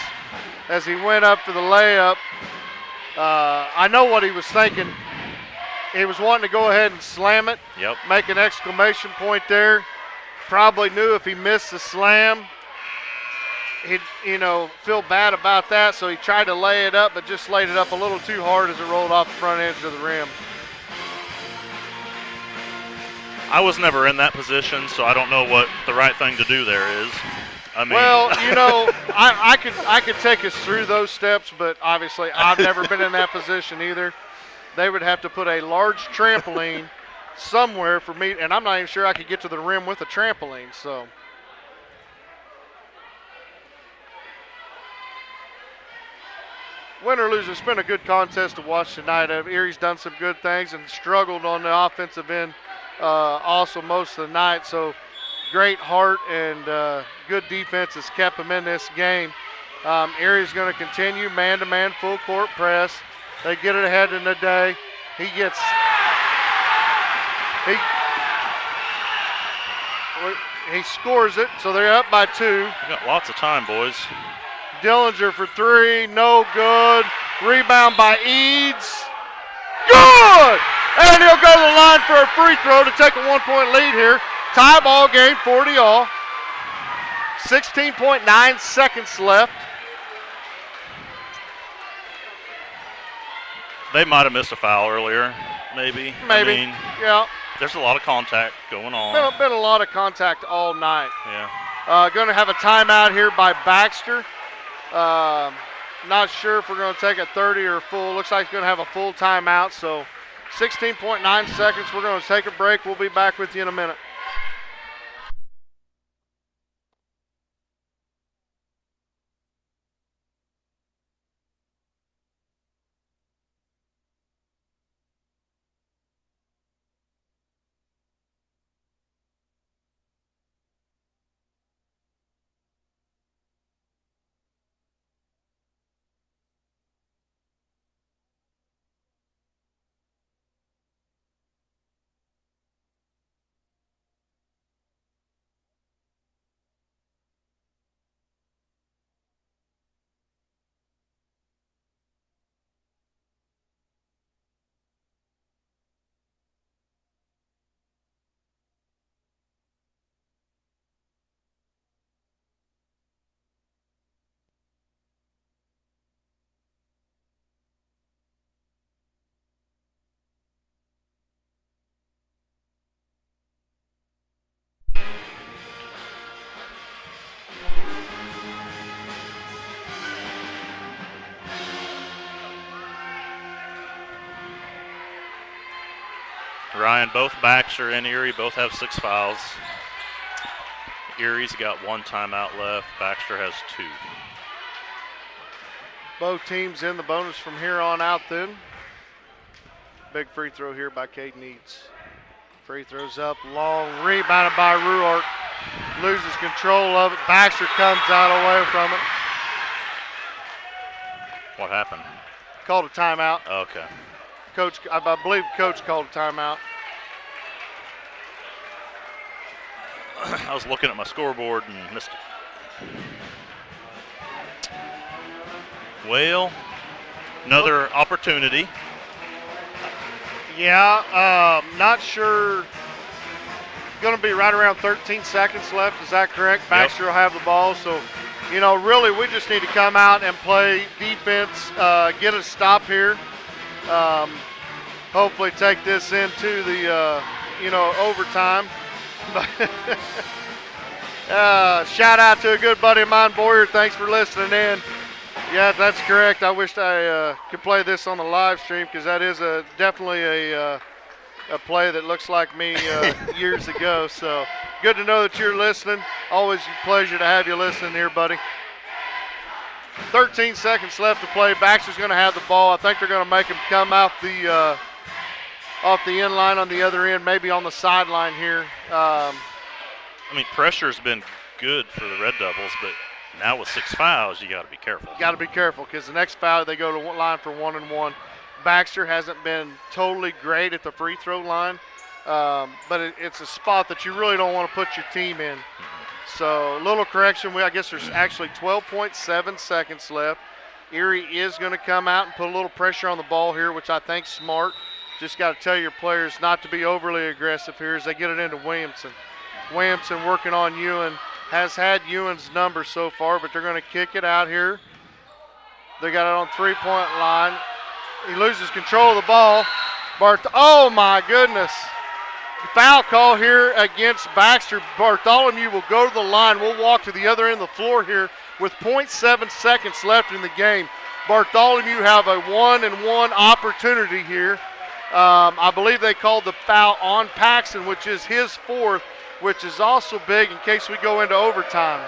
as he went up for the layup. I know what he was thinking. He was wanting to go ahead and slam it. Yep. Make an exclamation point there. Probably knew if he missed the slam, he'd feel bad about that. So he tried to lay it up, but just laid it up a little too hard as it rolled off the front edge of the rim. I was never in that position, so I don't know what the right thing to do there is. Well, I could take us through those steps, but obviously I've never been in that position either. They would have to put a large trampoline somewhere for me, and I'm not even sure I could get to the rim with a trampoline. So, win or lose, it's been a good contest to watch tonight. Erie's done some good things and struggled on the offensive end also most of the night. So, great heart and good defense has kept them in this game. Erie's going to continue man-to-man full court press. They get it ahead in the day. He scores it, so they're up by 2. We got lots of time, boys. Dillinger for 3, no good. Rebound by Eads. Good! And he'll go to the line for a free throw to take a 1-point lead here. Tie ball game, 40-all. 16.9 seconds left. They might have missed a foul earlier, maybe. Yeah. There's a lot of contact going on. Been a lot of contact all night. Yeah. Going to have a timeout here by Baxter. Not sure if we're going to take a 30 or a full. Looks like it's going to have a full timeout. So 16.9 seconds. We're going to take a break. We'll be back with you in a minute. Ryan, both Baxter and Erie both have 6 fouls. Erie's got 1 timeout left. Baxter has 2. Both teams in the bonus from here on out then. Big free throw here by Caden Eads. Free throws up, long, rebounded by Ruark. Loses control of it. Baxter comes out away from it. What happened? Called a timeout. Okay. Coach, I believe Coach called a timeout. I was looking at my scoreboard and missed it. Well, another opportunity. Yeah, not sure. Going to be right around 13 seconds left. Is that correct? Baxter will have the ball. So, really we just need to come out and play defense, get a stop here. Hopefully take this into the, overtime. Shout out to a good buddy of mine, Boyer. Thanks for listening in. Yeah, that's correct. I wish I could play this on the live stream because that is definitely a play that looks like me years ago. So good to know that you're listening. Always a pleasure to have you listening here, buddy. 13 seconds left to play. Baxter's going to have the ball. I think they're going to make him come off the end line on the other end, maybe on the sideline here. Pressure's been good for the Red Devils, but now with 6 fouls, you got to be careful. Got to be careful because the next foul, they go to line for 1-and-1. Baxter hasn't been totally great at the free throw line, but it's a spot that you really don't want to put your team in. So a little correction. I guess there's actually 12.7 seconds left. Erie is going to come out and put a little pressure on the ball here, which I think's smart. Just got to tell your players not to be overly aggressive here as they get it into Williamson. Williamson working on Ewan. Has had Ewan's number so far, but they're going to kick it out here. They got it on 3-point line. He loses control of the ball. Oh, my goodness. Foul call here against Baxter. Bartholomew will go to the line. We'll walk to the other end of the floor here with 0.7 seconds left in the game. Bartholomew have a 1-and-1 opportunity here. I believe they called the foul on Paxton, which is his 4th, which is also big in case we go into overtime.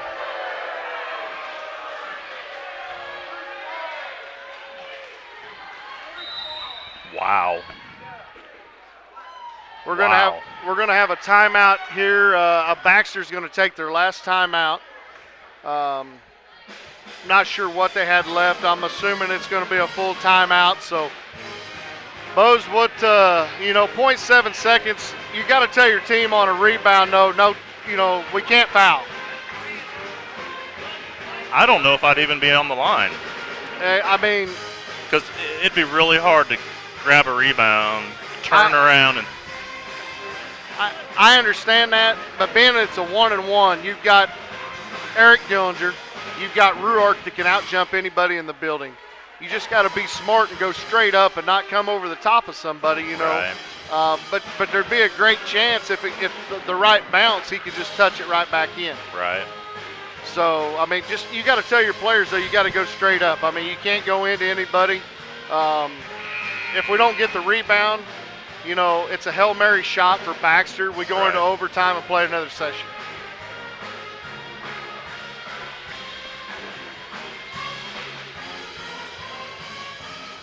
Wow. We're gonna have a timeout here. Baxter's gonna take their last timeout. Not sure what they had left. I'm assuming it's gonna be a full timeout. So, Bose, what 0.7 seconds. You got to tell your team on a rebound. No, we can't foul. I don't know if I'd even be on the line. Because it'd be really hard to grab a rebound, turn around, and. I understand that, but being it's a 1-and-1, you've got Eric Dillinger, you've got Ruark that can out-jump anybody in the building. You just got to be smart and go straight up and not come over the top of somebody, Right. But there'd be a great chance if the right bounce, he could just touch it right back in. Right. So, you got to tell your players, though, you got to go straight up. You can't go into anybody. If we don't get the rebound, it's a Hail Mary shot for Baxter. We go into overtime and play another session.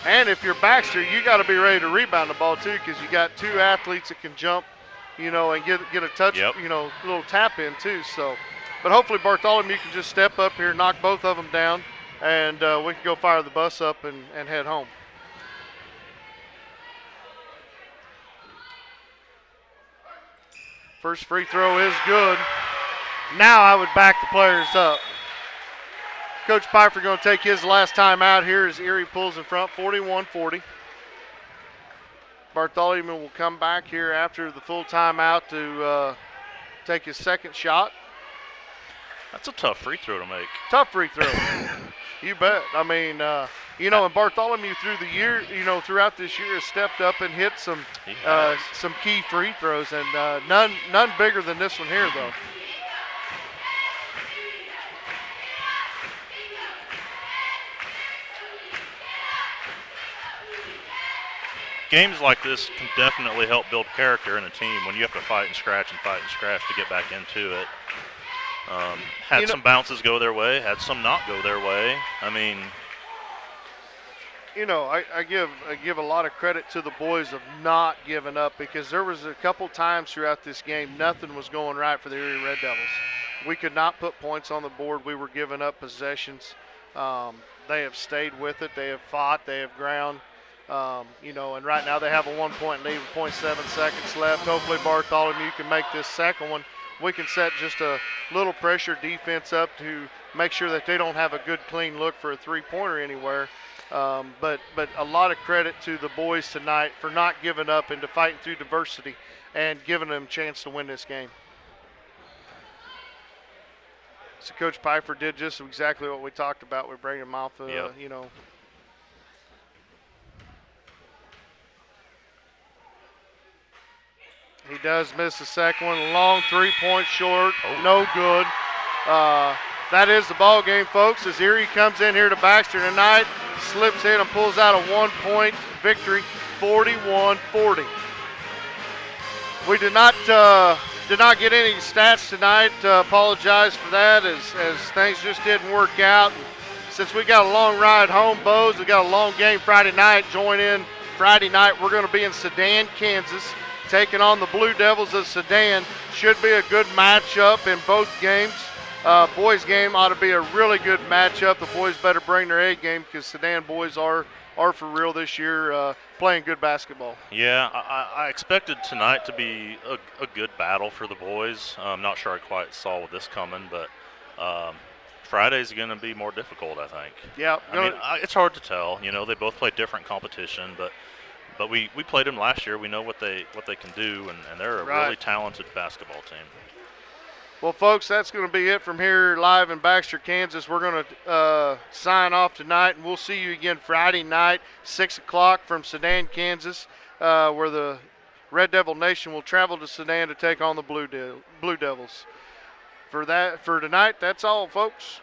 And if you're Baxter, you got to be ready to rebound the ball, too, because you got 2 athletes that can jump, and get a touch, little tap in, too. So, but hopefully Bartholomew can just step up here, knock both of them down, and we can go fire the bus up and head home. First free throw is good. Now I would back the players up. Coach Piper going to take his last time out here as Erie pulls in front, 41-40. Bartholomew will come back here after the full timeout to take his second shot. That's a tough free throw to make. Tough free throw. You bet. And Bartholomew through the year, throughout this year has stepped up and hit some key free throws, and none bigger than this one here, though. games like this can definitely help build character in a team when you have to fight and scratch to get back into it. Had some bounces go their way, had some not go their way. I mean, I give a lot of credit to the boys of not giving up, because there was a couple times throughout this game nothing was going right for the Erie Red Devils. We could not put points on the board. We were giving up possessions. They have stayed with it. They have fought. They have ground. And right now they have a 1-point lead with 0.7 seconds left. Hopefully, Bartholomew can make this second one. We can set just a little pressure defense up to make sure that they don't have a good, clean look for a three-pointer anywhere. But a lot of credit to the boys tonight for not giving up and to fighting through diversity and giving them a chance to win this game. So Coach Piper did just exactly what we talked about. We're bringing him off, Yep. He does miss the second one. Long 3-point short. No good. That is the ball game, folks, as Erie comes in here to Baxter tonight, slips in and pulls out a 1-point victory, 41-40. We did not get any stats tonight. Apologize for that, as things just didn't work out. Since we got a long ride home, Bows, we got a long game Friday night. Join in Friday night. We're going to be in Sedan, Kansas, taking on the Blue Devils of Sedan. Should be a good matchup in both games. Boys game ought to be a really good matchup. The boys better bring their A game, because Sedan boys are for real this year, playing good basketball. Yeah, I expected tonight to be a good battle for the boys. I'm not sure I quite saw this coming, but Friday's going to be more difficult, I think. Yeah. I mean, it's hard to tell. They both play different competition, but we played them last year. We know what they can do, and they're a really talented basketball team. Well, folks, that's going to be it from here live in Baxter, Kansas. We're going to sign off tonight, and we'll see you again Friday night, 6 o'clock from Sedan, Kansas, where the Red Devil Nation will travel to Sedan to take on the Blue Devils. For tonight, that's all, folks.